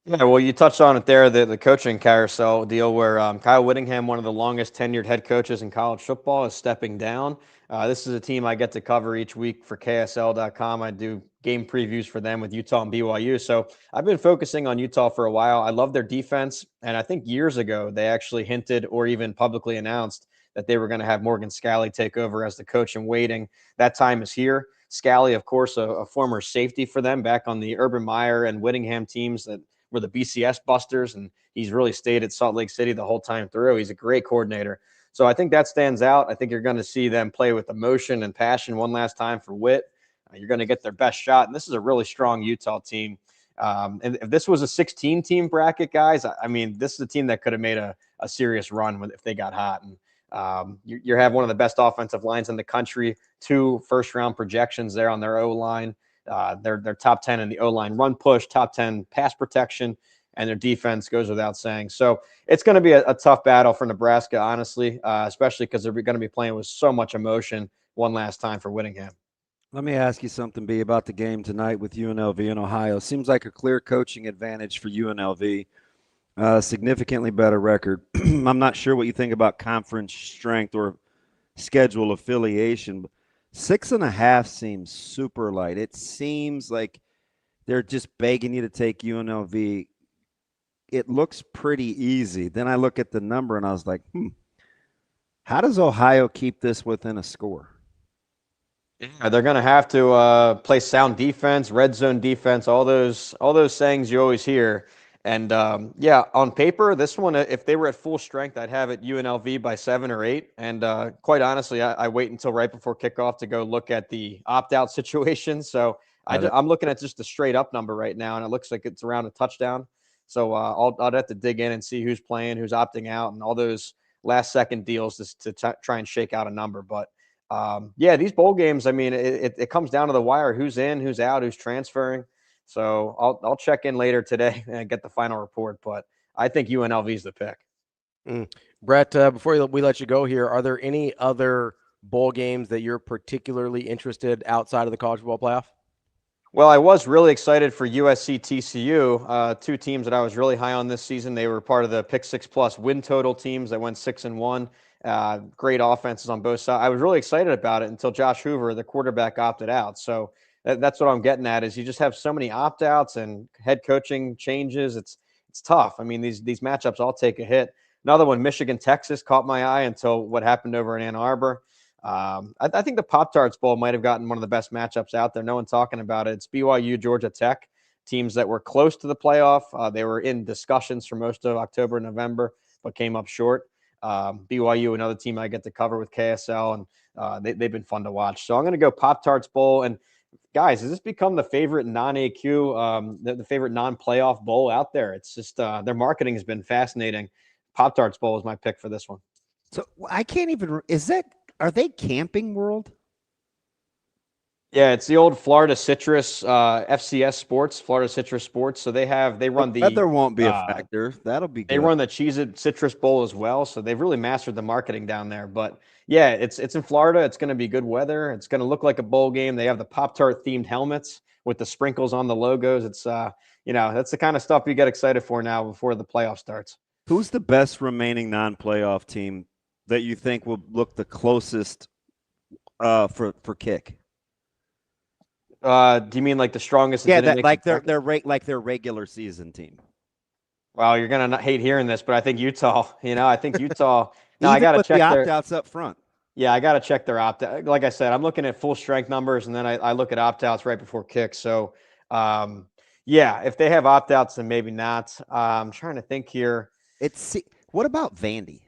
Yeah, well, you touched on it there, the coaching carousel deal where Kyle Whittingham, one of the longest tenured head coaches in college football, is stepping down. This is a team I get to cover each week for KSL.com. I do game previews for them with Utah and BYU. So I've been focusing on Utah for a while. I love their defense. And I think years ago, they actually hinted or even publicly announced that they were going to have Morgan Scalley take over as the coach in waiting. That time is here. Scalley, of course, a former safety for them back on the Urban Meyer and Whittingham teams that were the BCS busters, and he's really stayed at Salt Lake City the whole time through. He's a great coordinator. So I think that stands out. I think you're going to see them play with emotion and passion one last time for Whit. You're going to get their best shot, and this is a really strong Utah team. And if this was a 16-team bracket, guys, I mean, this is a team that could have made a serious run if they got hot. And you have one of the best offensive lines in the country, 2 first-round projections there on their O-line. They're top 10 in the O-line run push, top 10 pass protection, and their defense goes without saying. So it's going to be a tough battle for Nebraska, honestly, especially because they're going to be playing with so much emotion one last time for Whittingham. Let me ask you something, B, about the game tonight with UNLV and Ohio. Seems like a clear coaching advantage for UNLV. Significantly better record. I'm not sure what you think about conference strength or schedule affiliation, but 6.5 seems super light. It seems like they're just begging you to take UNLV. It looks pretty easy. Then I look at the number and I was like, how does Ohio keep this within a score? Yeah, they're going to have to play sound defense, red zone defense, all those sayings you always hear. And yeah, on paper, this one, if they were at full strength, I'd have it UNLV by 7 or 8. And quite honestly, I wait until right before kickoff to go look at the opt-out situation. So I'm looking at just the straight up number right now, and it looks like it's around a touchdown. So I'll have to dig in and see who's playing, who's opting out, and all those last-second deals to try and shake out a number. But yeah, these bowl games, I mean, it comes down to the wire: who's in, who's out, who's transferring. So I'll check in later today and get the final report. But I think UNLV is the pick. Brett, before we let you go here, are there any other bowl games that you're particularly interested outside of the college football playoff? Well, I was really excited for USC TCU, 2 teams that I was really high on this season. They were part of the Pick 6+ win total teams that went 6-1. Great offenses on both sides. I was really excited about it until Josh Hoover, the quarterback, opted out. So that's what I'm getting at, is you just have so many opt-outs and head coaching changes. It's tough. I mean, these matchups all take a hit. Another one, Michigan, Texas, caught my eye until what happened over in Ann Arbor. I think the Pop-Tarts Bowl might have gotten one of the best matchups out there. No one talking about it. It's BYU, Georgia Tech. teams that were close to the playoff. They were in discussions for most of October, November, but came up short. BYU, another team I get to cover with KSL, and they've been fun to watch. So I'm going to go Pop-Tarts Bowl. And guys, has this become the favorite non-AQ, the favorite non-playoff bowl out there? It's just their marketing has been fascinating. Pop-Tarts Bowl is my pick for this one. So I can't even. Are they Camping World? Yeah, it's the old Florida Citrus FCS Sports, Florida Citrus Sports. So they run the weather won't be a factor. That'll be good. They run the Cheez-It Citrus Bowl as well. So they've really mastered the marketing down there. But yeah, it's in Florida. It's going to be good weather. It's going to look like a bowl game. They have the Pop-Tart themed helmets with the sprinkles on the logos. It's that's the kind of stuff you get excited for now before the playoff starts. Who's the best remaining non-playoff team that you think will look the closest for kick? Do you mean like the strongest? Yeah, their regular season team. Well, you're gonna hate hearing this, but I think Utah. I think Utah. No, I gotta check the opt-outs up front. Yeah, I gotta check their opt-out. Like I said, I'm looking at full strength numbers, and then I look at opt-outs right before kick. So, yeah, if they have opt-outs, then maybe not. I'm trying to think here. What about Vandy?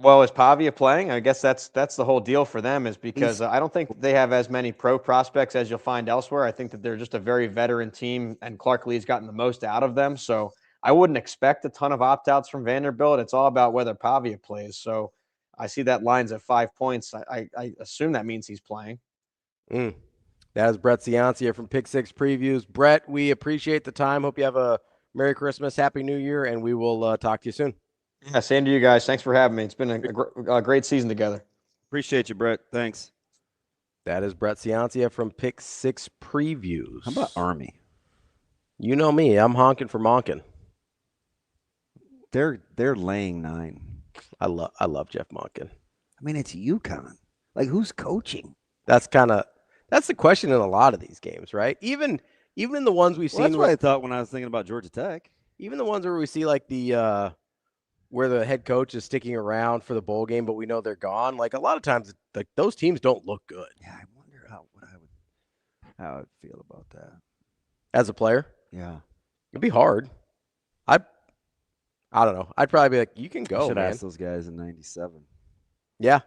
Well, is Pavia playing? I guess that's the whole deal for them, is because I don't think they have as many pro prospects as you'll find elsewhere. I think that they're just a very veteran team, and Clark Lee's gotten the most out of them. So I wouldn't expect a ton of opt-outs from Vanderbilt. It's all about whether Pavia plays. So I see that line's at 5 points. I assume that means he's playing. That is Brett Ciancia from Pick Six Previews. Brett, we appreciate the time. Hope you have a Merry Christmas, Happy New Year, and we will talk to you soon. Yeah, same to you guys. Thanks for having me. It's been a great season together. Appreciate you, Brett. Thanks. That is Brett Ciancia from Pick Six Previews. How about Army? You know me. I'm honking for Monken. They're laying 9. I love Jeff Monken. I mean, it's UConn. Like, who's coaching? That's the question in a lot of these games, right? Even in the ones we've seen. That's what I thought when I was thinking about Georgia Tech. Even the ones where we see like the where the head coach is sticking around for the bowl game, but we know they're gone. Like a lot of times, like those teams don't look good. Yeah, I wonder how I'd feel about that as a player. Yeah, it'd be hard. I don't know. I'd probably be like, you can go. Should man. ask those guys in '97. Yeah,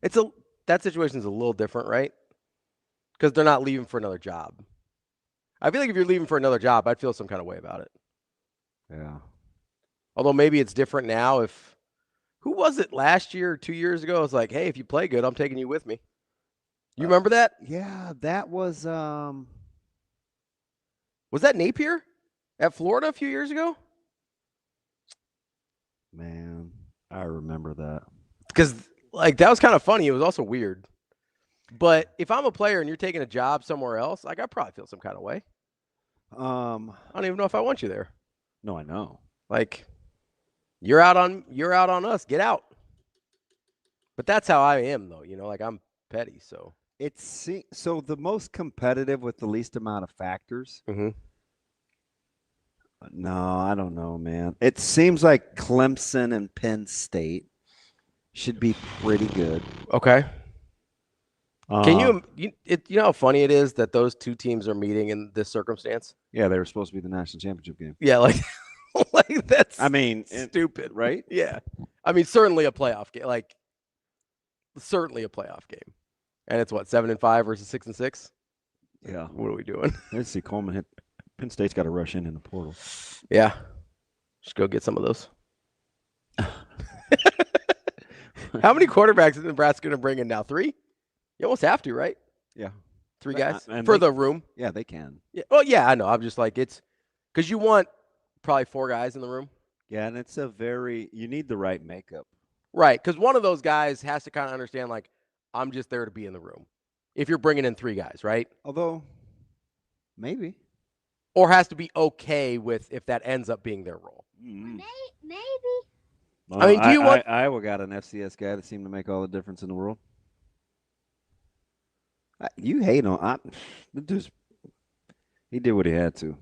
that situation's a little different, right? Because they're not leaving for another job. I feel like if you're leaving for another job, I'd feel some kind of way about it. Yeah. Although maybe it's different now. Who was it last year or 2 years ago? It's like, hey, if you play good, I'm taking you with me. You remember that? Yeah, that was. Was that Napier at Florida a few years ago? Man, I remember that. Because like that was kind of funny. It was also weird. But if I'm a player and you're taking a job somewhere else, like I probably feel some kind of way. I don't even know if I want you there. No, I know. Like you're out on us. Get out. But that's how I am, though. Like I'm petty. So so the most competitive with the least amount of factors. Mm-hmm. No, I don't know, man. It seems like Clemson and Penn State should be pretty good. Okay. Can you know how funny it is that those two teams are meeting in this circumstance? Yeah, they were supposed to be the national championship game. Yeah, like that's stupid, right? Yeah. I mean, certainly a playoff game. Like certainly a playoff game. And it's what, 7-5 versus 6-6? Yeah. What are we doing? Let's see. Coleman hit. Penn State's got to rush in the portal. Yeah. Just go get some of those. How many quarterbacks is Nebraska going to bring in now? 3? You almost have to, right? Yeah. 3 guys and for the room. Yeah, they can. Yeah. Well, yeah, I know. I'm just like, it's because you want probably 4 guys in the room. Yeah, and you need the right makeup. Right, because one of those guys has to kind of understand, like, I'm just there to be in the room. If you're bringing in 3 guys, right? Although, maybe. Or has to be okay with if that ends up being their role. Maybe. Well, I mean, do you want Iowa got an FCS guy that seemed to make all the difference in the world. You hate on he did what he had to.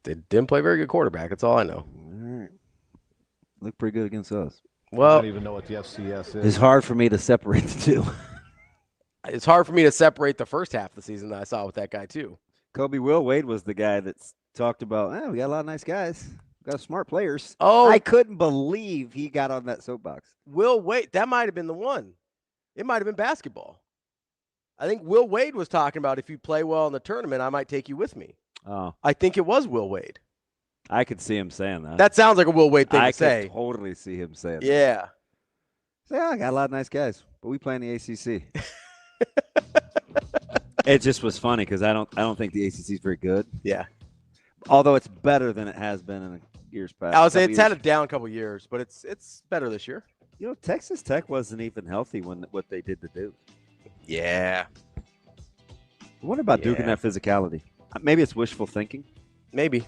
They didn't play very good quarterback. That's all I know. All right. Looked pretty good against us. Well, I don't even know what the FCS is. It's hard for me to separate the two. It's hard for me to separate the first half of the season that I saw with that guy too. Kobe Will Wade was the guy that talked about, we got a lot of nice guys. We got smart players. Oh. I couldn't believe he got on that soapbox. Will Wade, that might have been the one. It might have been basketball. I think Will Wade was talking about if you play well in the tournament, I might take you with me. Oh. I think it was Will Wade. I could see him saying that. That sounds like a Will Wade thing to say. I could totally see him saying that. Yeah. I got a lot of nice guys, but we play in the ACC. It just was funny because I don't think the ACC is very good. Yeah. Although it's better than it has been in years past. I would say it's had a down couple years, but it's better this year. You know, Texas Tech wasn't even healthy when what they did to Duke. Yeah. I wonder about Duke and that physicality. Maybe it's wishful thinking. Maybe.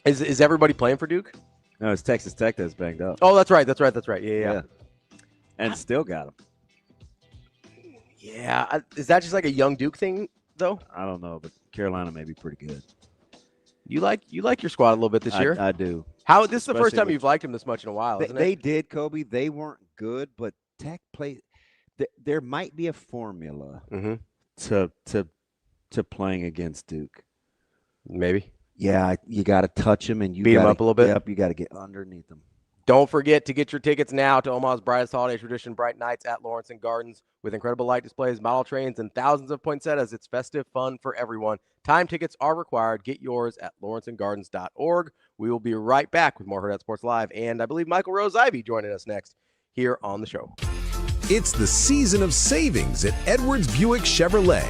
Is everybody playing for Duke? No, it's Texas Tech that's banged up. Oh, that's right. Yeah. And still got him. Yeah. Is that just like a young Duke thing, though? I don't know, but Carolina may be pretty good. You like your squad a little bit this year? I do. This is the first time you've liked them this much in a while, isn't it? They did, Kobe. They weren't good, but Tech played. There might be a formula to playing against Duke. Maybe. Yeah, you got to touch them and you beat them up a little bit. Yep, you got to get underneath them. Don't forget to get your tickets now to Omaha's brightest holiday tradition, Bright Nights at Lawrence and Gardens, with incredible light displays, model trains, and thousands of poinsettias. It's festive fun for everyone. Time tickets are required. Get yours at lawrenceandgardens.org. We will be right back with more Hurrdat Sports Live, and I believe Michael ROSE-IVEY joining us next here on the show. It's the season of savings at Edwards Buick Chevrolet.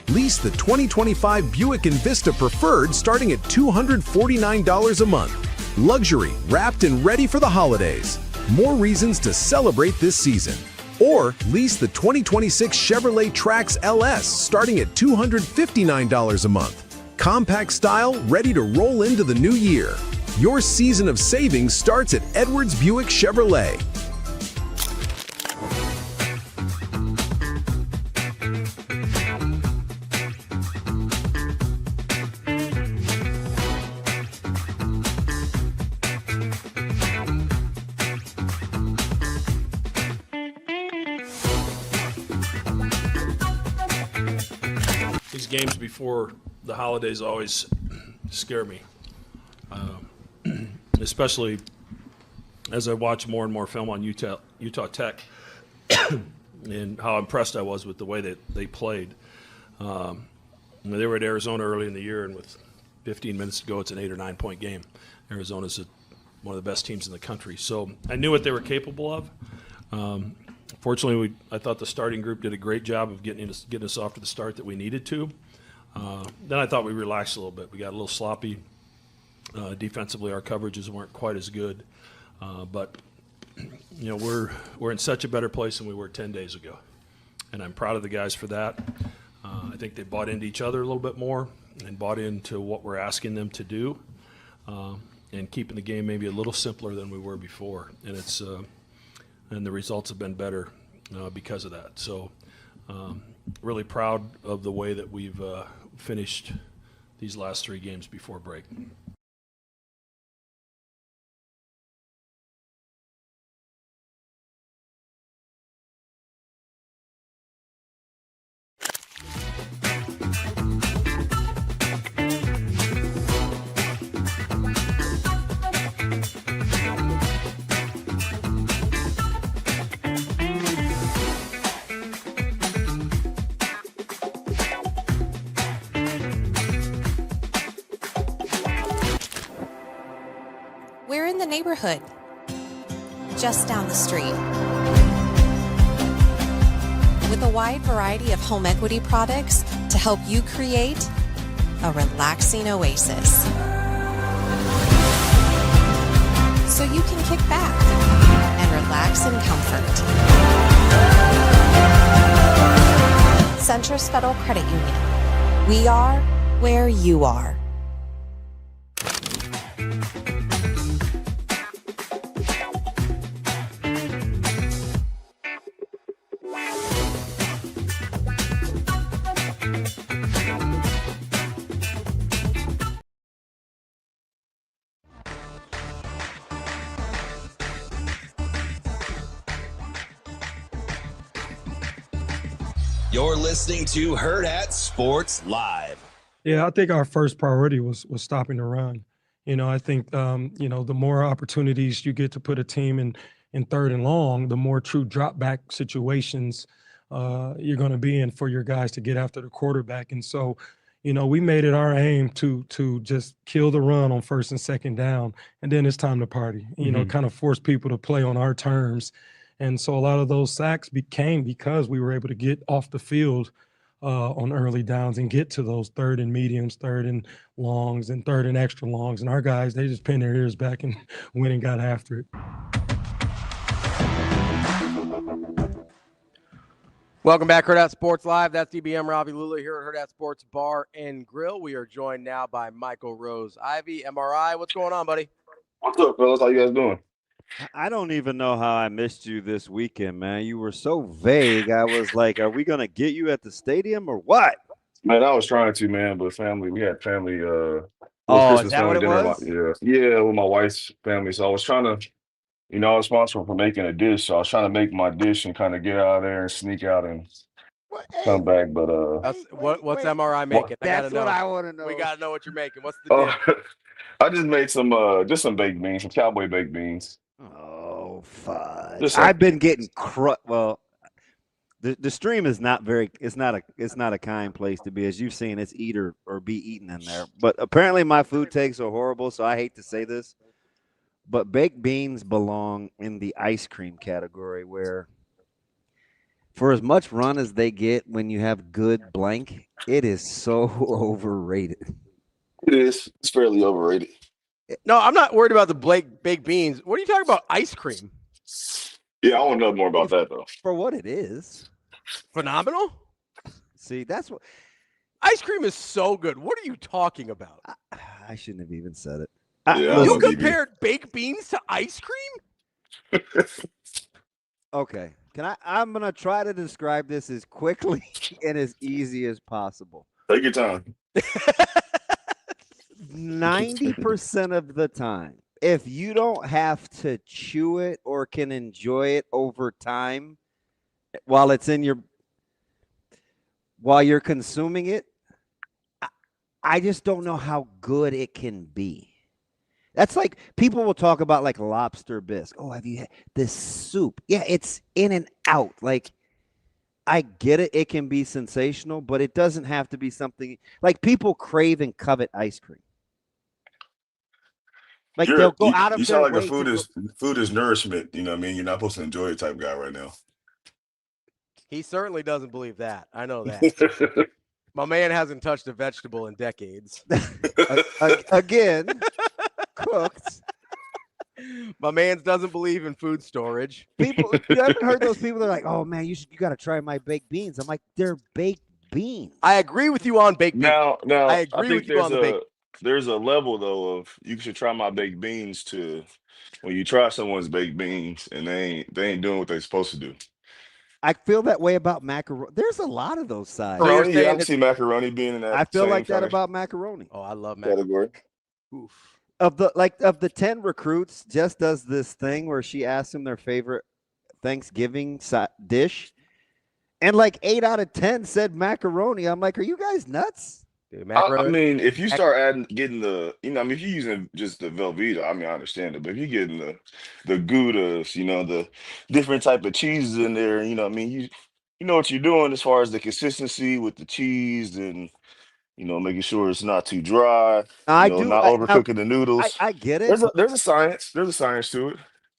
Lease the 2025 Buick Envista Preferred starting at $249 a month. Luxury, wrapped and ready for the holidays. More reasons to celebrate this season. Or lease the 2026 Chevrolet Trax LS starting at $259 a month. Compact style, ready to roll into the new year. Your season of savings starts at Edwards Buick Chevrolet. Games before the holidays always scare me, especially as I watch more and more film on Utah Tech and how impressed I was with the way that they played. They were at Arizona early in the year, and with 15 minutes to go, it's an 8 or 9 point game. Arizona's one of the best teams in the country, so I knew what they were capable of. Fortunately, I thought the starting group did a great job of getting us off to the start that we needed to. Then I thought we relaxed a little bit. We got a little sloppy. Defensively, our coverages weren't quite as good. But you know, we're in such a better place than we were 10 days ago, and I'm proud of the guys for that. I think they bought into each other a little bit more and bought into what we're asking them to do, and keeping the game maybe a little simpler than we were before. And the results have been better because of that. So really proud of the way that we've finished these last 3 games before break. We're in the neighborhood, just down the street. With a wide variety of home equity products to help you create a relaxing oasis. So you can kick back and relax in comfort. Centris Federal Credit Union. We are where you are. You're listening to Hurrdat Sports Live. Yeah, I think our first priority was stopping the run. I think the more opportunities you get to put a team in third and long, the more true drop back situations you're going to be in for your guys to get after the quarterback. And so, we made it our aim to just kill the run on first and second down, and then it's time to party. Kind of force people to play on our terms. And so a lot of those sacks became because we were able to get off the field on early downs and get to those third and mediums, third and longs, and third and extra longs. And our guys, they just pinned their ears back and went and got after it. Welcome back, Hurrdat Sports Live. That's DBM Ravi Lulla here at Hurrdat Sports Bar and Grill. We are joined now by Michael ROSE-IVEY, MRI. What's going on, buddy? What's up, fellas? How you guys doing? I don't even know how I missed you this weekend, man. You were so vague. I was like, are we going to get you at the stadium or what? Man, I was trying to, man, but we had family, Christmas is that family what it dinner. was? Yeah, with my wife's family. So I was trying to, I was responsible for making a dish. So I was trying to make my dish and kind of get out of there and sneak out and come back. But what's MRI making? That's what I want to know. We got to know what you're making. What's the dish? I just made some baked beans, some cowboy baked beans. Oh, fudge. I've been getting well, the stream is not it's not a kind place to be. As you've seen, it's eat or be eaten in there. But apparently my food takes are horrible, so I hate to say this. But baked beans belong in the ice cream category, where for as much run as they get when you have good blank, it is so overrated. It is. It's fairly overrated. No, I'm not worried about the baked beans. What are you talking about? Ice cream? Yeah, I want to know more about that, though. For what it is. Phenomenal? See, that's what. Ice cream is so good. What are you talking about? I shouldn't have even said it. You compared baked beans to ice cream? Okay. I'm going to try to describe this as quickly and as easy as possible. Take your time. 90% of the time, if you don't have to chew it or can enjoy it over time while you're consuming it, I just don't know how good it can be. That's like people will talk about like lobster bisque. Oh, have you had this soup? Yeah, it's in and out. Like, I get it. It can be sensational, but it doesn't have to be something like people crave and covet ice cream. Like they'll go out of you their sound like way food is nourishment. You know what I mean? You're not supposed to enjoy it type guy right now. He certainly doesn't believe that. I know that. My man hasn't touched a vegetable in decades. Again, cooked. My man doesn't believe in food storage. People, you haven't heard those people that are like, "Oh man, you got to try my baked beans." I'm like, they're baked beans. I agree with you on baked beans. Now, I agree with you on the baked. There's a level though of you should try my baked beans to when you try someone's baked beans and they ain't doing what they're supposed to do. I feel that way about macaroni. There's a lot of those sides. So I can see macaroni being in that. I feel like that about macaroni. Oh, I love macaroni. Category. Oof. Of the 10 recruits, Jess does this thing where she asks them their favorite Thanksgiving dish, and like 8 out of 10 said macaroni. I'm like, are you guys nuts? Dude, I mean, if you start getting the, if you're using just the Velveeta, I mean, I understand it, but if you're getting the Goudas, the different type of cheeses in there, you know what you're doing as far as the consistency with the cheese and, making sure it's not too dry. Not overcooking the noodles. I get it. There's a science. There's a science to it.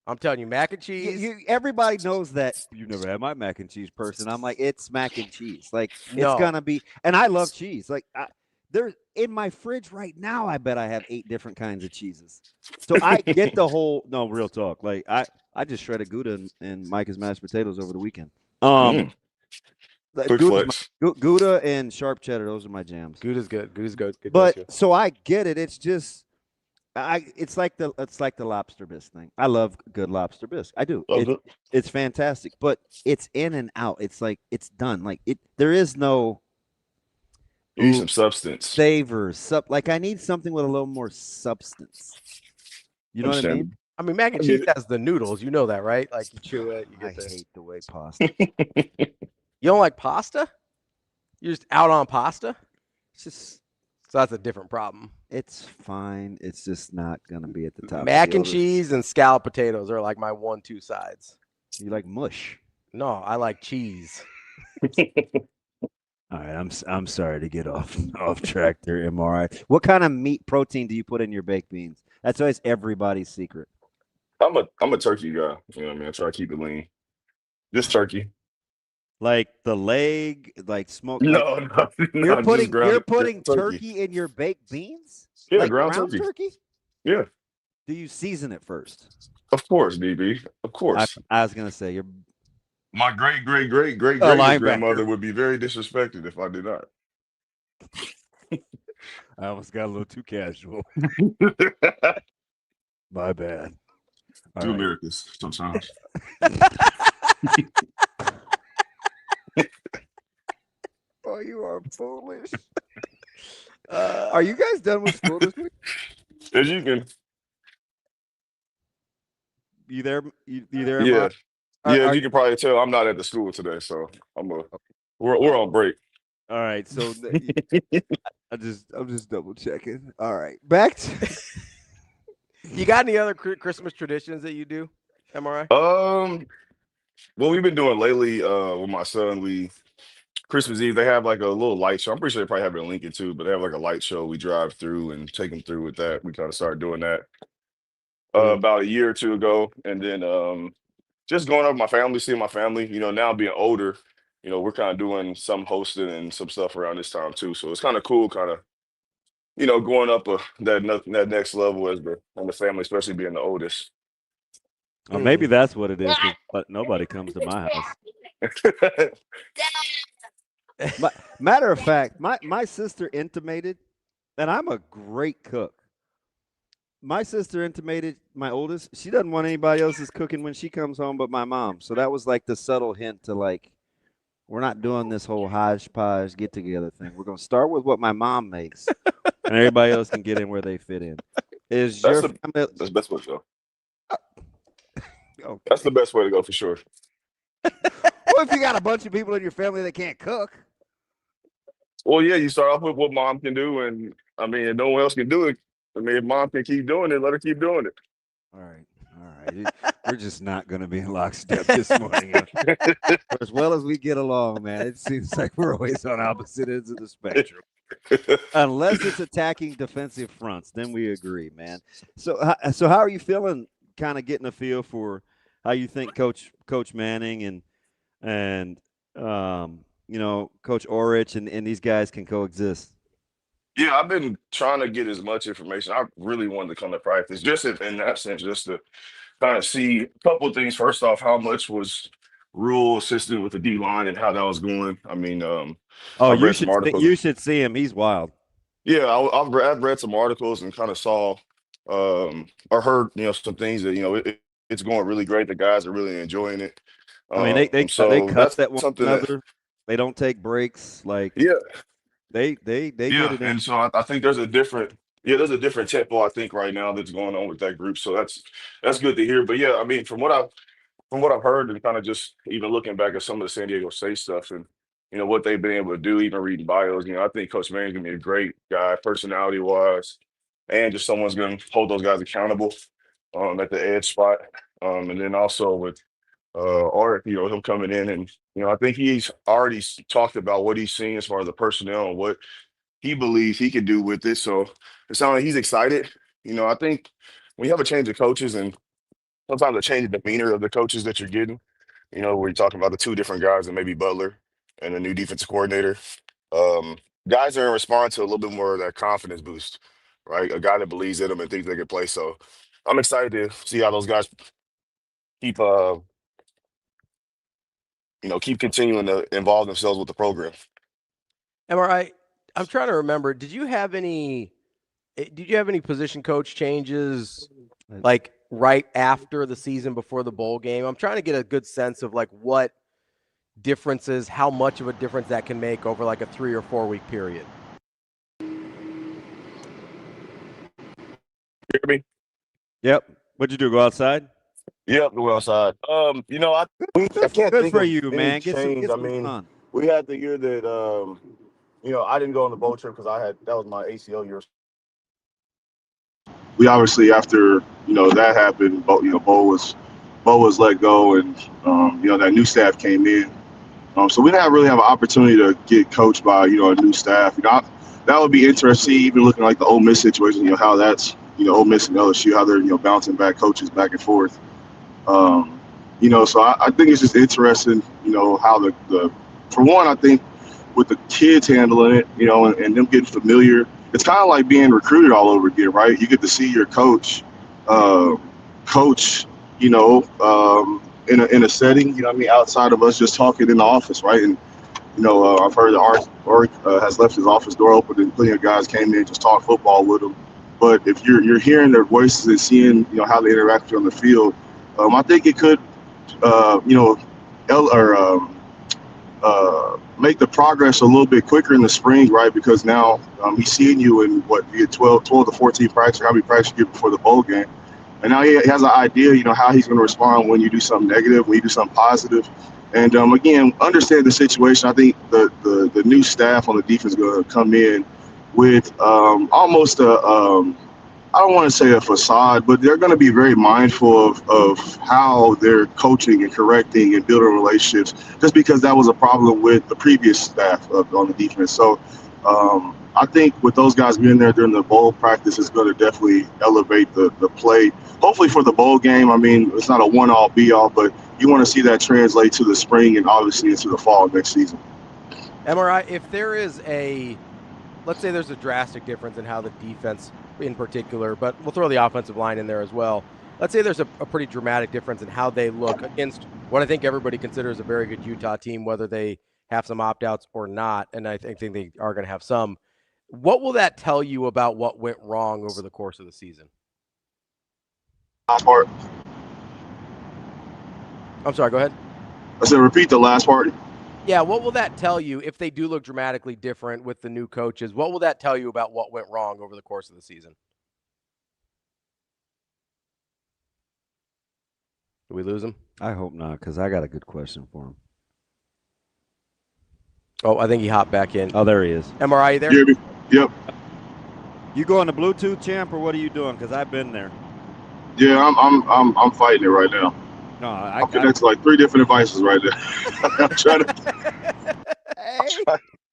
I'm telling you, mac and cheese. Everybody knows that. You never had my mac and cheese person. I'm like, it's mac and cheese. Like No. it's gonna be, and I love cheese. Like there's in my fridge right now. I bet I have 8 different kinds of cheeses. So I get the whole. No, real talk. Like I just shredded Gouda and Micah's mashed potatoes over the weekend. Gouda and sharp cheddar. Those are my jams. Gouda's good. Gouda's good. Good But go-to. so I get it. It's just. It's like the lobster bisque thing. I love good lobster bisque. I do. It's fantastic, but it's in and out. It's like it's done. Like there is no. You need some substance. Savors. Like I need something with a little more substance. You know what I mean? I mean, mac and cheese has the noodles. You know that, right? Like you chew it. You get I hate the way pasta. You don't like pasta? You're just out on pasta? It's just So that's a different problem. It's fine. It's just not gonna be at the top. Mac and cheese and scalloped potatoes are like my 1-2 sides. You like mush? No, I like cheese. All right, I'm sorry to get off track there, MRI. What kind of meat protein do you put in your baked beans? That's always everybody's secret. I'm a turkey guy. You know what I mean? I try to keep it lean. Just turkey. Like the leg, like smoked. No, like, no, you're putting turkey. turkey in your baked beans? Yeah, like ground ground turkey. Yeah. Do you season it first? Of course, DB. Of course. I was gonna say my great grandmother would be very disrespected if I did not. I almost got a little too casual. My bad. Two Americas sometimes. Oh, you are foolish. Are you guys done with school this week? As you can. You there? You there? Yeah. Emma? As you can probably tell, I'm not at the school today, so we're on break. All right, so I'm just double checking. All right, back to You got any other Christmas traditions that you do, MRI? What we've been doing lately with my son, Christmas Eve, they have like a little light show. I'm pretty sure they probably have it in Lincoln too, but they have like a light show. We drive through and take them through with that. We kind of started doing that about a year or two ago. And then just going up with my family, seeing my family, now being older, we're kind of doing some hosting and some stuff around this time too. So it's kind of cool, going up that next level as the family, especially being the oldest. Well, maybe that's what it is, but nobody comes to my house. Matter of fact, my sister intimated, and I'm a great cook. My sister intimated, my oldest, she doesn't want anybody else's cooking when she comes home but my mom. So that was like the subtle hint to like, we're not doing this whole hodgepodge get together thing. We're going to start with what my mom makes, and everybody else can get in where they fit in. That's the best way to go. Okay. That's the best way to go for sure. Well, if you got a bunch of people in your family that can't cook. Well, yeah, you start off with what mom can do, and no one else can do it. If mom can keep doing it, let her keep doing it. All right. We're just not going to be in lockstep this morning. As well as we get along, man, it seems like we're always on opposite ends of the spectrum. Unless it's attacking defensive fronts, then we agree, man. So how are you feeling? Kind of getting a feel for how you think Coach Manning and Coach Orich and these guys can coexist. Yeah, I've been trying to get as much information. I really wanted to come to practice, just in that sense, just to kind of see a couple of things. First off, how much was Rhule assisted with the D line and how that was going? You should see him. He's wild. Yeah, I've read some articles and kind of saw or heard some things that it's going really great. The guys are really enjoying it. They cut that one another. They don't take breaks. Like they get it in. And so I think there's a different tempo I think right now that's going on with that group. So that's good to hear. But yeah, from what I've heard and kind of just even looking back at some of the San Diego State stuff and what they've been able to do, even reading bios, I think Coach Manning's gonna be a great guy, personality wise, and just someone's gonna hold those guys accountable at the edge spot. And then also with Art, him coming in and I think he's already talked about what he's seen as far as the personnel and what he believes he can do with it. So it sounds like he's excited. I think when you have a change of coaches and sometimes a change of demeanor of the coaches that you're getting, where you're talking about the two different guys and maybe Butler and a new defensive coordinator, guys are in response to a little bit more of that confidence boost, right? A guy that believes in them and thinks they can play. So I'm excited to see how those guys keep continuing to involve themselves with the program. MRI, I'm trying to remember. Did you have any position coach changes like right after the season before the bowl game? I'm trying to get a good sense of like what differences, how much of a difference that can make over like a 3 or 4 week period. Hear me? Yep. What'd you do? Go outside? Yep, go outside. I can't good think for of you, any man. change. Get some fun. We had the year that I didn't go on the bowl trip because that was my ACL year. We obviously, after that happened, Bo was let go, and that new staff came in. So we didn't really have an opportunity to get coached by a new staff. That would be interesting, even looking like the Ole Miss situation. How that's Ole Miss and LSU, how they're bouncing back coaches back and forth. So I think it's just interesting. How the for one, I think with the kids handling it, and them getting familiar, it's kind of like being recruited all over again, right? You get to see your coach, in a setting, outside of us just talking in the office, right? And I've heard that Art has left his office door open, and plenty of guys came in just talk football with him. But if you're hearing their voices and seeing how they interact on the field, I think it could make the progress a little bit quicker in the spring, right? Because now he's seeing you in you get 12 to 14 practice, how many practice you get before the bowl game. And now he has an idea, how he's going to respond when you do something negative, when you do something positive. And again, understand the situation. I think the new staff on the defense is going to come in with almost I don't want to say a facade, but they're going to be very mindful of how they're coaching and correcting and building relationships, just because that was a problem with the previous staff on the defense. So I think with those guys being there during the bowl practice is going to definitely elevate the play. Hopefully for the bowl game, I mean, it's not a one-all, be-all, but you want to see that translate to the spring and obviously into the fall next season. MRI, if there is let's say there's a drastic difference in how the defense in particular, but we'll throw the offensive line in there as well. Let's say there's a pretty dramatic difference in how they look against what I think everybody considers a very good Utah team, whether they have some opt-outs or not, and I think they are going to have some. What will that tell you about what went wrong over the course of the season? Last part. I'm sorry, go ahead. I said repeat the last part. Yeah, what will that tell you if they do look dramatically different with the new coaches? What will that tell you about what went wrong over the course of the season? Did we lose him? I hope not, because I got a good question for him. Oh, I think he hopped back in. Oh, there he is. MRI, you there? Yep. You going to Bluetooth, champ, or what are you doing? Because I've been there. Yeah, I'm fighting it right now. No, I'm connected to like 3 different devices right there. I'm trying to. Hey.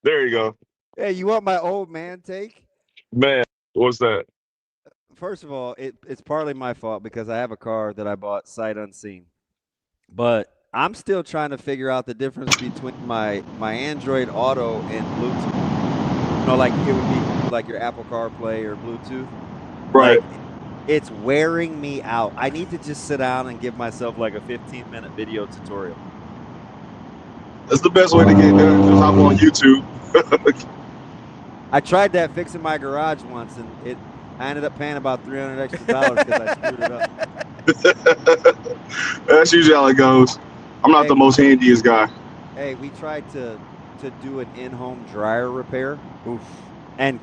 There you go. Hey, you want my old man take? Man, what's that? First of all, it's partly my fault because I have a car that I bought sight unseen. But I'm still trying to figure out the difference between my Android Auto and Bluetooth. Like it would be like your Apple CarPlay or Bluetooth. Right. Like, it's wearing me out. I need to just sit down and give myself like a 15-minute video tutorial. That's the best way to get done. Just hop on YouTube. I tried that fixing my garage once, and I ended up paying about $300 extra because I screwed it up. That's usually how it goes. I'm not the most handiest guy. Hey, we tried to do an in-home dryer repair. Oof. And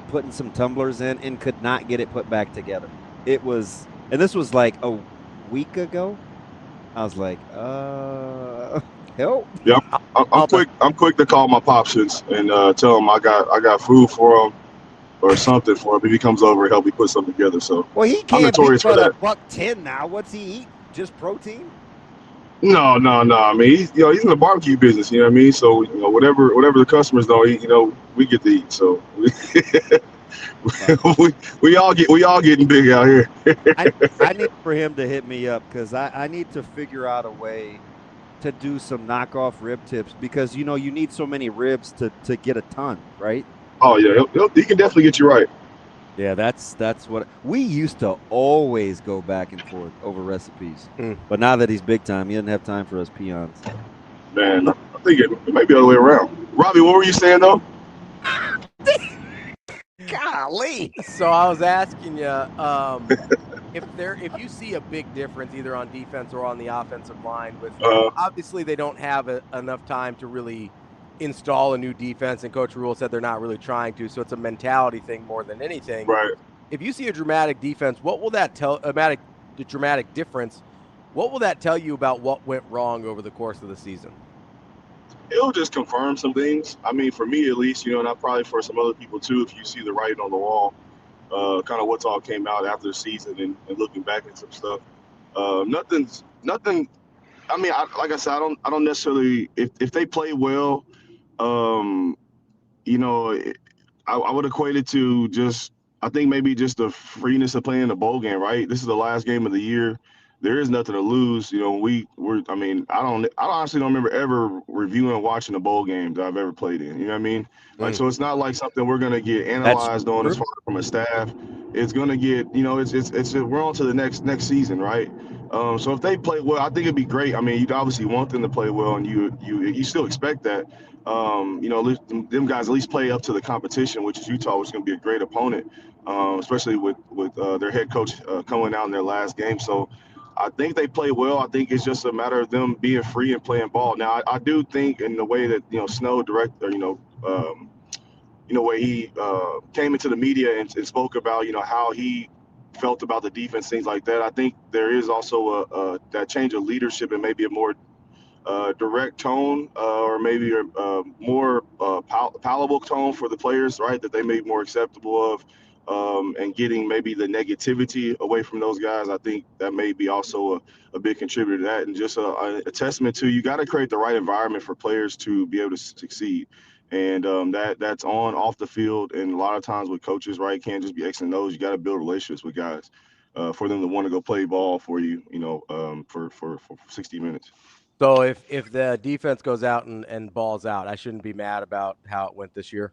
putting some tumblers in and could not get it put back together. It was, and this was like a week ago. I was like, help. Yeah, I'm quick to call my pops and tell him I got food for him or something for him. If he comes over and help me put something together. So well, he can't I'm notorious for that. $1.10 now. What's he eat? Just protein? No. I mean, he's in the barbecue business. You know what I mean? So whatever the customers don't eat, we get to eat. So we all getting big out here. I need for him to hit me up because I need to figure out a way to do some knockoff rib tips because you need so many ribs to get a ton, right? Oh yeah, he can definitely get you right. Yeah, that's what we used to always go back and forth over recipes. But now that he's big time, he doesn't have time for us peons. Man, I think it might be the other way around. Ravi, what were you saying though? Golly. So I was asking you if you see a big difference either on defense or on the offensive line with obviously they don't have enough time to really install a new defense, and Coach Rhule said they're not really trying to, so it's a mentality thing more than anything. Right. If you see a dramatic defense, what will that tell? The dramatic difference. What will that tell you about what went wrong over the course of the season? It'll just confirm some things. I mean, for me at least, and I probably for some other people too, if you see the writing on the wall, kind of what's all came out after the season and looking back at some stuff. Nothing. I mean, like I said, I don't necessarily if they play well, um, I would equate it to just I think maybe just the freeness of playing the bowl game, right? This is the last game of the year. There is nothing to lose. I mean, I honestly don't remember ever reviewing and watching a bowl game that I've ever played in. You know what I mean? Like, so it's not like something we're gonna get analyzed on as far from a staff. It's gonna get, it's we're on to the next season, right? So if they play well, I think it'd be great. I mean, you'd obviously want them to play well, and you still expect that. Them guys at least play up to the competition, which is Utah, which is going to be a great opponent, especially with their head coach coming out in their last game. So I think they play well. I think it's just a matter of them being free and playing ball. Now, I do think in the way that Snow directed, way he came into the media and spoke about how he felt about the defense, things like that. I think there is also that change of leadership and maybe a more direct tone or maybe a more palatable tone for the players, right? That they may be more acceptable of, and getting maybe the negativity away from those guys. I think that may be also a big contributor to that, and just a testament to you got to create the right environment for players to be able to succeed. And that's on, off the field, and a lot of times with coaches, right, can't just be X and O's. You got to build relationships with guys for them to want to go play ball for you, for 60 minutes. So if the defense goes out and balls out, I shouldn't be mad about how it went this year.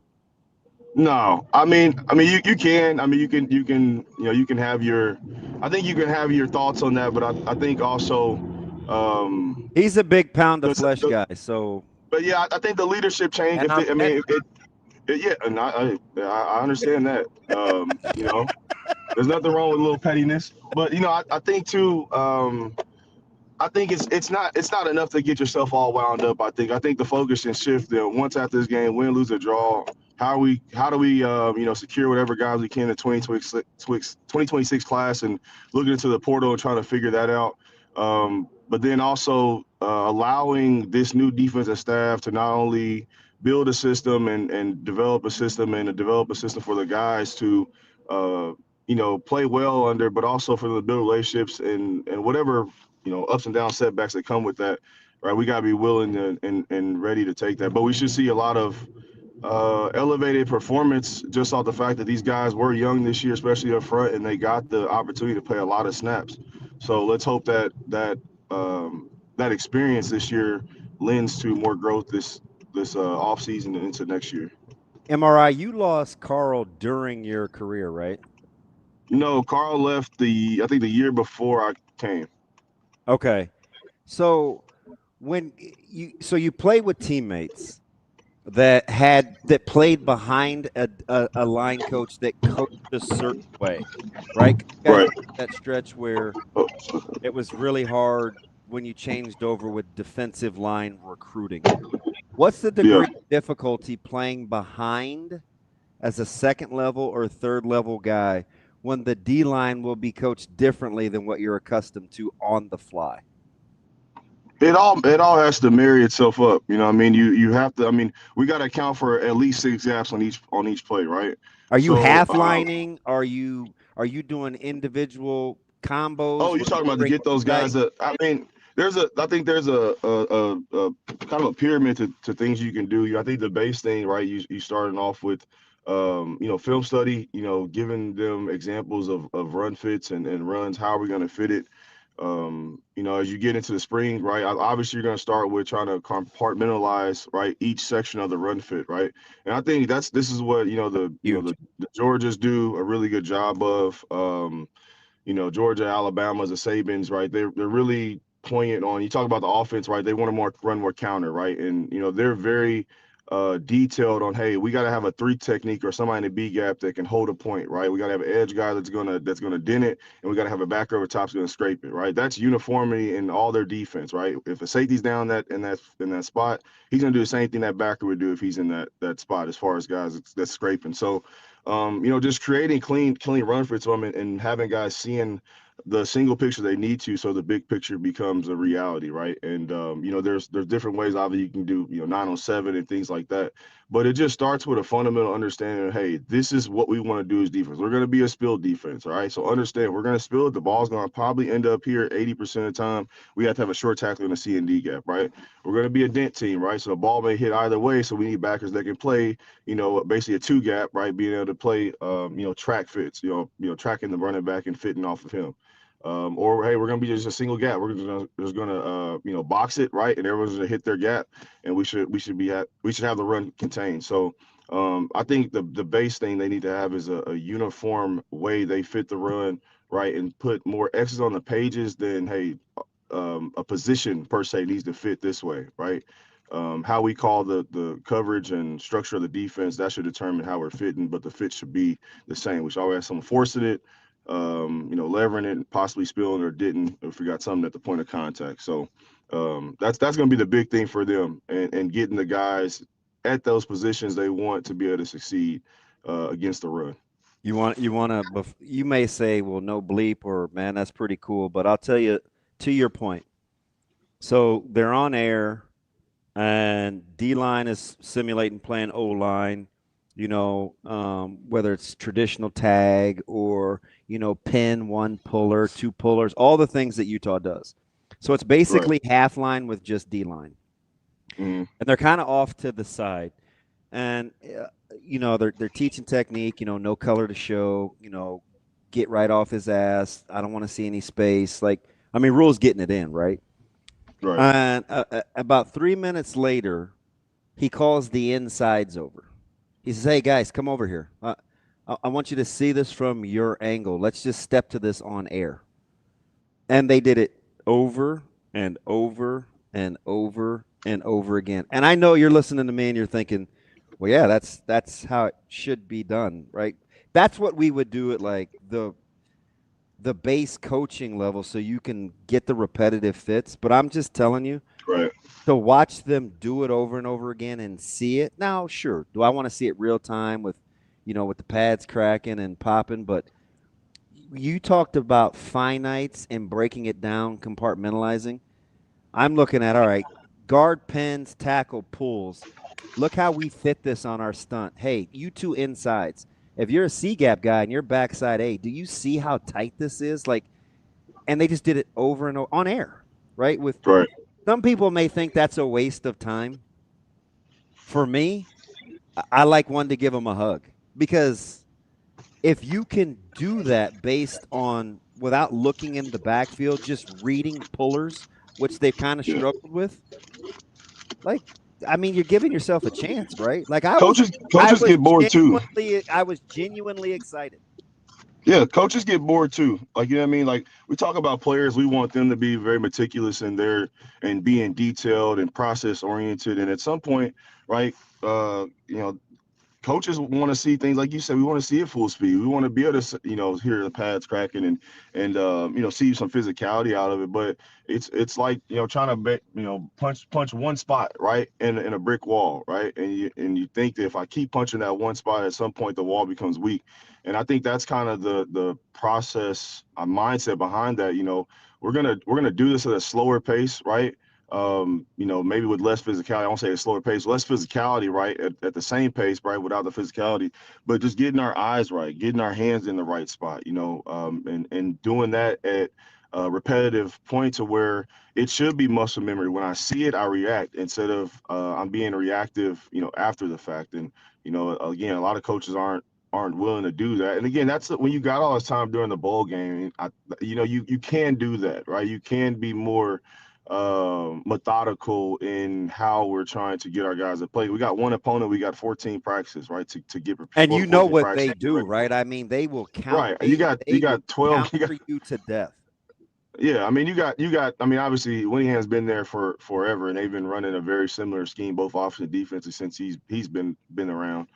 No, I mean, you can. I mean, you can have your. I think you can have your thoughts on that, but I think also. He's a big pound of flesh guy, so. But yeah, I think the leadership change. Yeah, and I understand that. There's nothing wrong with a little pettiness, but I think too. I think it's not enough to get yourself all wound up. I think the focus can shift. Once after this game, win, lose, or draw, how do we secure whatever guys we can in the 2026 class, and looking into the portal and trying to figure that out. But then also allowing this new defensive staff to not only build a system and develop a system for the guys to play well under, but also for them to build relationships and whatever ups and downs, setbacks that come with that, right? We got to be willing and ready to take that. But we should see a lot of elevated performance just off the fact that these guys were young this year, especially up front, and they got the opportunity to play a lot of snaps. So let's hope that experience this year lends to more growth this off season and into next year. MRI, you lost Carl during your career, right? No, Carl left I think the year before I came. Okay. So when you played with teammates that played behind a line coach that coached a certain way, right? Right. That stretch where it was really hard when you changed over with defensive line recruiting. What's the degree of difficulty playing behind as a second level or third level guy when the D-line will be coached differently than what you're accustomed to on the fly? It all has to marry itself up. You have to. We got to account for at least 6 gaps on each play, right? Are you half lining? Are you doing individual combos? Oh, you're talking about to get those guys that. I think there's a kind of a pyramid to things you can do. I think the base thing, right? You starting off with film study, giving them examples of run fits and runs. How are we going to fit it? As you get into the spring, right, obviously you're going to start with trying to compartmentalize, right, each section of the run fit, right? And I think this is what the Georgias do a really good job of. Georgia, Alabama, the Sabins, right? They're really poignant on. You talk about the offense, right? They want to run more counter, right? And they're very detailed on, hey, we got to have a 3 technique or somebody in the B gap that can hold a point, right? We got to have an edge guy that's gonna dent it, and we got to have a backer over top that's gonna scrape it, right? That's uniformity in all their defense, right? If a safety's down in that spot, he's gonna do the same thing that backer would do if he's in that spot as far as guys that's scraping. So just creating clean run fits for them and having guys seeing the single picture they need to, so the big picture becomes a reality, right? And there's different ways obviously you can do 9-on-7 and things like that, but it just starts with a fundamental understanding of, hey, this is what we want to do as defense. We're going to be a spill defense, all right? So understand, we're going to spill it. The ball's going to probably end up here 80% of the time. We have to have a short tackle in a C and D gap, right? We're going to be a dent team, right? So the ball may hit either way, so we need backers that can play, basically a two gap, right? Being able to play, track fits, tracking the running back and fitting off of him. Or hey, we're gonna be just a single gap. We're just gonna box it, right, and everyone's gonna hit their gap, and we should have the run contained. So I think the base thing they need to have is a uniform way they fit the run, right, and put more X's on the pages than, hey, a position per se needs to fit this way, right? How we call the coverage and structure of the defense, that should determine how we're fitting, but the fit should be the same. We should always have someone forcing it, levering it and possibly spilling, or didn't if we got something at the point of contact. So that's going to be the big thing for them, and getting the guys at those positions they want to be able to succeed against the run. You may say, well, no bleep, or man, that's pretty cool, but I'll tell you, to your point. So they're on air, and D-line is simulating playing O-line, whether it's traditional tag or, pin, one puller, two pullers, all the things that Utah does. So it's basically half line with just D-line. And they're kind of off to the side. And, they're teaching technique, no color to show, get right off his ass. I don't want to see any space. Rhule's getting it in, right? Right. And about 3 minutes later, he calls the insides over. He says, hey, guys, come over here. I want you to see this from your angle. Let's just step to this on air. And they did it over and over and over and over again. And I know you're listening to me and you're thinking, well, yeah, that's how it should be done, right? That's what we would do at the base coaching level, so you can get the repetitive fits. But I'm just telling you, right, to watch them do it over and over again and see it. Now, sure, do I want to see it real time with the pads cracking and popping? But you talked about finites and breaking it down, compartmentalizing. I'm looking at, all right, guard pins, tackle pulls. Look how we fit this on our stunt. Hey, you two insides. If you're a C-gap guy and you're backside A, do you see how tight this is? And they just did it over and over on air, right? Right. Some people may think that's a waste of time. For me, I like one to give them a hug, because if you can do that based on, without looking in the backfield, just reading pullers, which they've kind of struggled with, you're giving yourself a chance, right? Coaches get bored too. I was genuinely excited. Yeah, coaches get bored too. We talk about players, we want them to be very meticulous in and being detailed and process oriented. And at some point, right, coaches want to see things like you said. We want to see it full speed. We want to be able to, hear the pads cracking and see some physicality out of it. But it's like, trying to punch one spot, right, in a brick wall, right, and you think that if I keep punching that one spot, at some point the wall becomes weak. And I think that's kind of the process, mindset behind that. We're gonna do this at a slower pace, right? Maybe with less physicality. I won't say a slower pace, less physicality, right? At the same pace, right? Without the physicality, but just getting our eyes right, getting our hands in the right spot, and doing that at a repetitive point to where it should be muscle memory. When I see it, I react instead of I'm being reactive, after the fact. And, again, a lot of coaches aren't willing to do that. And again, that's when you got all this time during the bowl game, you can do that, right? You can be more methodical in how we're trying to get our guys to play. We got one opponent, we got 14 practices, right, to get prepared. And what they do, right? They will count. Right. You got 12 you to death. Yeah, you got obviously Winningham's been there for forever, and they've been running a very similar scheme, both offense and defensive, since he's been around.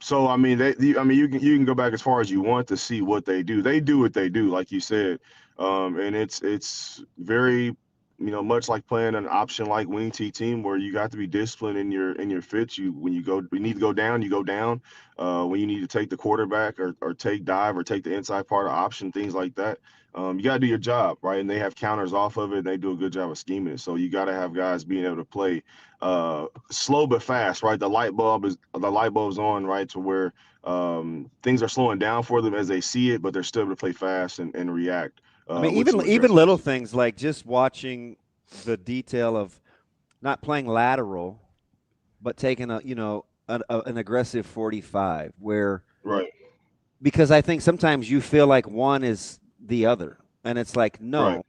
So you can go back as far as you want to see what they do. They do what they do, like you said, and it's very much like playing an option like wing T team where you got to be disciplined in your fits. You need to go down, you go down. When you need to take the quarterback or take dive or take the inside part of option, things like that. You got to do your job, right? And they have counters off of it. And they do a good job of scheming it. So you got to have guys being able to play slow but fast, right? The light bulb's on, right, to where things are slowing down for them as they see it, but they're still able to play fast and react. I mean, with some even aggressiveness. little things like just watching the detail of not playing lateral, but taking an aggressive 45 where right. Because I think sometimes you feel like one is the other, and it's like no. Right.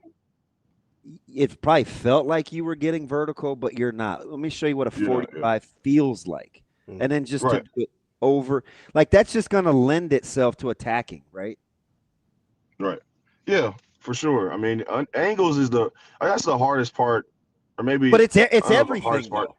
It probably felt like you were getting vertical, but you're not. Let me show you what a 45 feels like, and then just to do it over, like that's just going to lend itself to attacking, right? Right. Yeah, for sure. I mean, angles is that's the hardest part, or maybe. But it's I don't know if the everything. hardest part.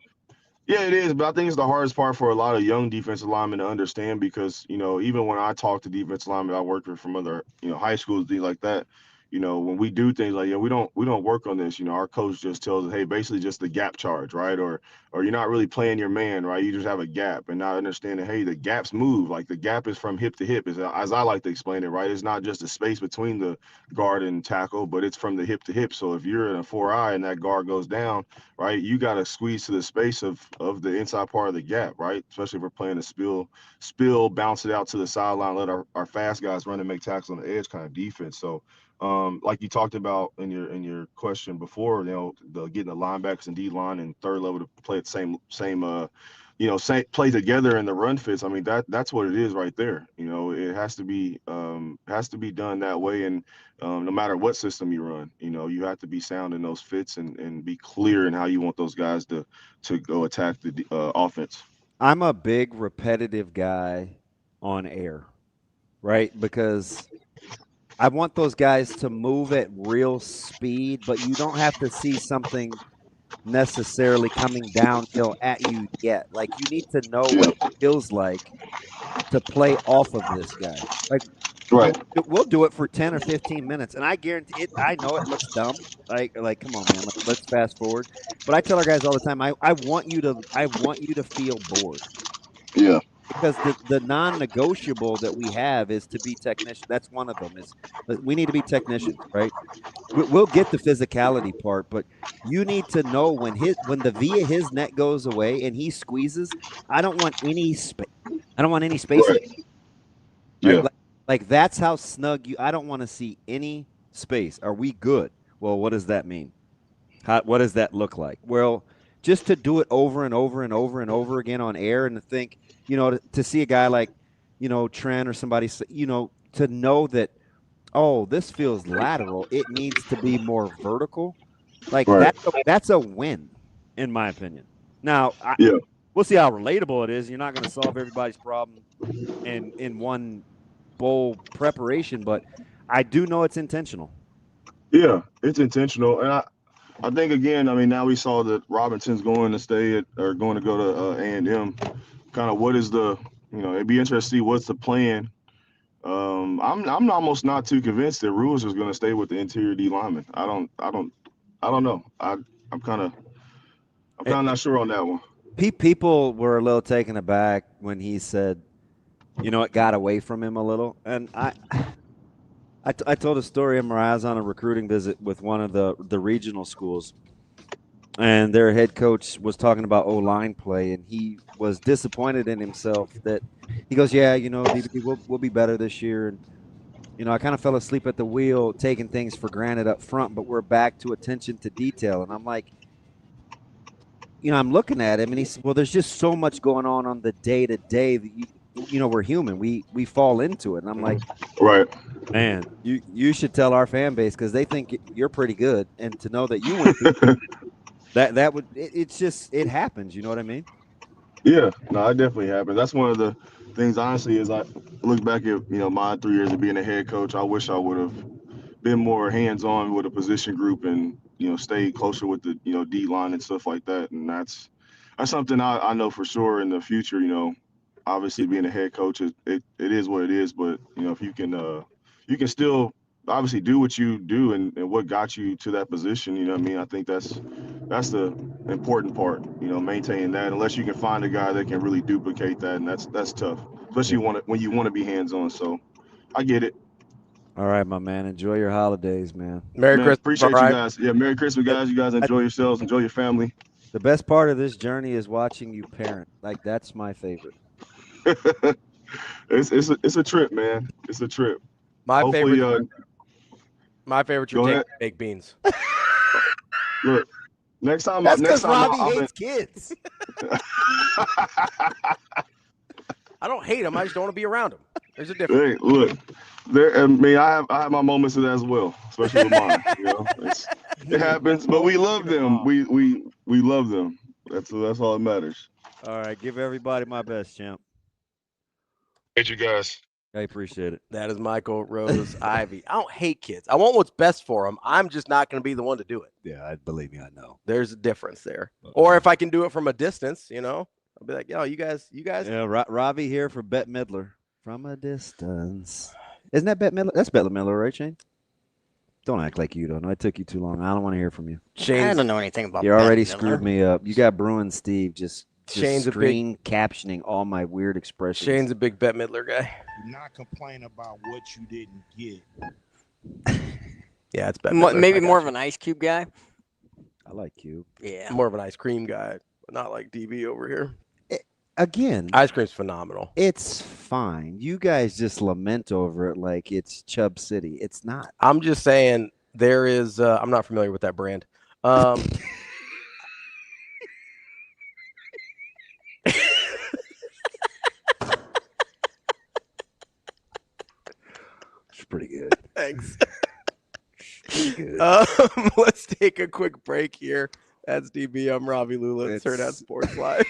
Yeah, it is, but I think it's the hardest part for a lot of young defensive linemen to understand because, even when I talk to defensive linemen I worked with from other, high schools, things like that, when we do things like, we don't work on this, our coach just tells us, hey, basically just the gap charge, right? Or you're not really playing your man, right? You just have a gap and not understanding, hey, the gaps move. Like the gap is from hip to hip, as I like to explain it, right? It's not just the space between the guard and tackle, but it's from the hip to hip. So if you're in a 4-eye and that guard goes down, right, you got to squeeze to the space of the inside part of the gap, right? Especially if we're playing a spill, bounce it out to the sideline, let our fast guys run and make tackles on the edge kind of defense. So like you talked about in your question before, getting the linebackers and D line and third level to play at the same play together in the run fits. I mean, that's what it is right there. It has to be done that way. And no matter what system you run, you have to be sound in those fits and be clear in how you want those guys to go attack the offense. I'm a big repetitive guy on air, right? Because I want those guys to move at real speed, but you don't have to see something necessarily coming downhill at you yet. Like you need to know what it feels like to play off of this guy. Like we'll do it for 10 or 15 minutes, and I guarantee it. I know it looks dumb. Like come on, man. Let's fast forward. But I tell our guys all the time, I want you to feel bored. Yeah. Because the non-negotiable that we have is to be technician. That's one of them. Is we need to be technicians, right? We'll get the physicality part, but you need to know when the via his net goes away and he squeezes. I don't want any space. I don't want any space. Right. Right? Like that's how snug you. I don't want to see any space. Are we good? Well, what does that mean? What does that look like? Well, just to do it over and over and over and over again on air and to think, to see a guy like, Trent or somebody, to know that, oh, this feels lateral. It needs to be more vertical. Like that's a win, in my opinion. Now, we'll see how relatable it is. You're not going to solve everybody's problem in one bowl preparation, but I do know it's intentional. Yeah, it's intentional, and I think again, I mean, now we saw that Robinson's going to go to A&M. Kind of what is it'd be interesting to see what's the plan. I'm almost not too convinced that Rhule is going to stay with the interior D lineman. I don't know. I'm kind of not sure on that one. People were a little taken aback when he said, it got away from him a little, and I told a story of I was on a recruiting visit with one of the regional schools, and their head coach was talking about O-line play, and he was disappointed in himself that he goes, yeah, we'll be better this year. And, I kind of fell asleep at the wheel taking things for granted up front, but we're back to attention to detail. And I'm like, I'm looking at him, and he said, well, there's just so much going on the day-to-day that we're human. We fall into it. And I'm like, right, man, you should tell our fan base because they think you're pretty good. And to know that you went through that would, it happens. You know what I mean? Yeah, no, it definitely happened. That's one of the things, honestly, as I look back at, my 3 years of being a head coach, I wish I would have been more hands-on with a position group and, stayed closer with the, D line and stuff like that. And that's something I know for sure in the future, obviously being a head coach, it is what it is. But, if you can still obviously do what you do and what got you to that position. You know what I mean? I think that's the important part, maintaining that, unless you can find a guy that can really duplicate that, and that's tough, especially when you want to be hands-on. So I get it. All right, my man. Enjoy your holidays, man. Merry Christmas. Appreciate you guys. Yeah, Merry Christmas, guys. You guys enjoy yourselves. Enjoy your family. The best part of this journey is watching you parent. Like, that's my favorite. It's a trip, man. It's a trip. My favorite trip is baked beans. Look, next time Ravi I'll hates kids. I don't hate them. I just don't want to be around them. There's a difference. Hey, look, I have my moments of that as well, especially with mine. It happens, but we love them. We love them. That's all that matters. All right, give everybody my best, champ. Thank you guys. I appreciate it. That is Michael ROSE-IVEY. I don't hate kids. I want what's best for them. I'm just not going to be the one to do it. Yeah, believe me, I know. There's a difference there. Or if I can do it from a distance, I'll be like, yo, you guys. Yeah, Ravi here for Bette Midler. From a distance. Isn't that Bette Midler? That's Bette Midler, right, Shane? Don't act like you don't know. It took you too long. I don't want to hear from you. I don't know anything about You already screwed me up. You got Bruin Steve just Shane's screen captioning all my weird expressions. Shane's a big Bette Midler guy. Do not complain about what you didn't get. Yeah, it's Bette Midler. Maybe more of an Ice Cube guy. I like Cube. Yeah. More of an ice cream guy, but not like DB over here. Again, ice cream's phenomenal. It's fine. You guys just lament over it like it's Chubb City. It's not. I'm just saying there is. I'm not familiar with that brand. It's pretty good. Thanks. Pretty good. Let's take a quick break here. That's DB. I'm Ravi Lulla. It's Hurrdat Sports Live.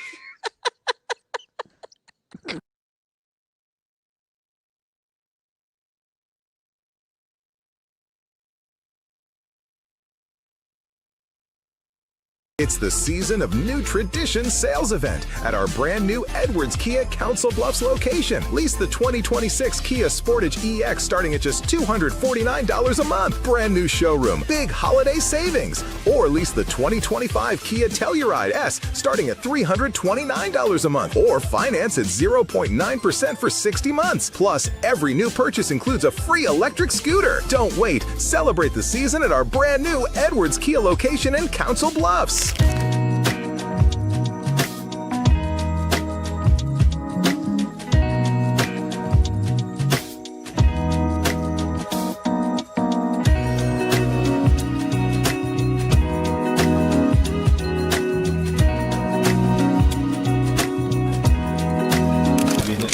It's the season of new tradition sales event at our brand new Edwards Kia Council Bluffs location. Lease the 2026 Kia Sportage EX starting at just $249 a month. Brand new showroom, big holiday savings. Or lease the 2025 Kia Telluride S starting at $329 a month. Or finance at 0.9% for 60 months. Plus, every new purchase includes a free electric scooter. Don't wait. Celebrate the season at our brand new Edwards Kia location in Council Bluffs.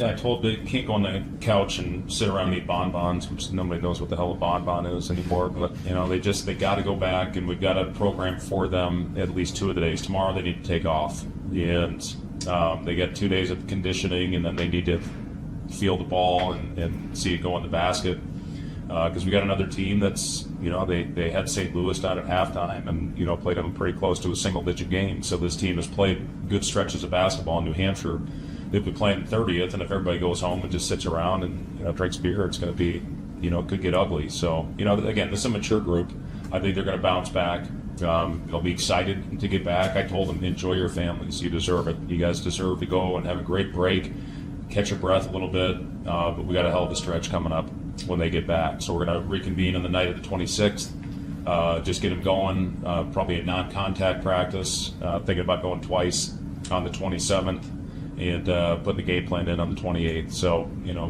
I told they can't go on the couch and sit around and eat bonbons, which nobody knows what the hell a bonbon is anymore. But they got to go back, and we've got a program for them at least 2 of the days. Tomorrow they need to take off, and they get 2 days of conditioning, and then they need to feel the ball and see it go in the basket. Because we got another team that's they had St. Louis down at halftime and played them pretty close to a single-digit game. So this team has played good stretches of basketball in New Hampshire. They'll be playing 30th, and if everybody goes home and just sits around and drinks beer, it's going to be, it could get ugly. So, again, this is a mature group. I think they're going to bounce back. They'll be excited to get back. I told them, enjoy your families. You deserve it. You guys deserve to go and have a great break, catch your breath a little bit. But we got a hell of a stretch coming up when they get back. So we're going to reconvene on the night of the 26th. Just get them going, probably a non-contact practice. Thinking about going twice on the 27th. And putting the game plan in on the 28th. So,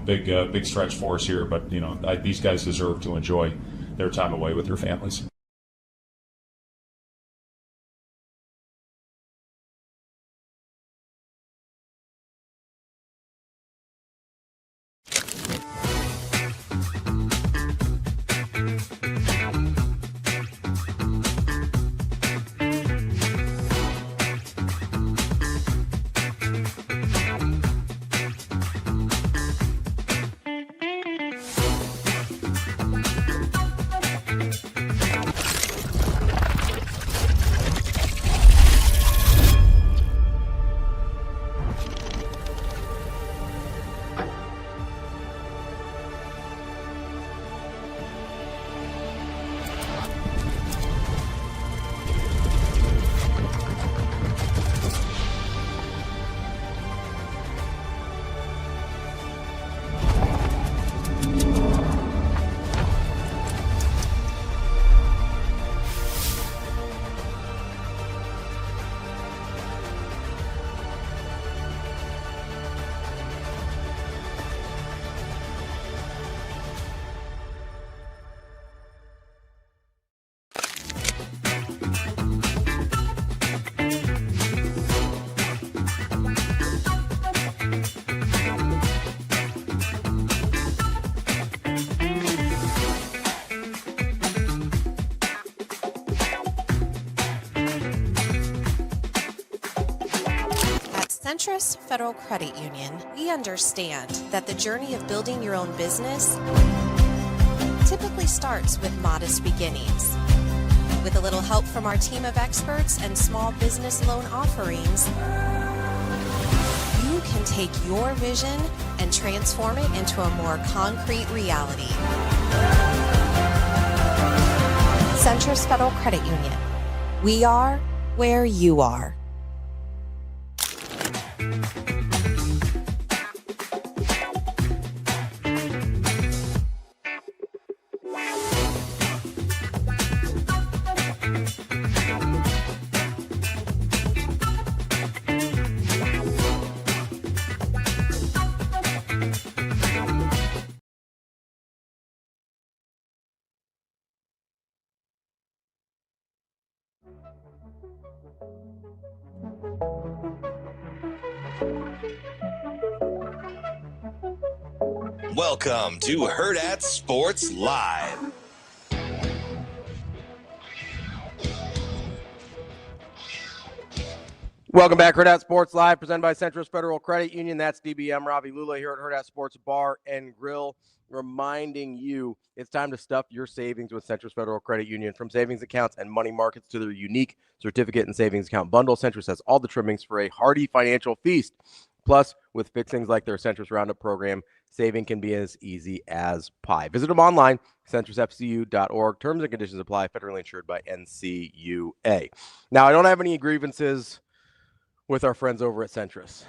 big stretch for us here. But, these guys deserve to enjoy their time away with their families. Centris Federal Credit Union, we understand that the journey of building your own business typically starts with modest beginnings. With a little help from our team of experts and small business loan offerings, you can take your vision and transform it into a more concrete reality. Centris Federal Credit Union. We are where you are. Welcome to Hurrdat Sports Live. Welcome back, Hurrdat Sports Live, presented by Centris Federal Credit Union. That's DBM Ravi, Lulla here at Hurrdat Sports Bar and Grill, reminding you it's time to stuff your savings with Centris Federal Credit Union. From savings accounts and money markets to their unique certificate and savings account bundle, Centris has all the trimmings for a hearty financial feast. Plus, with fixings like their Centris Roundup program, saving can be as easy as pie. Visit them online, centrisfcu.org. Terms and conditions apply, federally insured by NCUA. Now, I don't have any grievances with our friends over at Centris.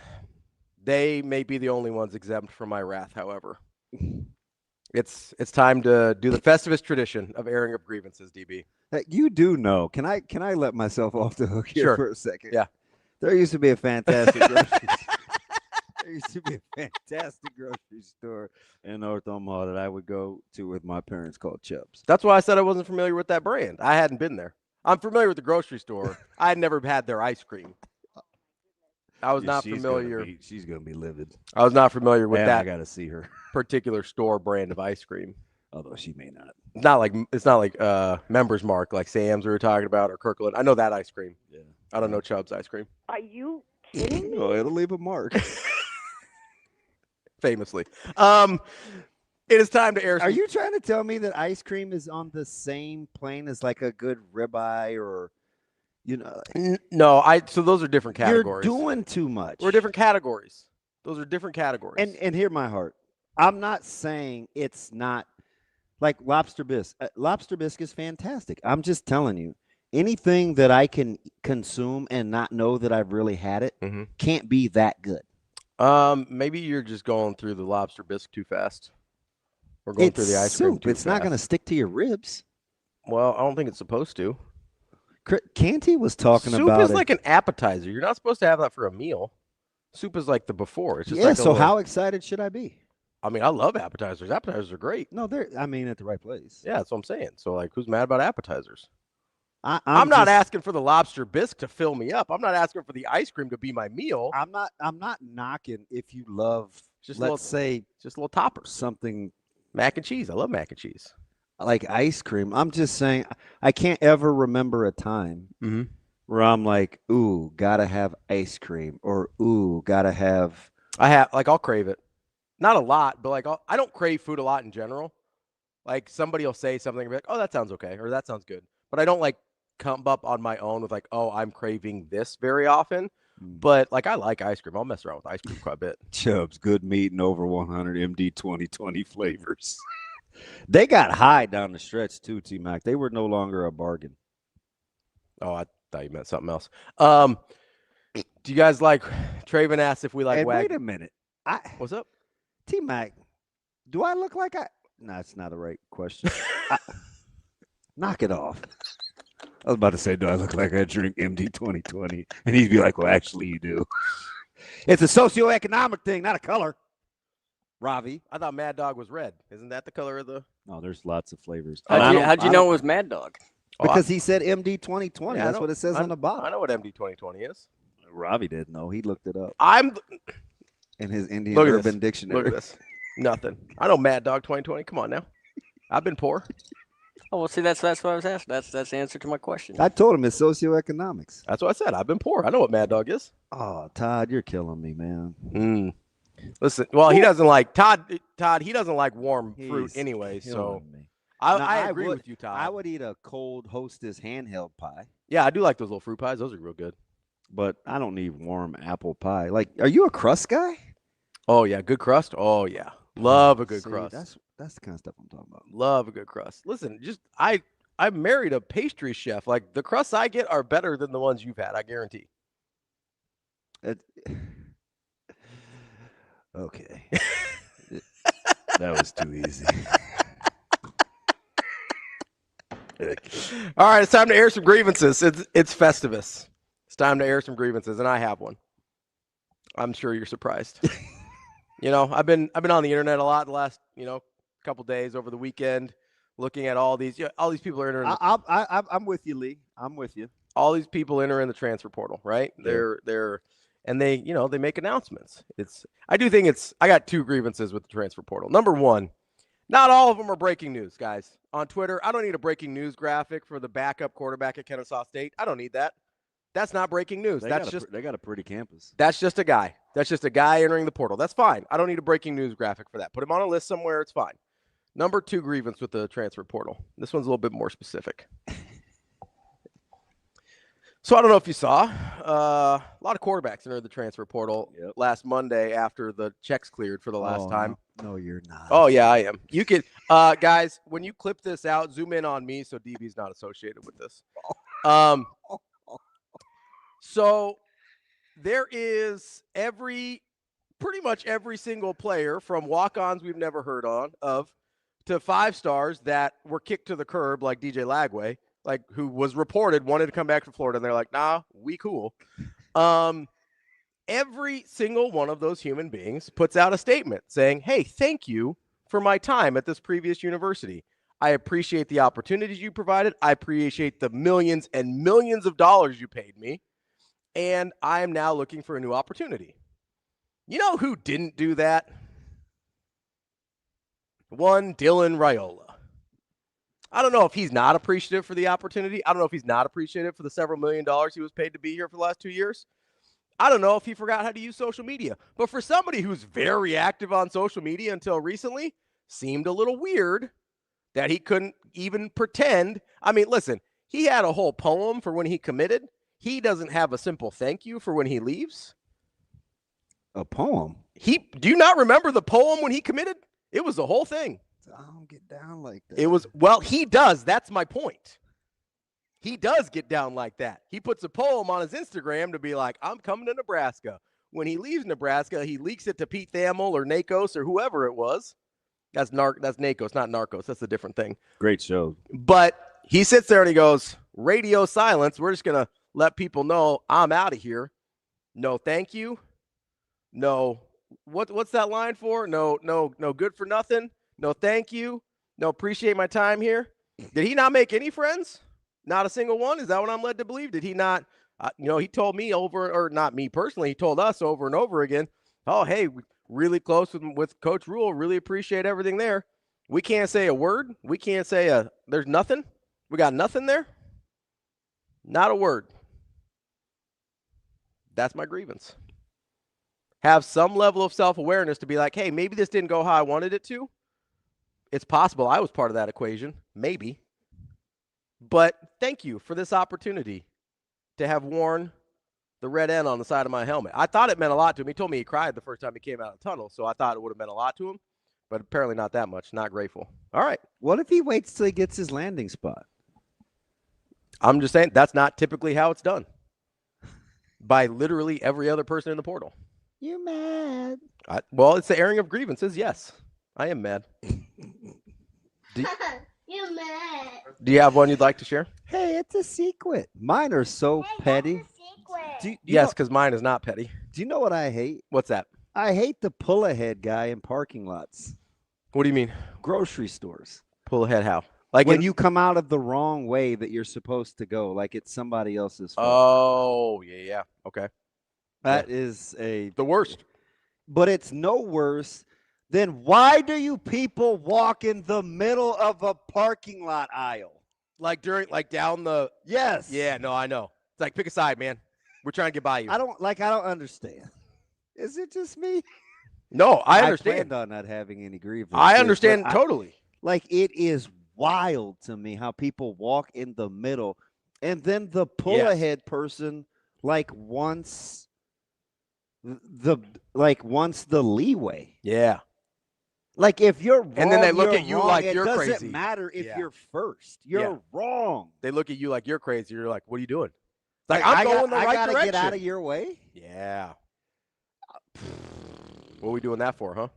They may be the only ones exempt from my wrath, however. It's time to do the Festivus tradition of airing of grievances, DB. You do know. Can I let myself off the hook here for a second? Yeah. There used to be a fantastic grocery There used to be a fantastic grocery store in North Omaha that I would go to with my parents called Chubb's. That's why I said I wasn't familiar with that brand. I hadn't been there. I'm familiar with the grocery store. I had never had their ice cream. I was not familiar. She's going to be livid. I was not familiar with that. I got to see her particular store brand of ice cream. Although she may not. It's not like Members Mark like Sam's we were talking about or Kirkland. I know that ice cream. Yeah. I don't know Chubb's ice cream. Are you kidding me? Oh, it'll leave a mark. Famously. It is time to air. Are you trying to tell me that ice cream is on the same plane as like a good ribeye or, you know? No, so those are different categories. You're doing too much. We're different categories. Those are different categories. And hear my heart. I'm not saying it's not like lobster bisque. Lobster bisque is fantastic. I'm just telling you, anything that I can consume and not know that I've really had it can't be that good. Maybe you're just going through the lobster bisque too fast. We're going through the ice cream too It's fast. not going to stick to your ribs. Well, I don't think it's supposed to. Canty was talking about soup is like an appetizer. You're not supposed to have that for a meal. Soup is like the before. It's just like so how excited should I be? I mean, I love appetizers. Appetizers are great. No, they're at the right place. Yeah, that's what I'm saying. So, like, who's mad about appetizers? I'm not asking for the lobster bisque to fill me up. I'm not asking for the ice cream to be my meal. I'm not knocking if you love just let's say just a little topper. Something mac and cheese. I love mac and cheese. Like ice cream. I'm just saying I can't ever remember a time where I'm like, ooh, gotta have ice cream or ooh, gotta have. I'll crave it. Not a lot, but like I don't crave food a lot in general. Like somebody will say something and be like, oh, that sounds okay, or that sounds good. But I don't like come up on my own with like, oh, I'm craving this very often. But like I like ice cream. I'll mess around with ice cream quite a bit. Chubb's good meat and over 100 MD 2020 flavors. They got high down the stretch too, T-Mac. They were no longer a bargain. Oh, I thought you meant something else. Do you guys like Traven asked if we like wag? Wait a minute. What's up? T-Mac, do I look like No, that's not the right question. Knock it off. I was about to say, do I look like I drink MD 2020? And he'd be like, well, actually, you do. It's a socioeconomic thing, not a color. Ravi. I thought Mad Dog was red. Isn't that the color of the? No, there's lots of flavors. How'd you know it was Mad Dog? Because he said MD 2020. Yeah, that's what it says on the bottom. I know what MD 2020 is. Ravi didn't know. He looked it up. In his Indian Urban Dictionary. Look at this. Nothing. I know Mad Dog 2020. Come on now. I've been poor. Oh, well, see, that's what I was asking. That's the answer to my question. I told him it's socioeconomics. That's what I said. I've been poor. I know what Mad Dog is. Oh, Todd, you're killing me, man. Listen, well, he doesn't like Todd. He doesn't like warm fruit He's anyway. So killing me. I agree with you, Todd. I would eat a cold Hostess handheld pie. Yeah, I do like those little fruit pies. Those are real good. But I don't need warm apple pie. Like, are you a crust guy? Oh yeah, good crust. Oh yeah, love a good crust. That's the kind of stuff I'm talking about. Love a good crust. Listen, I married a pastry chef. Like the crusts I get are better than the ones you've had. I guarantee. Okay. That was too easy. All right, it's time to air some grievances. It's Festivus. It's time to air some grievances, and I have one. I'm sure you're surprised. I've been on the internet a lot the last couple days over the weekend, looking at all these people are entering. I'm with you, Lee. I'm with you. All these people enter in the transfer portal, right? Yeah. They make announcements. I got two grievances with the transfer portal. Number one, not all of them are breaking news, guys. On Twitter, I don't need a breaking news graphic for the backup quarterback at Kennesaw State. I don't need that. That's not breaking news. They got a pretty campus. That's just a guy. That's just a guy entering the portal. That's fine. I don't need a breaking news graphic for that. Put him on a list somewhere. It's fine. Number two grievance with the transfer portal. This one's a little bit more specific. So I don't know if you saw a lot of quarterbacks entered the transfer portal last Monday after the checks cleared for the last time. No, you're not. Oh yeah, I am. You can, guys, when you clip this out, zoom in on me so DB's not associated with this. So there is pretty much every single player from walk-ons we've never heard of to 5-stars that were kicked to the curb like DJ Lagway, like who was reported wanted to come back to Florida, and they're like, nah, we cool. Every single one of those human beings puts out a statement saying, hey, thank you for my time at this previous university. I appreciate the opportunities you provided. I appreciate the millions and millions of dollars you paid me. And I am now looking for a new opportunity. You know who didn't do that? One, Dylan Rhule. I don't know if he's not appreciative for the opportunity. I don't know if he's not appreciative for the several $1 million he was paid to be here for the last 2 years. I don't know if he forgot how to use social media. But for somebody who's very active on social media until recently, seemed a little weird that he couldn't even pretend. I mean, listen, he had a whole poem for when he committed. He doesn't have a simple thank you for when he leaves. A poem? Do you not remember the poem when he committed? It was the whole thing. I don't get down like that. It was, well, he does. That's my point. He does get down like that. He puts a poem on his Instagram to be like, I'm coming to Nebraska. When he leaves Nebraska, he leaks it to Pete Thamel or Nakos or whoever it was. That's Nakos, not Narcos. That's a different thing. Great show. But he sits there and he goes, radio silence. We're just going to let people know I'm out of here. No, thank you. No. What's that line for? No, good for nothing. No, thank you. No, appreciate my time here. Did he not make any friends? Not a single one? Is that what I'm led to believe? Did he not? He told me or not me personally. He told us over and over again, oh, hey, really close with Coach Rhule. Really appreciate everything there. We can't say a word. We can't say there's nothing. We got nothing there. Not a word. That's my grievance. Have some level of self-awareness to be like, hey, maybe this didn't go how I wanted it to. It's possible I was part of that equation. Maybe. But thank you for this opportunity to have worn the red N on the side of my helmet. I thought it meant a lot to him. He told me he cried the first time he came out of the tunnel, so I thought it would have meant a lot to him. But apparently not that much. Not grateful. All right. What if he waits till he gets his landing spot? I'm just saying that's not typically how it's done. By literally every other person in the portal. You mad? Well, it's the airing of grievances. Yes, I am mad. You mad? Do you have one you'd like to share? Hey, it's a secret. Mine are so petty. Yes, because mine is not petty. Do you know what I hate? What's that? I hate the pull ahead guy in parking lots. What do you mean? Grocery stores. Pull ahead how? Like when you come out of the wrong way that you're supposed to go, like it's somebody else's fault. Oh, yeah. Okay. That is the worst. But it's no worse then why do you people walk in the middle of a parking lot aisle? Like down the. Yes. Yeah, no, I know. It's like, pick a side, man. We're trying to get by you. I don't understand. Is it just me? No, I understand. I planned on not having any grievances. I understand totally. Like, it is wild to me how people walk in the middle, and then the pull ahead person wants the leeway. Yeah. Like, if you're wrong, and then they look at you wrong. like it you're doesn't crazy. Matter if you're first. You're wrong. They look at you like you're crazy. You're like, what are you doing? Like, I'm going the right gotta direction. Get out of your way. Yeah. What are we doing that for, huh?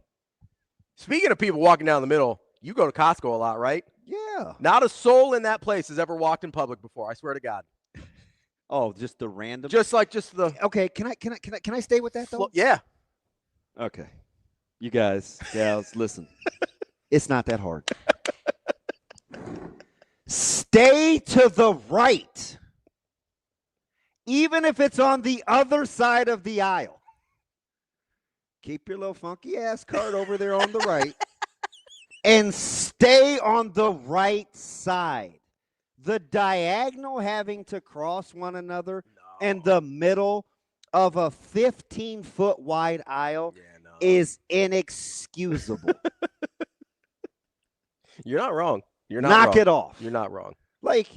Speaking of people walking down the middle, you go to Costco a lot, right? Yeah. Not a soul in that place has ever walked in public before. I swear to God. Oh, just the random. Okay. Can I stay with that though? Yeah. Okay. You guys, gals, listen. It's not that hard. Stay to the right. Even if it's on the other side of the aisle. Keep your little funky ass cart over there on the right. And stay on the right side. The diagonal having to cross one another and the middle of a 15-foot wide aisle is inexcusable. You're not wrong. You're not Knock wrong. it off. You're not wrong. Like,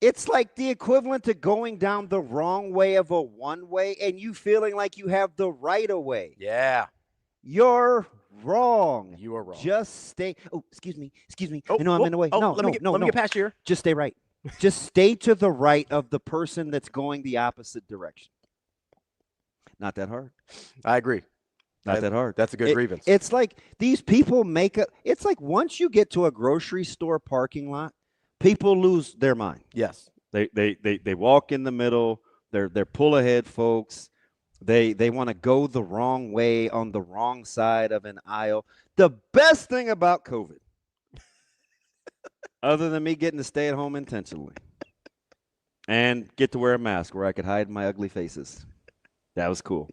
it's like the equivalent to going down the wrong way of a one-way and you feeling like you have the right of way. Yeah. You're wrong. You are wrong. Just stay. Oh, excuse me. I know I'm in the way. Let me get past you here. Just stay right. Just stay to the right of the person that's going the opposite direction. Not that hard. I agree. Not that hard. That's a good grievance. It's like these people it's like once you get to a grocery store parking lot, people lose their mind. Yes. They walk in the middle. They're pull ahead folks. They want to go the wrong way on the wrong side of an aisle. The best thing about COVID, other than me getting to stay at home intentionally and get to wear a mask where I could hide my ugly faces. That was cool.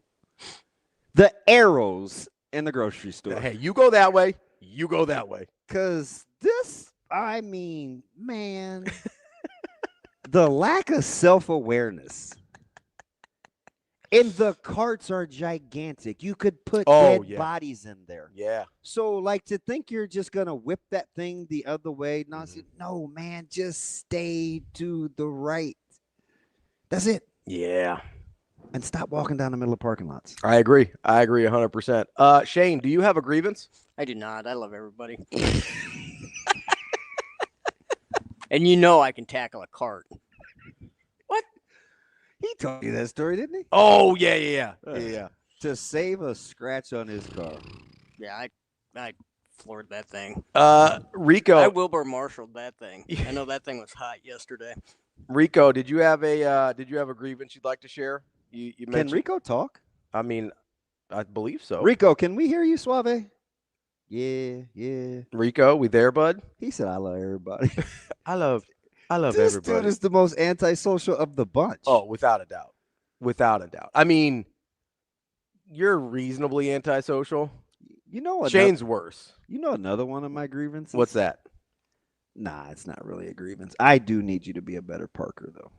The arrows in the grocery store. Hey, you go that way. You go that way. Because man, the lack of self-awareness. And the carts are gigantic. You could put dead bodies in there. Yeah. So, to think you're just going to whip that thing the other way. No, man, just stay to the right. That's it. Yeah. And stop walking down the middle of parking lots. I agree 100%. Shane, do you have a grievance? I do not. I love everybody. And I can tackle a cart. He told you that story, didn't he? Oh, yeah. To save a scratch on his car. Yeah, I floored that thing. Rico. I Wilbur Marshalled that thing. I know that thing was hot yesterday. Rico, did you have a grievance you'd like to share? You Can Rico talk? I mean, I believe so. Rico, can we hear you, Suave? Yeah. Rico, we there, bud? He said, I love everybody. I love this everybody. Dude is the most antisocial of the bunch. Oh, without a doubt. I mean, you're reasonably antisocial. Shane's worse. You know another one of my grievances? What's that? Nah, it's not really a grievance. I do need you to be a better parker, though.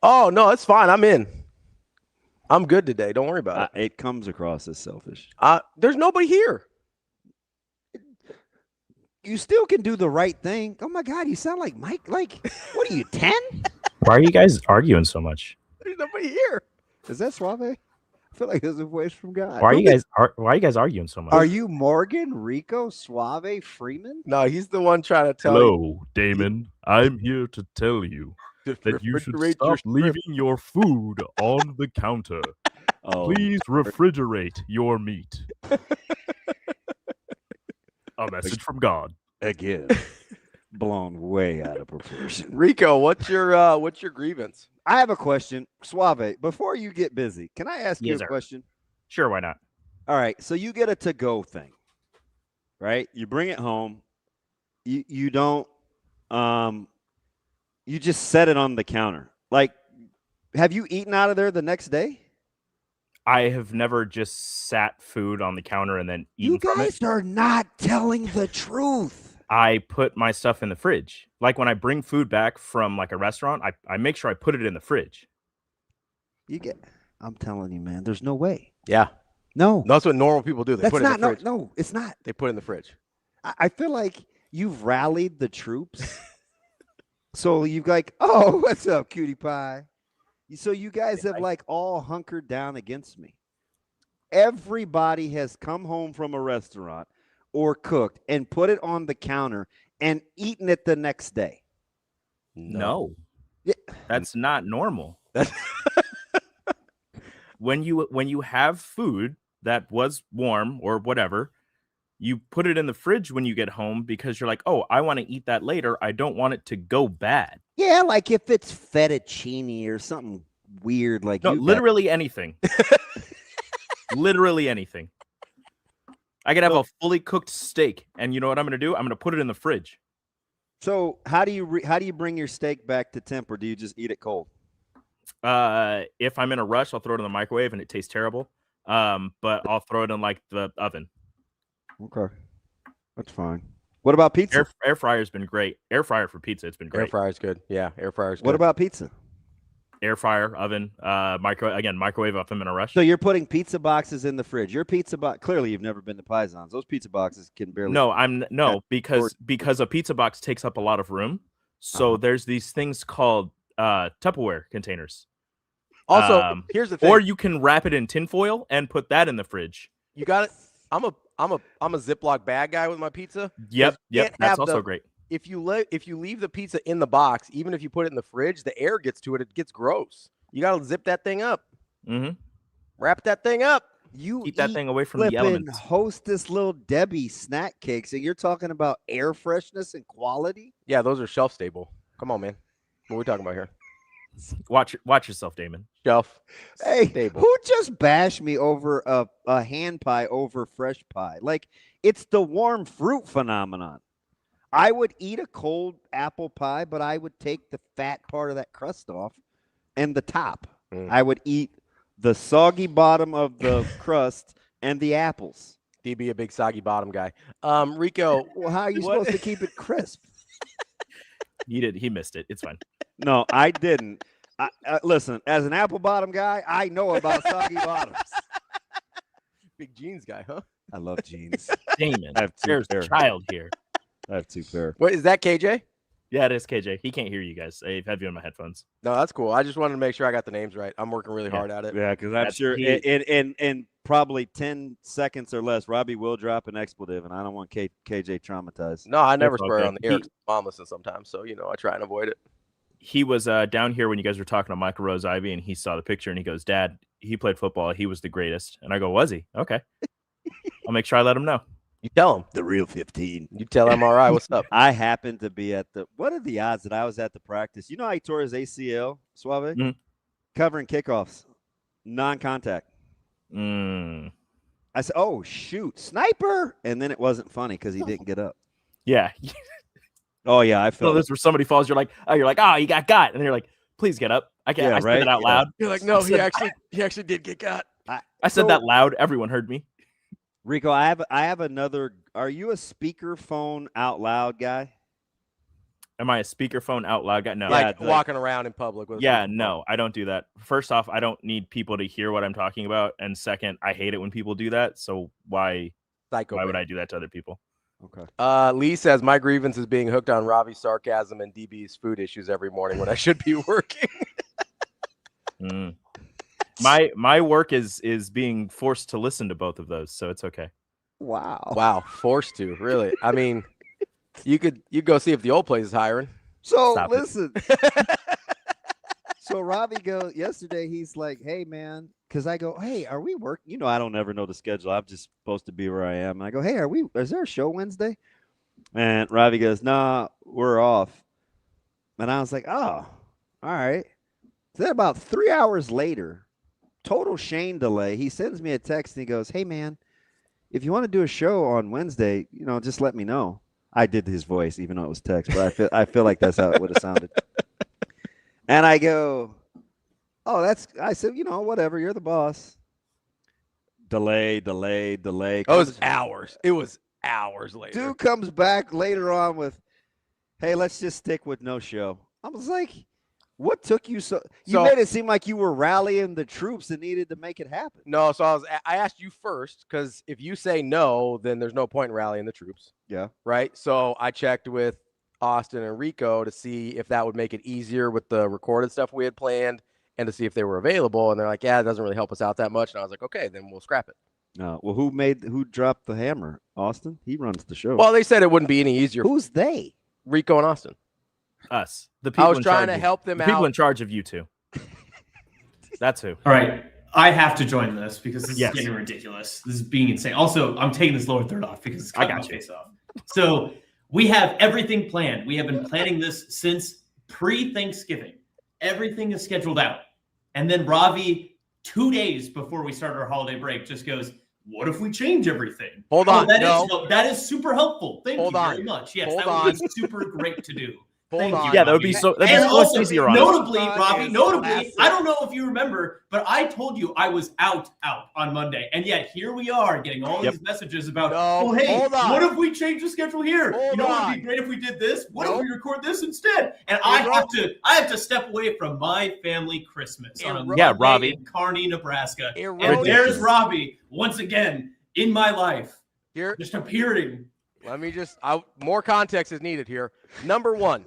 Oh, no, it's fine. I'm in. I'm good today. Don't worry about it. It comes across as selfish. There's nobody here. You still can do the right thing. Oh, my God, you sound like Mike. Like, what are you, 10? Why are you guys arguing so much? There's nobody here. Is that Suave? I feel like there's a voice from God. Why are you guys arguing so much? Are you Morgan, Rico, Suave, Freeman? No, he's the one trying to tell Hello, Damon. I'm here to tell you that you should stop leaving your food on the counter. Please refrigerate your meat. A message from God. Again. Blown way out of proportion. Rico, what's your grievance? I have a question. Suave, before you get busy, can I ask you a question? Sure, why not? All right, so you get a to-go thing, right? You bring it home. You don't you just set it on the counter. Like, have you eaten out of there the next day? I have never just sat food on the counter and then eaten You from it. guys are not telling the truth. I put my stuff in the fridge. Like when I bring food back from like a restaurant, I make sure I put it in the fridge. I'm telling you, man, there's no way. Yeah. No. That's what normal people do. They put it in the fridge. No, it's not. They put it in the fridge. I feel like you've rallied the troops. So you've like, oh, what's up, cutie pie? So you guys have like all hunkered down against me. Everybody has come home from a restaurant or cooked and put it on the counter and eaten it the next day. No. That's not normal. When you have food that was warm or whatever, you put it in the fridge when you get home because you're like, oh, I want to eat that later. I don't want it to go bad. Yeah, like if it's fettuccine or something weird like No, literally anything. Literally anything. I could have a fully cooked steak, and you know what I'm going to do? I'm going to put it in the fridge. So how do you bring your steak back to temp, or do you just eat it cold? If I'm in a rush, I'll throw it in the microwave, and it tastes terrible. But I'll throw it in like the oven. Okay, that's fine. What about pizza? Air fryer's been great. Air fryer for pizza, it's been great. Air fryer's good. Yeah, air fryer's good. What about pizza? Air fryer, oven, microwave if I'm in a rush. So you're putting pizza boxes in the fridge. Your pizza box, clearly you've never been to Pisons. Those pizza boxes can barely. No, because a pizza box takes up a lot of room. So there's these things called Tupperware containers. Also, here's the thing. Or you can wrap it in tinfoil and put that in the fridge. You got it. I'm a Ziploc bag guy with my pizza. Yep. That's also great. If you leave the pizza in the box, even if you put it in the fridge, the air gets to it. It gets gross. You got to zip that thing up. Mm-hmm. Wrap that thing up. You keep that thing away from the elements. Hostess Little Debbie snack cakes, and you're talking about air freshness and quality? Yeah, those are shelf stable. Come on, man. What are we talking about here? Watch yourself, Damon. Shelf. Hey, stable. Who just bashed me over a hand pie over fresh pie? Like, it's the warm fruit phenomenon. I would eat a cold apple pie, but I would take the fat part of that crust off and the top. I would eat the soggy bottom of the crust and the apples. DB, a big soggy bottom guy. Rico. Well, how are you supposed to keep it crisp? He missed it. It's fine. No, I didn't. Listen, as an apple bottom guy, I know about soggy bottoms. Big jeans guy, huh? I love jeans. Damon, there's a child here. I have 2 pair. What is that, KJ? Yeah, it is KJ. He can't hear you guys. I have you in my headphones. No, that's cool. I just wanted to make sure I got the names right. I'm working really hard at it. Yeah, because I'm sure in probably 10 seconds or less, Robbie will drop an expletive, and I don't want KJ traumatized. No, I never swear on the air. Mom listens sometimes, so I try and avoid it. He was down here when you guys were talking to Michael ROSE-IVEY, and he saw the picture, and he goes, "Dad, he played football. He was the greatest." And I go, "Was he? Okay." I'll make sure I let him know. You tell him. The real 15. You tell him, all right, what's up? I happened to be what are the odds that I was at the practice? You know how he tore his ACL, Suave? Mm-hmm. Covering kickoffs, non-contact. I said, oh, shoot, sniper. And then it wasn't funny because he didn't get up. Yeah. Oh, yeah, I felt this where somebody falls, you're like, oh, you got. And you're like, please get up. I can't. I said that out loud. You're like, no, he actually did get got. I said that loud. Everyone heard me. Rico, I have another. Are you a speakerphone out loud guy? Am I a speakerphone out loud guy? No. Like walking around in public with no, I don't do that. First off, I don't need people to hear what I'm talking about. And second, I hate it when people do that. So why would I do that to other people? Okay. Lee says, my grievance is being hooked on Ravi's sarcasm and DB's food issues every morning when I should be working. My work is being forced to listen to both of those, so it's okay. Wow, forced to, really. I mean, you go see if the old place is hiring. So listen. So Ravi goes yesterday. He's like, "Hey, man," because I go, "Hey, are we working?" You know, I don't ever know the schedule. I'm just supposed to be where I am. And I go, "Hey, is there a show Wednesday?" And Ravi goes, "Nah, we're off." And I was like, "Oh, all right." So then about 3 hours later, total Shane delay. He sends me a text and he goes, "Hey, man, if you want to do a show on Wednesday, just let me know." I did his voice, even though it was text, but I feel like that's how it would have sounded. And I go, "Oh, I said, whatever, you're the boss." delay. It was hours. It was hours later. Dude comes back later on with, hey, let's just stick with no show. I was like, what took you so? You made it seem like you were rallying the troops that needed to make it happen. No, so I asked you first because if you say no, then there's no point in rallying the troops. Yeah. Right. So I checked with Austin and Rico to see if that would make it easier with the recorded stuff we had planned and to see if they were available. And they're like, yeah, it doesn't really help us out that much. And I was like, okay, then we'll scrap it. No. Well, who dropped the hammer? Austin? He runs the show. Well, they said it wouldn't be any easier. Who's they? Rico and Austin. Us. The people I was in trying charge to help them the out. People in charge of you two. That's who. All right. I have to join this because this is getting ridiculous. This is being insane. Also, I'm taking this lower third off because it's cutting my face off. So we have everything planned. We have been planning this since pre-Thanksgiving. Everything is scheduled out. And then Ravi, 2 days before we start our holiday break, just goes, what if we change everything? Hold on. That is super helpful. Thank you very much. Yes, that would be super great to do. Thank you, Yeah, that would be so. That'd be and so also, much easier on us. notably, Ravi, I don't know if you remember, but I told you I was out on Monday, and yet here we are getting all these messages about, oh, hey, what if we change the schedule here? It would be great if we did this. What if we record this instead? And I have to step away from my family Christmas on a Monday in Kearney, Nebraska, and there's Ravi once again in my life, just appearing. Let me more context is needed here. Number one,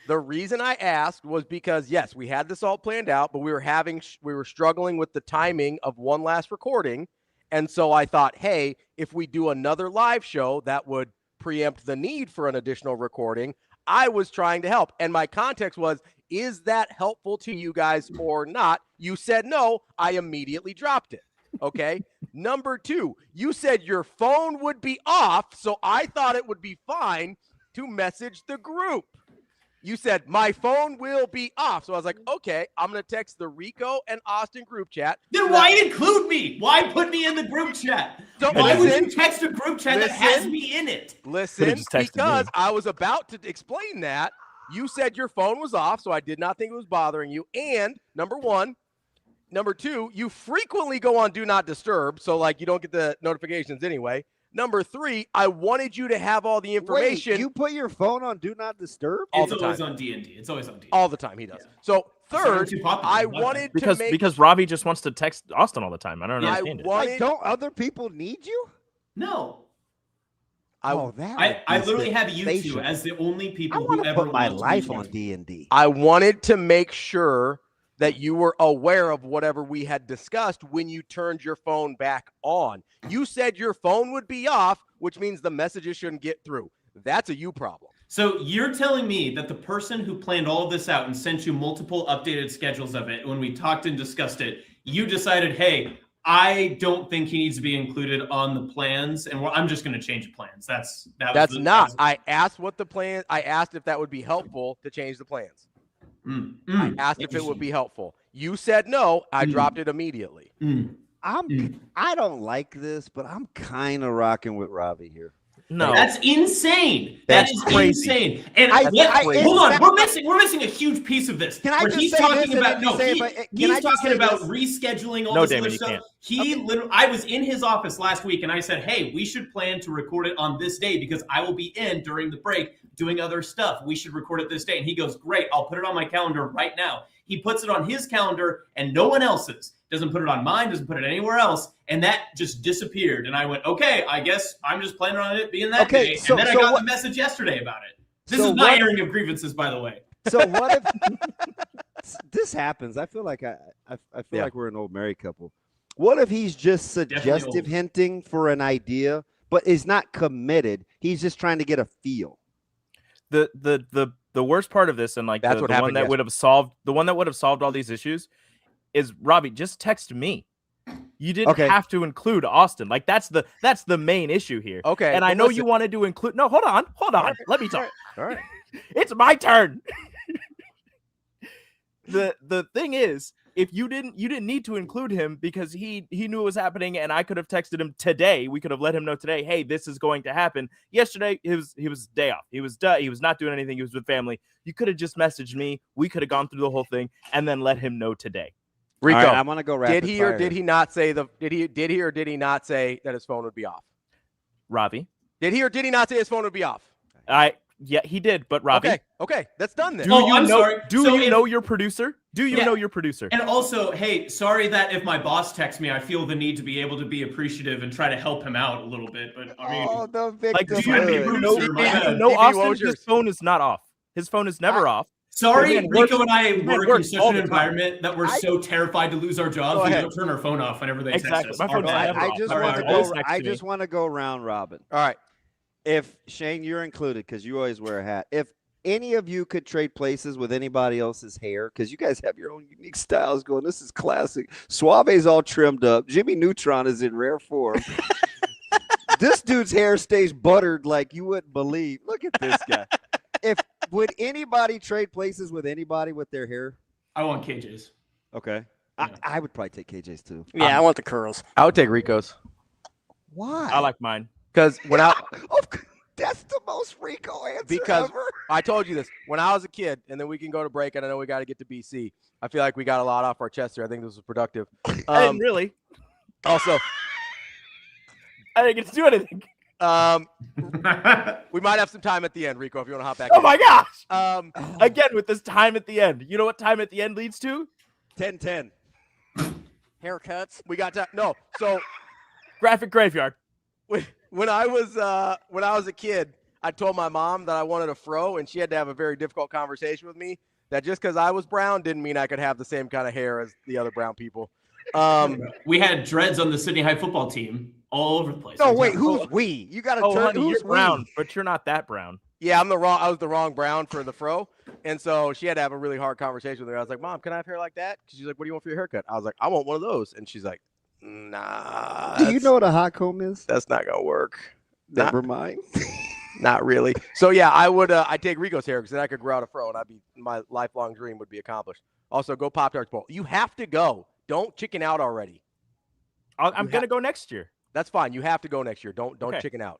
the reason I asked was because, yes, we had this all planned out, but we were struggling with the timing of one last recording. And so I thought, hey, if we do another live show, that would preempt the need for an additional recording. I was trying to help. And my context was, is that helpful to you guys or not? You said no. I immediately dropped it. Okay. Number two, you said your phone would be off. So I thought it would be fine to message the group. You said my phone will be off. So I was like, okay, I'm going to text the Rico and Austin group chat. Then why include me? Why put me in the group chat? So why would you text a group chat that has me in it? Listen, because I was about to explain that. You said your phone was off, so I did not think it was bothering you. And number one. Number two, you frequently go on Do Not Disturb, so like you don't get the notifications anyway. Number three, I wanted you to have all the information. Wait, you put your phone on Do Not Disturb? It's always on D&D. It's always on D&D. All the time he does. Yeah. So third, I wanted because Ravi just wants to text Austin all the time. I don't understand it. Like, don't other people need you? No. I literally have you two as the only people who ever put my life on D&D. I wanted to make sure that you were aware of whatever we had discussed when you turned your phone back on. You said your phone would be off, which means the messages shouldn't get through. That's a you problem. So you're telling me that the person who planned all of this out and sent you multiple updated schedules of it, when we talked and discussed it, you decided, hey, I don't think he needs to be included on the plans, and I'm just going to change the plans. I asked what the plan. I asked if that would be helpful to change the plans. I asked if it would be helpful. You said no. I dropped it immediately. I don't like this, but I'm kind of rocking with Ravi here. No, that's insane. That is crazy. Insane. And hold on, we're missing a huge piece of this. Can I just he's say talking this about he's talking about this? rescheduling all No, this Damon, other you stuff. can't. I was in his office last week and I said, hey, we should plan to record it on this day because I will be in during the break doing other stuff. We should record it this day. And he goes, great, I'll put it on my calendar right now. He puts it on his calendar and no one else's. Doesn't put it on mine, doesn't put it anywhere else. And that just disappeared. And I went, okay, I guess I'm just planning on it being that day. And then I got the message yesterday about it. This is my airing of grievances, by the way. So what if this happens? I feel like I feel like we're an old married couple. What if he's just suggestive hinting for an idea, but is not committed? He's just trying to get a feel. The worst part of this, and like the one that would have solved all these issues, is Robbie, just text me. You didn't have to include Austin. Like that's the main issue here. Okay. And I know you wanted to include. No, hold on. Let me talk. All right. It's my turn. The thing is, if you didn't need to include him because he knew it was happening, and I could have texted him today. We could have let him know today. Hey, this is going to happen. Yesterday, he was day off. He was not doing anything. He was with family. You could have just messaged me. We could have gone through the whole thing and then let him know today. Rico, right, I'm gonna go rapid did he fire. or did he not say did he or did he not say that his phone would be off? Ravi, did he or did he not say his phone would be off? Yeah, he did, but Ravi. Okay, that's done then. I'm sorry. Do So you know your producer? Do you know your producer? And also, hey, sorry that if my boss texts me, I feel the need to be able to be appreciative and try to help him out a little bit. But I mean, the like, do victim. you know Austin? His phone is not off. His phone is never off. Sorry, Man, Rico and I work in works such all an the time. environment that we're so terrified to lose our jobs. We don't turn our phone off whenever they text us. My phone's never I off. just All want to right, go. always next I to me. just want to go round robin. All right. If Shane, you're included because you always wear a hat. If any of you could trade places with anybody else's hair, because you guys have your own unique styles going. This is classic. Suave's all trimmed up. Jimmy Neutron is in rare form. This dude's hair stays buttered like you wouldn't believe. Look at this guy. Would anybody trade places with anybody with their hair? I want KJ's. Okay. I would probably take KJ's too. Yeah, I want the curls. I would take Rico's. Why? I like mine. Because when that's the most Rico answer because ever. I told you this when I was a kid, and then we can go to break, and I know we got to get to BC. I feel like we got a lot off our chest here. I think this was productive. And really, also, I didn't get to do anything. We might have some time at the end, Rico, if you want to hop back. Oh my gosh! Again with this time at the end. You know what time at the end leads to? 10-10. Haircuts. We got to no. So graphic graveyard. When I was a kid, I told my mom that I wanted a fro, and she had to have a very difficult conversation with me. That just because I was brown didn't mean I could have the same kind of hair as the other brown people. We had dreads on the Sydney High football team all over the place. No, wait, who's we? You got to turn. Honey, Who's you're brown, but you're not that brown. Yeah, I was the wrong brown for the fro, and so she had to have a really hard conversation with her. I was like, "Mom, can I have hair like that?" She's like, "What do you want for your haircut?" I was like, "I want one of those," and she's like, "Nah." Do you know what a hot comb is? That's not gonna work. Never mind. Not really. So yeah, I would. I'd take Rico's hair because then I could grow out a fro, and my lifelong dream would be accomplished. Also, go Pop-Tart Bowl. You have to go. Don't chicken out already. I'm gonna go next year. That's fine. You have to go next year. Don't chicken out.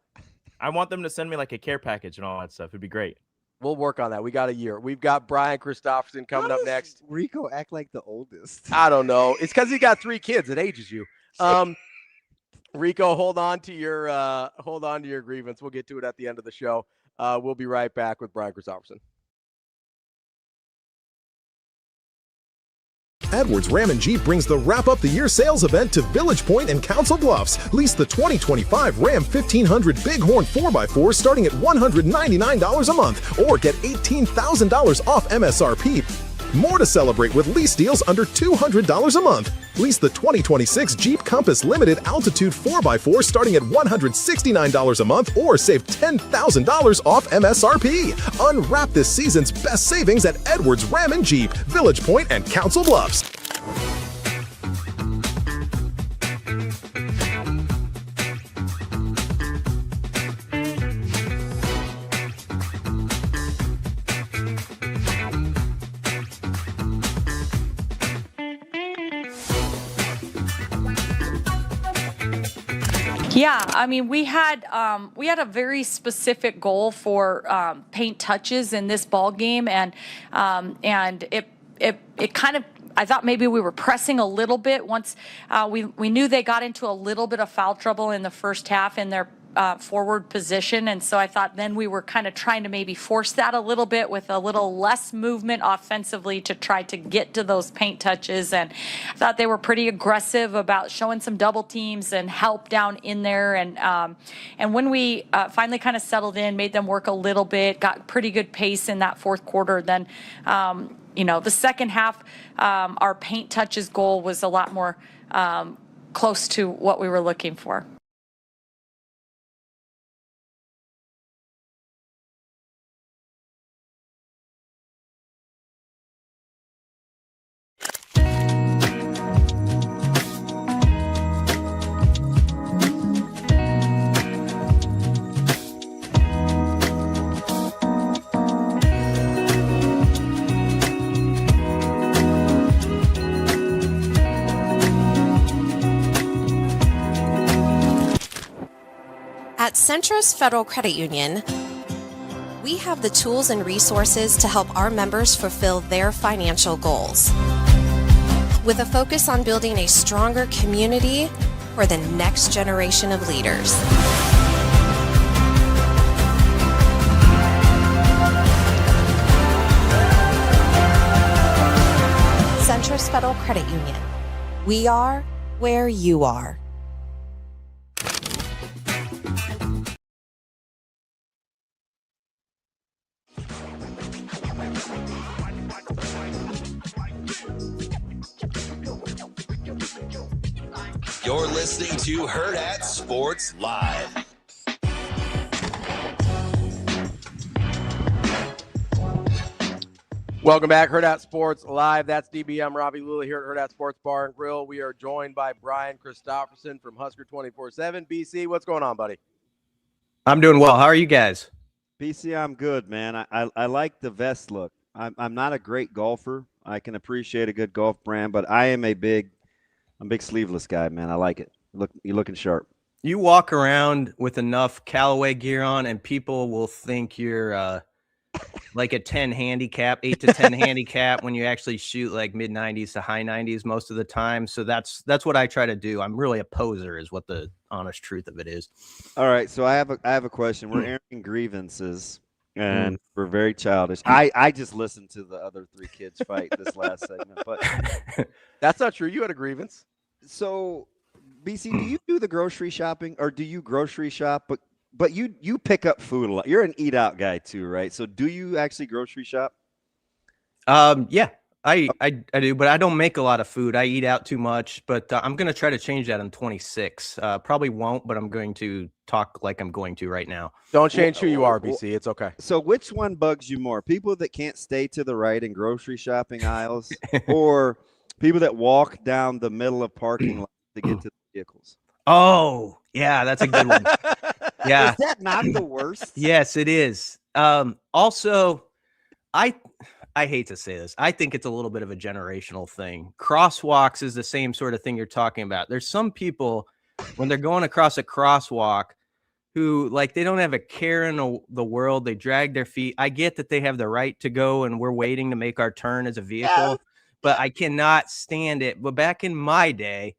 I want them to send me like a care package and all that stuff. It'd be great. We'll work on that. We got a year. We've got Brian Christopherson coming up next. Rico act like the oldest. I don't know. It's because he got 3 kids. It ages you. Rico, hold on to your grievance. We'll get to it at the end of the show. We'll be right back with Brian Christopherson. Edwards Ram and Jeep brings the Wrap Up the Year sales event to Village Point and Council Bluffs. Lease the 2025 Ram 1500 Bighorn 4x4 starting at $199 a month or get $18,000 off MSRP. More to celebrate with lease deals under $200 a month. Lease the 2026 Jeep Compass Limited Altitude 4x4 starting at $169 a month or save $10,000 off MSRP. Unwrap this season's best savings at Edwards Ram and Jeep, Village Point and Council Bluffs. Yeah, I mean, we had a very specific goal for paint touches in this ball game, and it kind of. I thought maybe we were pressing a little bit once we knew they got into a little bit of foul trouble in the first half in their forward position, and so I thought then we were kind of trying to maybe force that a little bit with a little less movement offensively to try to get to those paint touches, and I thought they were pretty aggressive about showing some double teams and help down in there, and when we finally kind of settled in, made them work a little bit, got pretty good pace in that fourth quarter, then the second half, our paint touches goal was a lot more close to what we were looking for. At Centris Federal Credit Union, we have the tools and resources to help our members fulfill their financial goals. with a focus on building a stronger community for the next generation of leaders. Centris Federal Credit Union. We are where you are. You're listening to Hurrdat Sports Live. Welcome back, Hurrdat Sports Live. That's DBM Ravi, Lulla here at Hurrdat Sports Bar and Grill. We are joined by Brian CHRISTOPHERSON from Husker 24/7. BC, what's going on, buddy? I'm doing well. How are you guys? BC, I'm good, man. I like the vest look. I'm not a great golfer. I can appreciate a good golf brand, but I'm a big sleeveless guy, man. I like it. You're looking sharp. You walk around with enough Callaway gear on, and people will think you're like a 10 handicap, 8 to 10 handicap when you actually shoot like mid 90s to high 90s most of the time. So that's what I try to do. I'm really a poser, is what the honest truth of it is. All right, so I have a question. We're airing grievances, and we're very childish. I just listened to the other three kids fight this last segment, but that's not true. You had a grievance. So, BC, do you do the grocery shopping, or do you grocery shop? But you pick up food a lot. You're an eat out guy too, right? So do you actually grocery shop? Yeah, I do, but I don't make a lot of food. I eat out too much, but I'm going to try to change that in 26. Probably won't, but I'm going to talk like I'm going to right now. Don't change who you are, BC. It's okay. So which one bugs you more? People that can't stay to the right in grocery shopping aisles, or people that walk down the middle of parking lots to get to the vehicles? Oh, yeah, that's a good one. Yeah. Is that not the worst? Yes, it is. Also, I hate to say this. I think it's a little bit of a generational thing. Crosswalks is the same sort of thing you're talking about. There's some people when they're going across a crosswalk who, like, they don't have a care in the world. They drag their feet. I get that they have the right to go and we're waiting to make our turn as a vehicle, but I cannot stand it. But back in my day,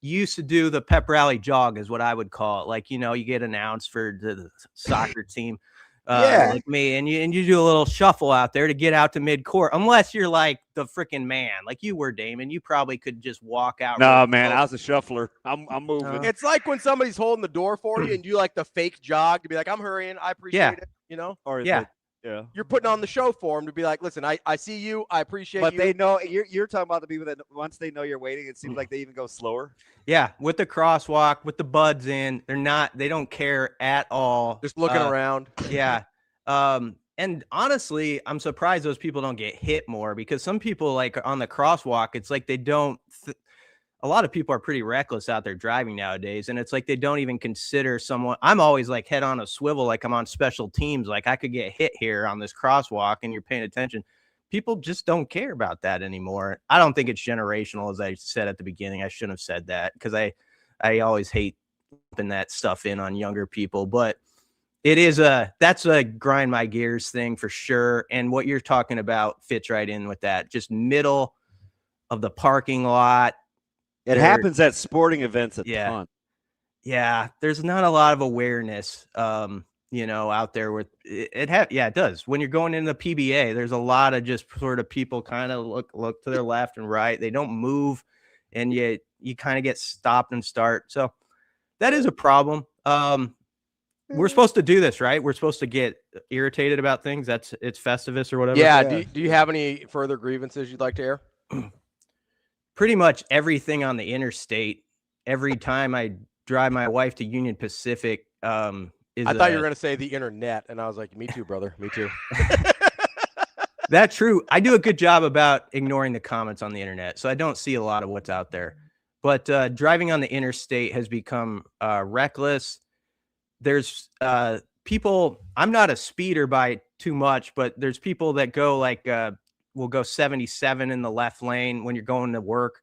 used to do the pep rally jog is what I would call it. Like, you know, you get announced for the soccer team like me, and you do a little shuffle out there to get out to mid-court, unless you're like the freaking man, like you were, Damon. You probably could just walk out. No, man, I was a shuffler. I'm moving. It's like when somebody's holding the door for you and you like the fake jog to be like, I'm hurrying. I appreciate it, you know? Or yeah. Yeah, you're putting on the show for them to be like, listen, I see you, I appreciate you. But they know you're talking about the people that once they know you're waiting, it seems like they even go slower. Yeah, with the crosswalk, with the buds in, they don't care at all. Just looking around. Yeah. And honestly, I'm surprised those people don't get hit more, because some people, like on the crosswalk, it's like they don't. A lot of people are pretty reckless out there driving nowadays, and it's like they don't even consider someone. I'm always like head on a swivel, like I'm on special teams, like I could get hit here on this crosswalk and you're paying attention. People just don't care about that anymore. I don't think it's generational, as I said at the beginning. I shouldn't have said that, because I always hate putting that stuff in on younger people, but it is that's a grind my gears thing for sure. And what you're talking about fits right in with that. Just middle of the parking lot. It happens at sporting events a ton. Yeah, there's not a lot of awareness, you know, out there with it. It does. When you're going into the PBA, there's a lot of just sort of people kind of look to their left and right. They don't move, and you kind of get stopped and start. So that is a problem. We're supposed to do this, right? We're supposed to get irritated about things. It's Festivus or whatever. Yeah. Do you have any further grievances you'd like to air? Pretty much everything on the interstate. Every time I drive my wife to Union Pacific, I thought you were going to say the internet, and I was like, me too, brother. Me too. That's true. I do a good job about ignoring the comments on the internet, so I don't see a lot of what's out there. But driving on the interstate has become reckless. There's people. I'm not a speeder by too much, but there's people that go like will go 77 in the left lane when you're going to work.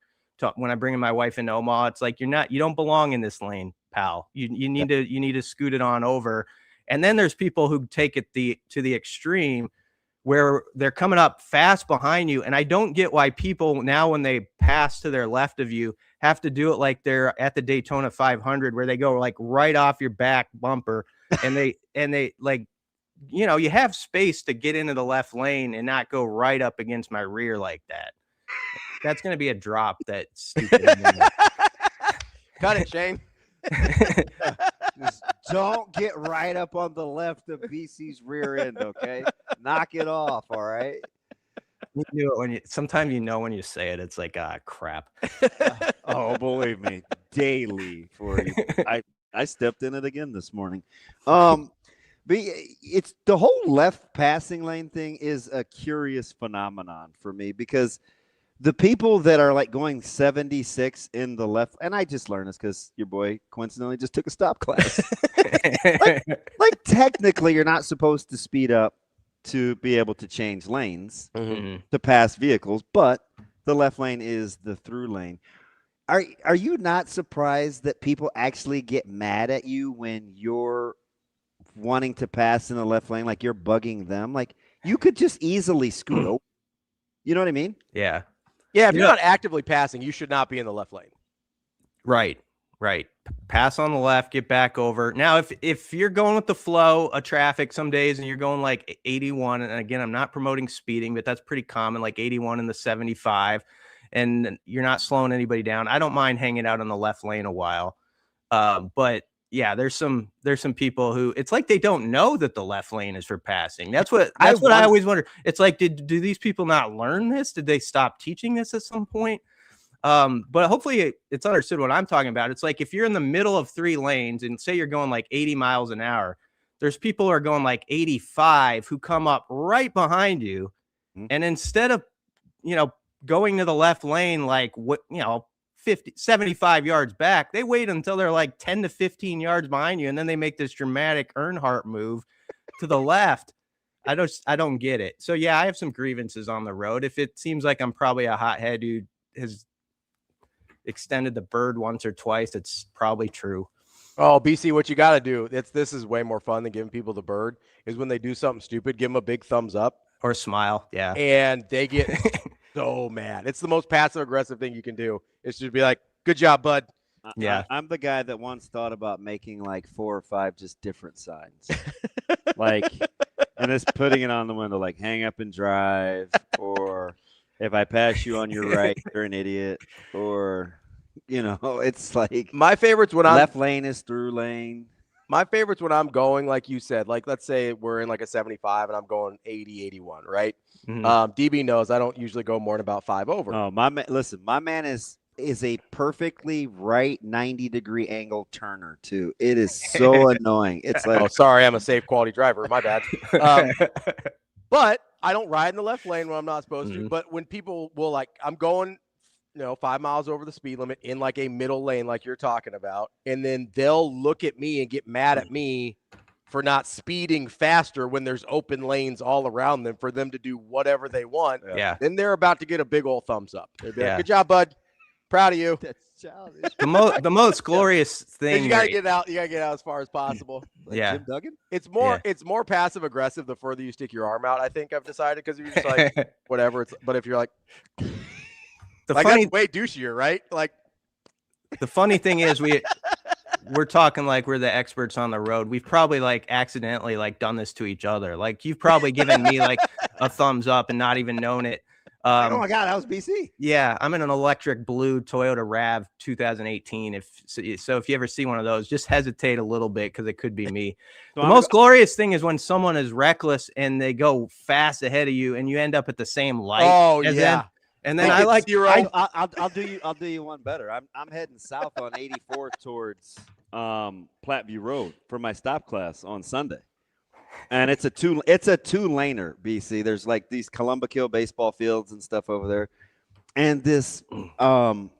When I'm bringing my wife into Omaha, it's like you don't belong in this lane, pal. You need to scoot it on over. And then there's people who take it to the extreme, where they're coming up fast behind you. And I don't get why people now, when they pass to their left of you, have to do it like they're at the Daytona 500, where they go like right off your back bumper, and they like, you know, you have space to get into the left lane and not go right up against my rear like that. That's going to be a drop. That stupid. Cut it, Shane. Just don't get right up on the left of BC's rear end, okay? Knock it off, all right? You do it when sometimes you know when you say it, it's like, ah, crap. Oh, believe me, daily for you. I stepped in it again this morning. But it's the whole left passing lane thing is a curious phenomenon for me, because the people that are like going 76 in the left, and I just learned this because your boy coincidentally just took a stop class. like technically, you're not supposed to speed up to be able to change lanes to pass vehicles, but the left lane is the through lane. Are you not surprised that people actually get mad at you when you're wanting to pass in the left lane, like you're bugging them? Like, you could just easily scoot over. You know what I mean? Yeah. Yeah, if you're not actively passing, you should not be in the left lane. Right. Pass on the left, get back over. Now, if you're going with the flow of traffic some days and you're going like 81, and again, I'm not promoting speeding, but that's pretty common, like 81 in the 75, and you're not slowing anybody down, I don't mind hanging out in the left lane a while. But yeah, there's some people who it's like they don't know that the left lane is for passing. That's what I always wonder. It's like, do these people not learn this? Did they stop teaching this at some point? But hopefully it's understood what I'm talking about. It's like if you're in the middle of 3 lanes and say you're going like 80 miles an hour, there's people who are going like 85 who come up right behind you, and instead of, you know, going to the left lane like what, you know, 75 yards back, they wait until they're like 10 to 15 yards behind you, and then they make this dramatic Earnhardt move to the left. I don't get it. So yeah, I have some grievances on the road. If it seems like I'm probably a hothead who has extended the bird once or twice, it's probably true. Oh, BC, what you got to do, this is way more fun than giving people the bird, is when they do something stupid, give them a big thumbs up. Or smile, yeah. And they get so mad. It's the most passive-aggressive thing you can do. It's just be like, good job, bud. Yeah. I'm the guy that once thought about making like 4 or 5 just different signs. Like, and just putting it on the window, like hang up and drive, or if I pass you on your right, you're an idiot, or, you know, it's like my favorites when left lane is through lane. My favorites when I'm going, like you said, like let's say we're in like a 75 and I'm going 80, 81, right? DB knows I don't usually go more than about 5 over. Oh, listen, my man is a perfectly right 90-degree angle turner too. It is so annoying. It's like, oh, sorry, I'm a safe quality driver. My bad. But I don't ride in the left lane when I'm not supposed to. But when people will, like, I'm going, you know, 5 miles over the speed limit in like a middle lane, like you're talking about, and then they'll look at me and get mad at me for not speeding faster when there's open lanes all around them for them to do whatever they want. Yeah. Then they're about to get a big old thumbs up. They'll be like, good job, bud. Proud of you. That's childish. The most glorious thing. You gotta get out. You gotta get out as far as possible. Like yeah. Jim Duggan? It's more passive aggressive the further you stick your arm out. I think I've decided, because you're just like whatever. But if you're like, that's way douchier, right? Like, the funny thing is we're talking like we're the experts on the road. We've probably like accidentally like done this to each other. Like you've probably given me like a thumbs up and not even known it. Oh my God, that was BC. Yeah, I'm in an electric blue Toyota RAV 2018. If you ever see one of those, just hesitate a little bit because it could be me. The most glorious thing is when someone is reckless and they go fast ahead of you and you end up at the same light. Oh yeah. And then I'll do you one better. I'm heading south on 84 towards Platteview Road for my stop class on Sunday. And it's a two-laner, BC. There's like these Columbia baseball fields and stuff over there. And this kind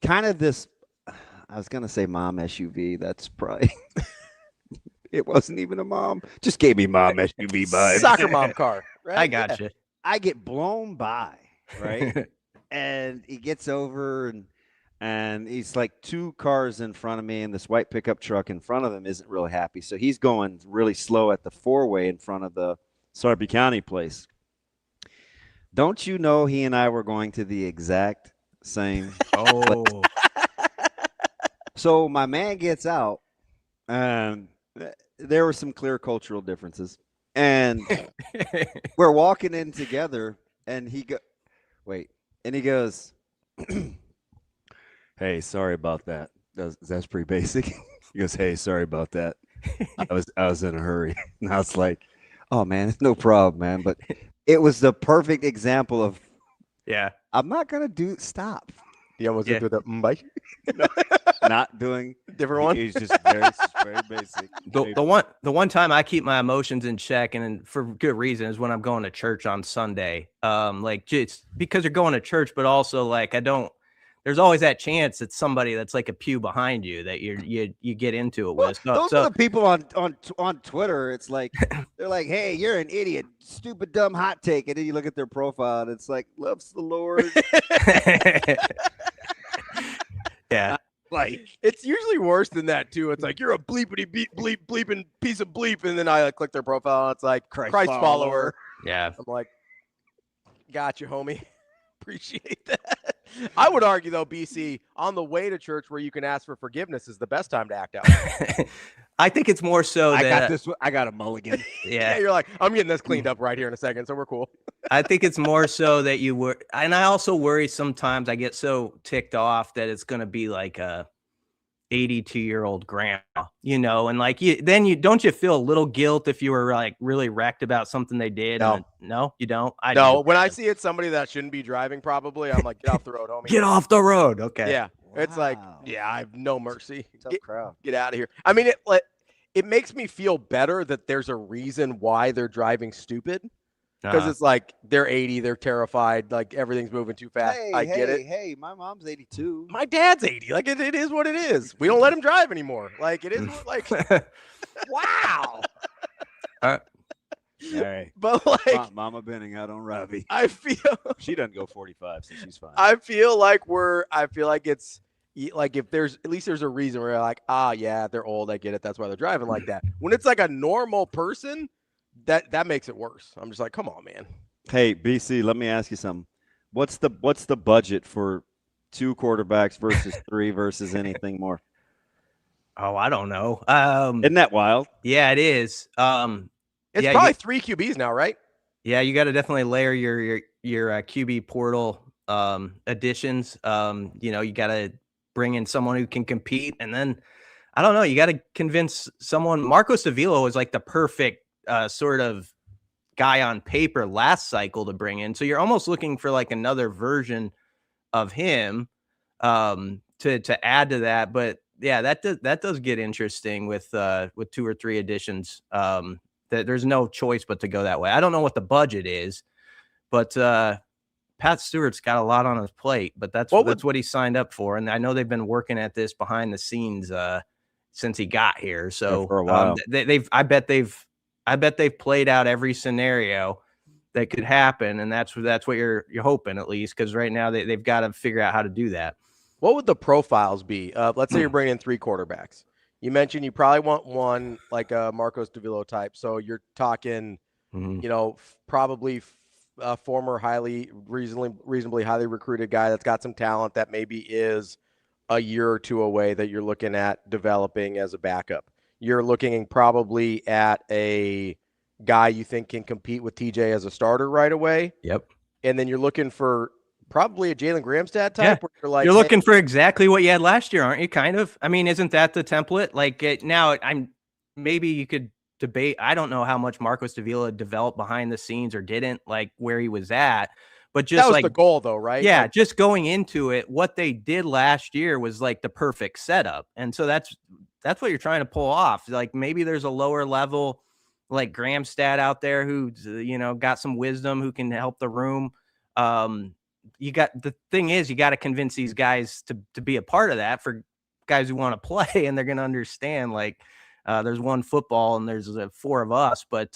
of this, I was going to say mom SUV. That's probably, it wasn't even a mom. Just gave me mom SUV vibes. Soccer mom car. Right? I got you. I get blown by, right? And he gets over and he's like 2 cars in front of me, and this white pickup truck in front of him isn't really happy. So he's going really slow at the 4-way in front of the Sarpy County place. Don't you know he and I were going to the exact same place? So my man gets out, and there were some clear cultural differences. And we're walking in together, and he goes, hey, sorry about that. That's pretty basic. He goes, hey, sorry about that. I was in a hurry. And I was like, oh man, it's no problem, man. But it was the perfect example of, I'm not gonna stop. You almost into the bye. Not doing different one. He's just very basic. The one time I keep my emotions in check, and for good reason, is when I'm going to church on Sunday. Like just because you're going to church, but also like there's always that chance that somebody that's like a pew behind you that you get into it with. Those are the people on Twitter. It's like they're like, hey, you're an idiot, stupid, dumb hot take, and then you look at their profile and it's like, loves the Lord. Yeah. Like it's usually worse than that too. It's like you're a bleeping piece of bleep, and then I click their profile and it's like Christ follower. Yeah. I'm like, got you, homie. Appreciate that. I would argue though, BC, on the way to church where you can ask for forgiveness is the best time to act out. I think it's more so I got a mulligan. Yeah. You're like, I'm getting this cleaned up right here in a second, so we're cool. I think it's more so that and I also worry sometimes I get so ticked off that it's going to be like a 82-year-old grandma, and like don't you feel a little guilt if you were like really wrecked about something they did? No, you don't. When I see it's somebody that shouldn't be driving, probably I'm like, get off the road, homie. Get off the road. Okay. Yeah. Wow. It's like, I have no mercy. Tough crowd. Get out of here. I mean, it makes me feel better that there's a reason why they're driving stupid. Because it's like they're 80, they're terrified, like everything's moving too fast. I get it. Hey, my mom's 82. My dad's 80. Like it is what it is. We don't let him drive anymore. Like it is like wow. All right. But like Mama Benning out on Ravi. I feel she doesn't go 45, so she's fine. I feel like it's like if there's at least there's a reason where you're like, yeah, they're old. I get it. That's why they're driving like that. When it's like a normal person, that makes it worse. I'm just like, come on, man. Hey, BC, let me ask you something. What's the budget for 2 quarterbacks versus 3 versus anything more? Oh, I don't know. Isn't that wild? Yeah, it is. It's probably 3 QBs now, right? Yeah, you got to definitely layer your QB portal additions. You got to bring in someone who can compete, and then I don't know. You got to convince someone. Marcos Davila was like the perfect sort of guy on paper last cycle to bring in. So you're almost looking for like another version of him to add to that. But yeah, that does get interesting with 2 or 3 additions. That there's no choice but to go that way. I don't know what the budget is, but Pat Stewart's got a lot on his plate, but that's what he signed up for. And I know they've been working at this behind the scenes since he got here. So for a while. I bet they've played out every scenario that could happen, and that's what you're hoping, at least, because right now they've got to figure out how to do that. What would the profiles be? Let's say you're bringing in 3 quarterbacks. You mentioned you probably want one like a Marcos Davila type, so you're talking, probably a former reasonably highly recruited guy that's got some talent that maybe is a year or 2 away that you're looking at developing as a backup. You're looking probably at a guy you think can compete with TJ as a starter right away. Yep. And then you're looking for probably a Jalen Gramstad type. Yeah. Where you're looking for exactly what you had last year, aren't you? Kind of. I mean, isn't that the template? Like now, maybe you could debate. I don't know how much Marcos Davila developed behind the scenes or didn't, like where he was at. But just that was the goal, though, right? Yeah, just going into it, what they did last year was like the perfect setup, and so that's what you're trying to pull off. Like maybe there's a lower level like Gramstad out there who's got some wisdom, who can help the room. The thing is, you got to convince these guys to be a part of that for guys who want to play, and they're going to understand like there's one football and there's 4 of us, but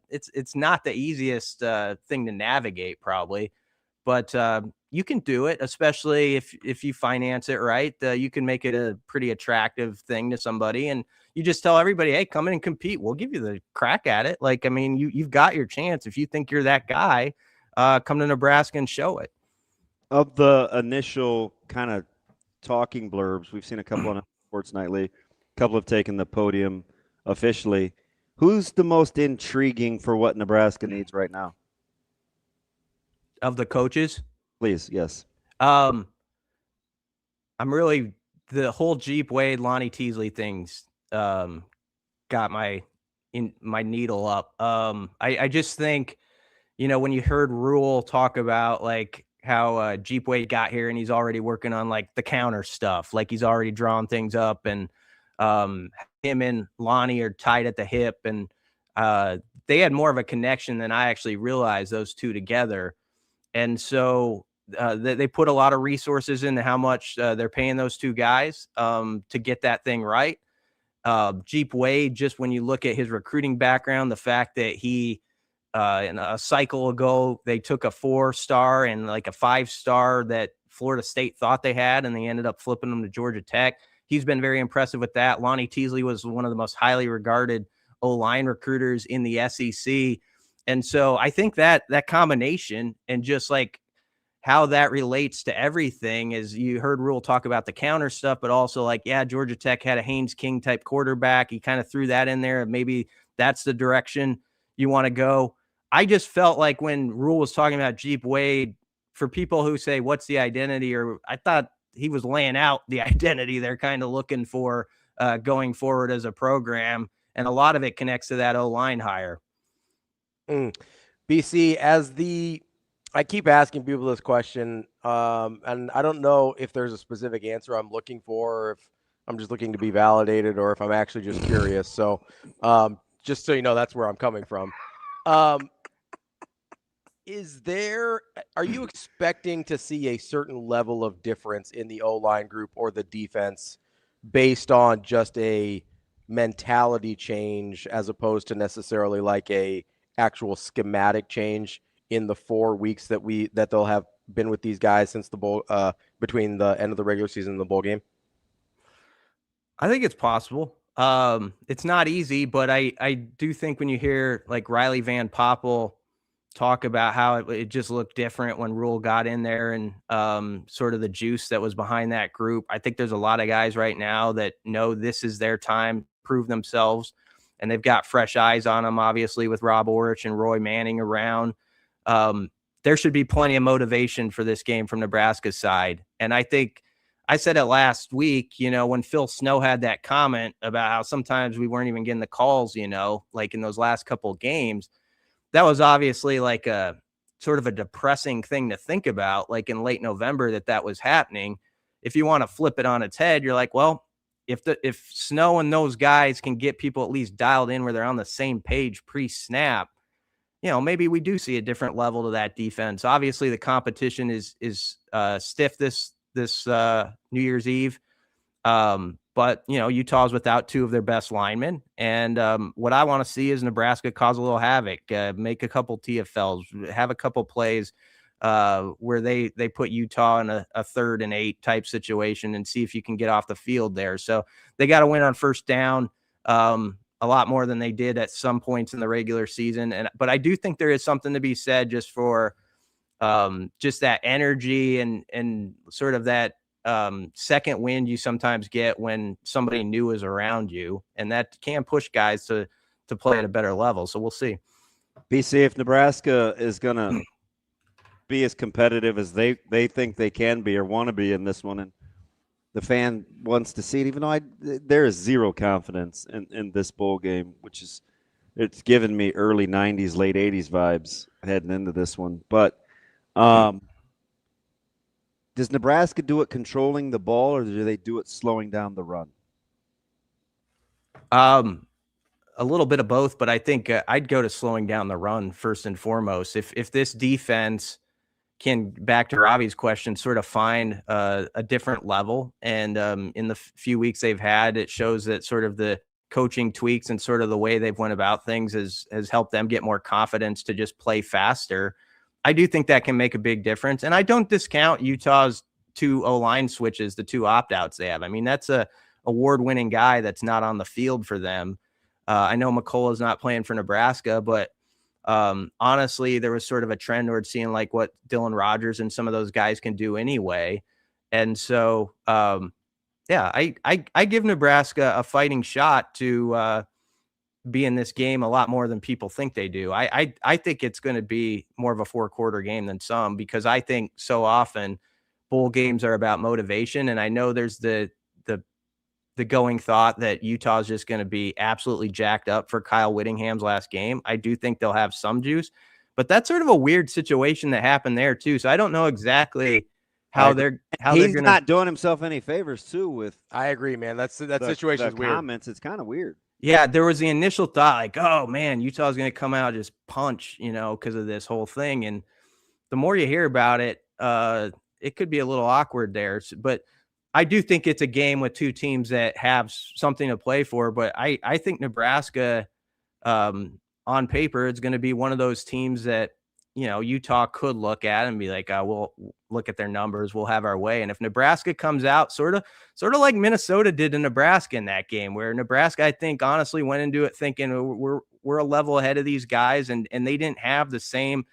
it's not the easiest thing to navigate probably, but you can do it, especially if you finance it right. You can make it a pretty attractive thing to somebody, and you just tell everybody, hey, come in and compete. We'll give you the crack at it. Like, I mean, you've got your chance. If you think you're that guy, come to Nebraska and show it. Of the initial kind of talking blurbs, we've seen a couple on Sports Nightly, a couple have taken the podium officially. Who's the most intriguing for what Nebraska needs right now? Of the coaches? Please, yes. I'm really, the whole Jeep Wade, Lonnie Teasley things got my needle up. I just think, you know, when you heard Rhule talk about like how Jeep Wade got here and he's already working on like the counter stuff, like he's already drawn things up, and him and Lonnie are tied at the hip, and they had more of a connection than I actually realized, those two together. And so they put a lot of resources into how much they're paying those two guys to get that thing right. Jeep Wade, just when you look at his recruiting background, the fact that he in a cycle ago, they took a 4-star and like a 5-star that Florida State thought they had, and they ended up flipping them to Georgia Tech. He's been very impressive with that. Lonnie Teasley was one of the most highly regarded O-line recruiters in the SEC. And so I think that combination and just like how that relates to everything is, you heard Rhule talk about the counter stuff, but also like, yeah, Georgia Tech had a Haynes King type quarterback. He kind of threw that in there. Maybe that's the direction you want to go. I just felt like when Rhule was talking about Jeep Wade, for people who say, what's the identity? Or I thought he was laying out the identity they're kind of looking for going forward as a program. And a lot of it connects to that O-line hire. BC, I keep asking people this question, and I don't know if there's a specific answer I'm looking for, or if I'm just looking to be validated, or if I'm actually just curious. So just so you know, that's where I'm coming from. Are you expecting to see a certain level of difference in the O-line group or the defense based on just a mentality change as opposed to necessarily like a actual schematic change in the 4 weeks that they'll have been with these guys since the bowl, between the end of the regular season and the bowl game? I think it's possible. It's not easy, but I do think when you hear like Riley Van Poppel talk about how it just looked different when Rhule got in there, and sort of the juice that was behind that group, I think there's a lot of guys right now that know this is their time to prove themselves, and they've got fresh eyes on them, obviously, with Rob Orich and Roy Manning around. There should be plenty of motivation for this game from Nebraska's side. And I think I said it last week, you know, when Phil Snow had that comment about how sometimes we weren't even getting the calls, you know, like in those last couple of games, that was obviously like a sort of a depressing thing to think about, like in late November that was happening. If you want to flip it on its head, you're like, well, if Snow and those guys can get people at least dialed in where they're on the same page pre-snap, you know, maybe we do see a different level to that defense. Obviously, the competition is stiff this New Year's Eve. But, you know, Utah's without 2 of their best linemen. And what I want to see is Nebraska cause a little havoc, make a couple TFLs, have a couple plays where they put Utah in a 3rd and 8 type situation and see if you can get off the field there. So they got to win on first down a lot more than they did at some points in the regular season. But I do think there is something to be said just for just that energy and sort of that second wind you sometimes get when somebody new is around you, and that can push guys to play at a better level. So we'll see. BC, if Nebraska is going to be as competitive as they think they can be or want to be in this one, and the fan wants to see it, even though there is zero confidence in this bowl game, which is, it's given me early 90s, late 80s vibes heading into this one. But does Nebraska do it controlling the ball, or do they do it slowing down the run? A little bit of both, but I think I'd go to slowing down the run first and foremost. If this defense can, back to Ravi's question, sort of find a different level, and in the few weeks they've had, it shows that sort of the coaching tweaks and sort of the way they've went about things has helped them get more confidence to just play faster. I do think that can make a big difference. And I don't discount Utah's 2 O-line switches, the 2 opt-outs they have. I mean, that's a award-winning guy that's not on the field for them. I know McCullough's not playing for Nebraska, but honestly, there was sort of a trend towards seeing like what Dylan Rogers and some of those guys can do anyway. And so, yeah, I give Nebraska a fighting shot to be in this game a lot more than people think they do. I think it's going to be more of a 4-quarter game than some, because I think so often bowl games are about motivation. And I know there's the going thought that Utah is just going to be absolutely jacked up for Kyle Whittingham's last game. I do think they'll have some juice, but that's sort of a weird situation that happened there too. So I don't know exactly how he's not doing himself any favors too. With I agree, man. That situation is weird. Comments, it's kind of weird. Yeah, there was the initial thought like, oh man, Utah's going to come out and just punch, because of this whole thing. And the more you hear about it, it could be a little awkward there. But I do think it's a game with two teams that have something to play for. But I think Nebraska, on paper, is going to be one of those teams that, Utah could look at and be like, we'll look at their numbers, we'll have our way. And if Nebraska comes out sort of like Minnesota did to Nebraska in that game, where Nebraska, I think, honestly went into it thinking we're a level ahead of these guys, and they didn't have the same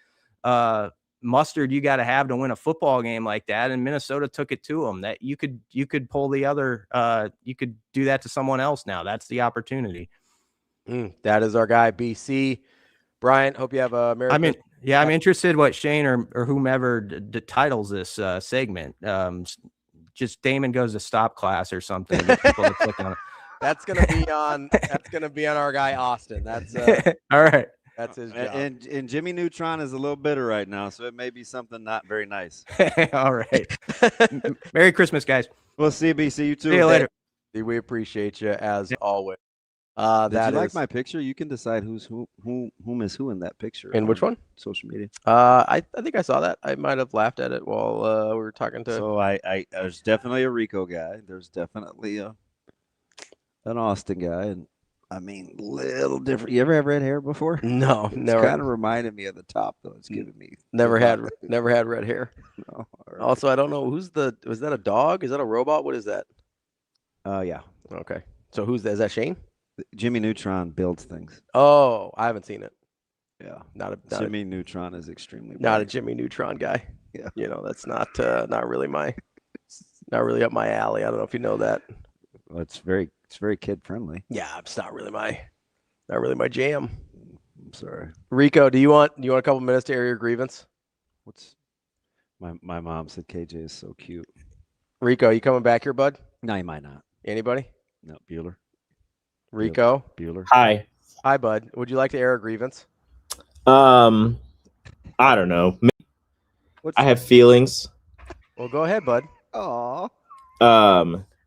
mustard you got to have to win a football game like that. And Minnesota took it to them. That you could pull the other, you could do that to someone else now. That's the opportunity. That is our guy, BC. Brian, hope you have a Merry I'm interested what Shane or whomever titles this segment. Just Damon goes to stop class or something. People to click on it. That's gonna be on our guy Austin. That's all right. That's his job. And Jimmy Neutron is a little bitter right now, so it may be something not very nice. All right. Merry Christmas, guys. We'll see you, BC. You too. See you later. We appreciate you as always. Did you like my picture? You can decide whom is who in that picture. In which one? Social media. I think I saw that. I might have laughed at it while we were talking to. So I there's definitely a Rico guy. There's definitely an Austin guy, and I mean, little different. You ever have red hair before? No, never. It's kind of reminded me of the top though. It's giving me never had red hair. No. Right. Also, I don't know was that a dog? Is that a robot? What is that? Yeah. Okay. So who's that? Is that Shane? Jimmy Neutron builds things. Oh, I haven't seen it. Yeah, Jimmy Neutron is extremely not a Jimmy Neutron guy. Yeah, that's not really up my alley. I don't know if you know that. Well, it's very kid friendly. Yeah, it's not really my jam. I'm sorry, Rico. Do you want a couple minutes to air your grievance? What's my mom said KJ is so cute. Rico, you coming back here, bud? No, you might not. Anybody? No, Bueller. Rico. Bueller. Hi, bud. Would you like to air a grievance? I don't know. I have feelings. Well, go ahead, bud. Aw.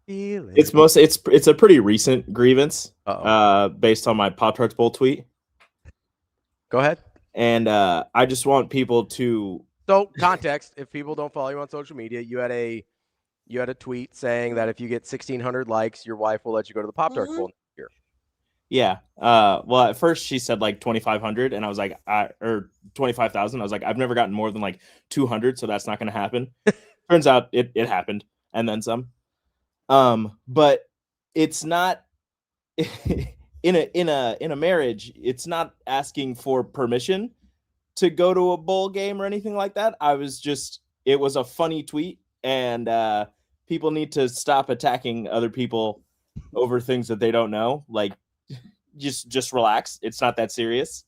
It's a pretty recent grievance. Based on my Pop-Tarts Bowl tweet. Go ahead. And I just want people to. So context: if people don't follow you on social media, you had a tweet saying that if you get 1,600 likes, your wife will let you go to the Pop-Tarts Bowl next year. Yeah. Well, at first she said like 2,500, and I was like, or 25,000. I was like, I've never gotten more than like 200, so that's not going to happen. Turns out it happened, and then some. But it's not in a marriage. It's not asking for permission to go to a bowl game or anything like that. It was a funny tweet, and people need to stop attacking other people over things that they don't know. Like, just relax. It's not that serious.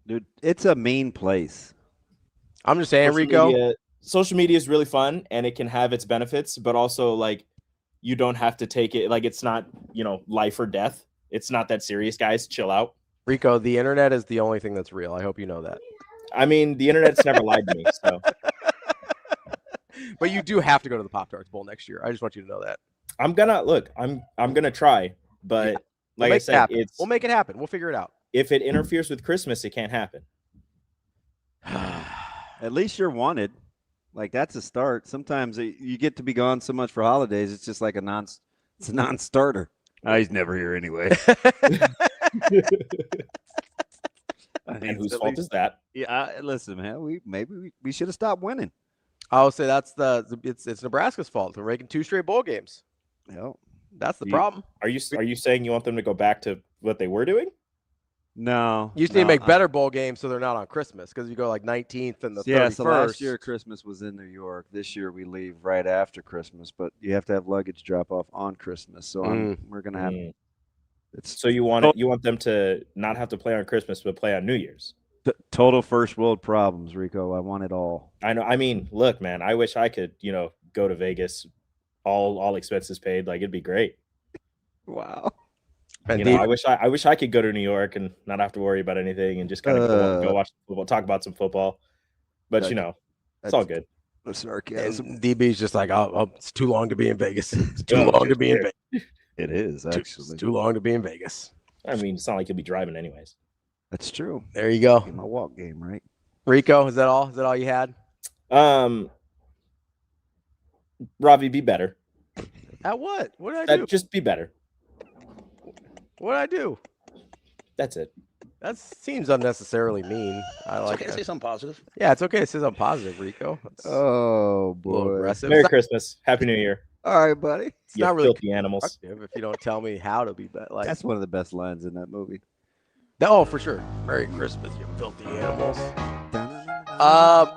Dude, it's a mean place. I'm just saying, Rico. Social media is really fun, and it can have its benefits, but also like you don't have to take it like it's not, life or death. It's not that serious, guys. Chill out. Rico, the internet is the only thing that's real. I hope you know that. I mean, the internet's never lied to me, so. But you do have to go to the Pop-Tarts Bowl next year. I just want you to know that. I'm gonna try, but yeah, like I said, we'll make it happen. We'll figure it out. If it interferes with Christmas, it can't happen. At least you're wanted. Like, that's a start. Sometimes you get to be gone so much for holidays, it's just like a non-starter. He's never here anyway. And whose fault is that? Yeah, listen, man. We should have stopped winning. I would say it's Nebraska's fault. They're making 2 straight bowl games. Yeah. That's the problem. Are you saying you want them to go back to what they were doing? No. You just need to make better bowl games so they're not on Christmas, because you go like 19th and the 31st. Yeah, so last year Christmas was in New York. This year we leave right after Christmas, but you have to have luggage drop off on Christmas. So we're gonna have. So you want them to not have to play on Christmas, but play on New Year's. Total first world problems, Rico. I want it all. I know. I mean, look, man. I wish I could, go to Vegas, all expenses paid. Like it'd be great. Wow. I wish I could go to New York and not have to worry about anything and just kind of go watch football, talk about some football. But it's all good. The sarcasm. And DB's just like, oh, it's too long to be in Vegas. It's too long to be in Vegas. It is actually it's too long to be in Vegas. I mean, it's not like you'll be driving anyways. That's true. There you go. My walk game, right? Rico, is that all? Is that all you had? Ravi, be better. At what? What did I do? Just be better. What did I do? That's it. That seems unnecessarily mean. I like okay to say something positive. Yeah, it's okay to say something positive, Rico. Oh boy. Merry Christmas. Happy New Year. All right, buddy. It's not really filthy animals. If you don't tell me how to be better. Like that's one of the best lines in that movie. Oh, for sure. Merry Christmas, you filthy animals.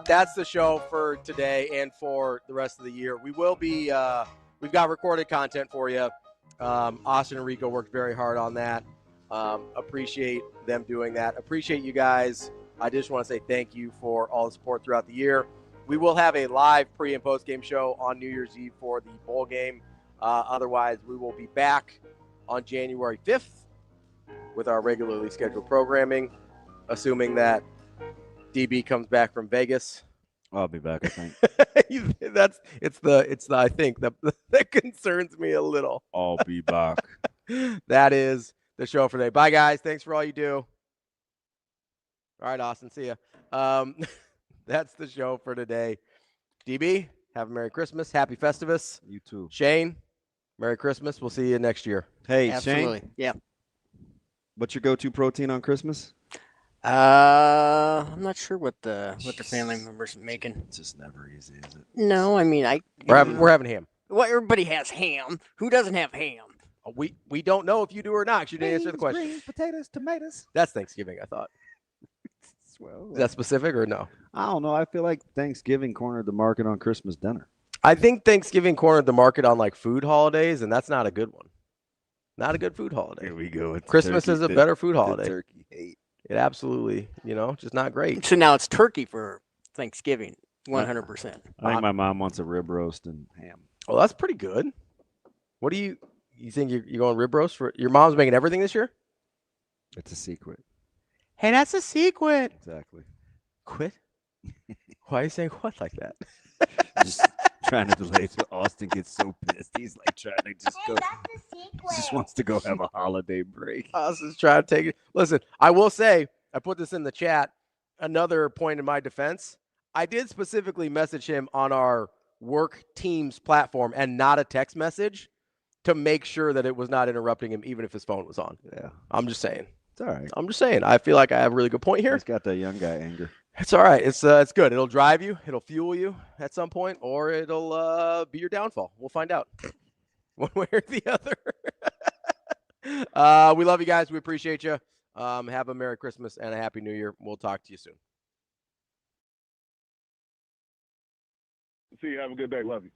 That's the show for today and for the rest of the year. We will be we've got recorded content for you. Austin and Rico worked very hard on that. Appreciate them doing that. Appreciate you guys. I just want to say thank you for all the support throughout the year. We will have a live pre and post game show on New Year's Eve for the bowl game. Otherwise, we will be back on January 5th with our regularly scheduled programming, assuming that DB comes back from Vegas. I'll be back, I think. It's the I think that concerns me a little. I'll be back. That is the show for today. Bye, guys. Thanks for all you do. All right, Austin. See ya. That's the show for today. DB, have a Merry Christmas. Happy Festivus. You too. Shane, Merry Christmas. We'll see you next year. Hey, Absolutely. Shane. Yeah. What's your go-to protein on Christmas? I'm not sure what the family members are making. It's just never easy, is it? No, I mean we're having ham. Well, everybody has ham. Who doesn't have ham? We don't know if you do or not. 'Cause you didn't answer the question. Greens, potatoes, tomatoes. That's Thanksgiving, I thought. Well, is that specific or no? I don't know. I feel like Thanksgiving cornered the market on Christmas dinner. I think Thanksgiving cornered the market on like food holidays, and that's not a good one. Not a good food holiday. Here we go. Christmas is a better food holiday. Turkey hate. It absolutely, just not great. So now it's turkey for Thanksgiving, 100%. I think my mom wants a rib roast and ham. Well, that's pretty good. What do you think you're going rib roast for? Your mom's making everything this year? It's a secret. Hey, that's a secret. Exactly. Quit? Why are you saying what like that? Just trying to delay so Austin gets so pissed. He's like trying to just go. He just wants to go have a holiday break. Austin's trying to take it. Listen, I will say, I put this in the chat. Another point in my defense, I did specifically message him on our work Teams platform and not a text message to make sure that it was not interrupting him, even if his phone was on. Yeah. I'm just saying. It's all right. I'm just saying. I feel like I have a really good point here. He's got that young guy anger. It's all right. It's good. It'll drive you. It'll fuel you at some point, or it'll be your downfall. We'll find out one way or the other. We love you guys. We appreciate you. Have a Merry Christmas and a Happy New Year. We'll talk to you soon. See you. Have a good day. Love you.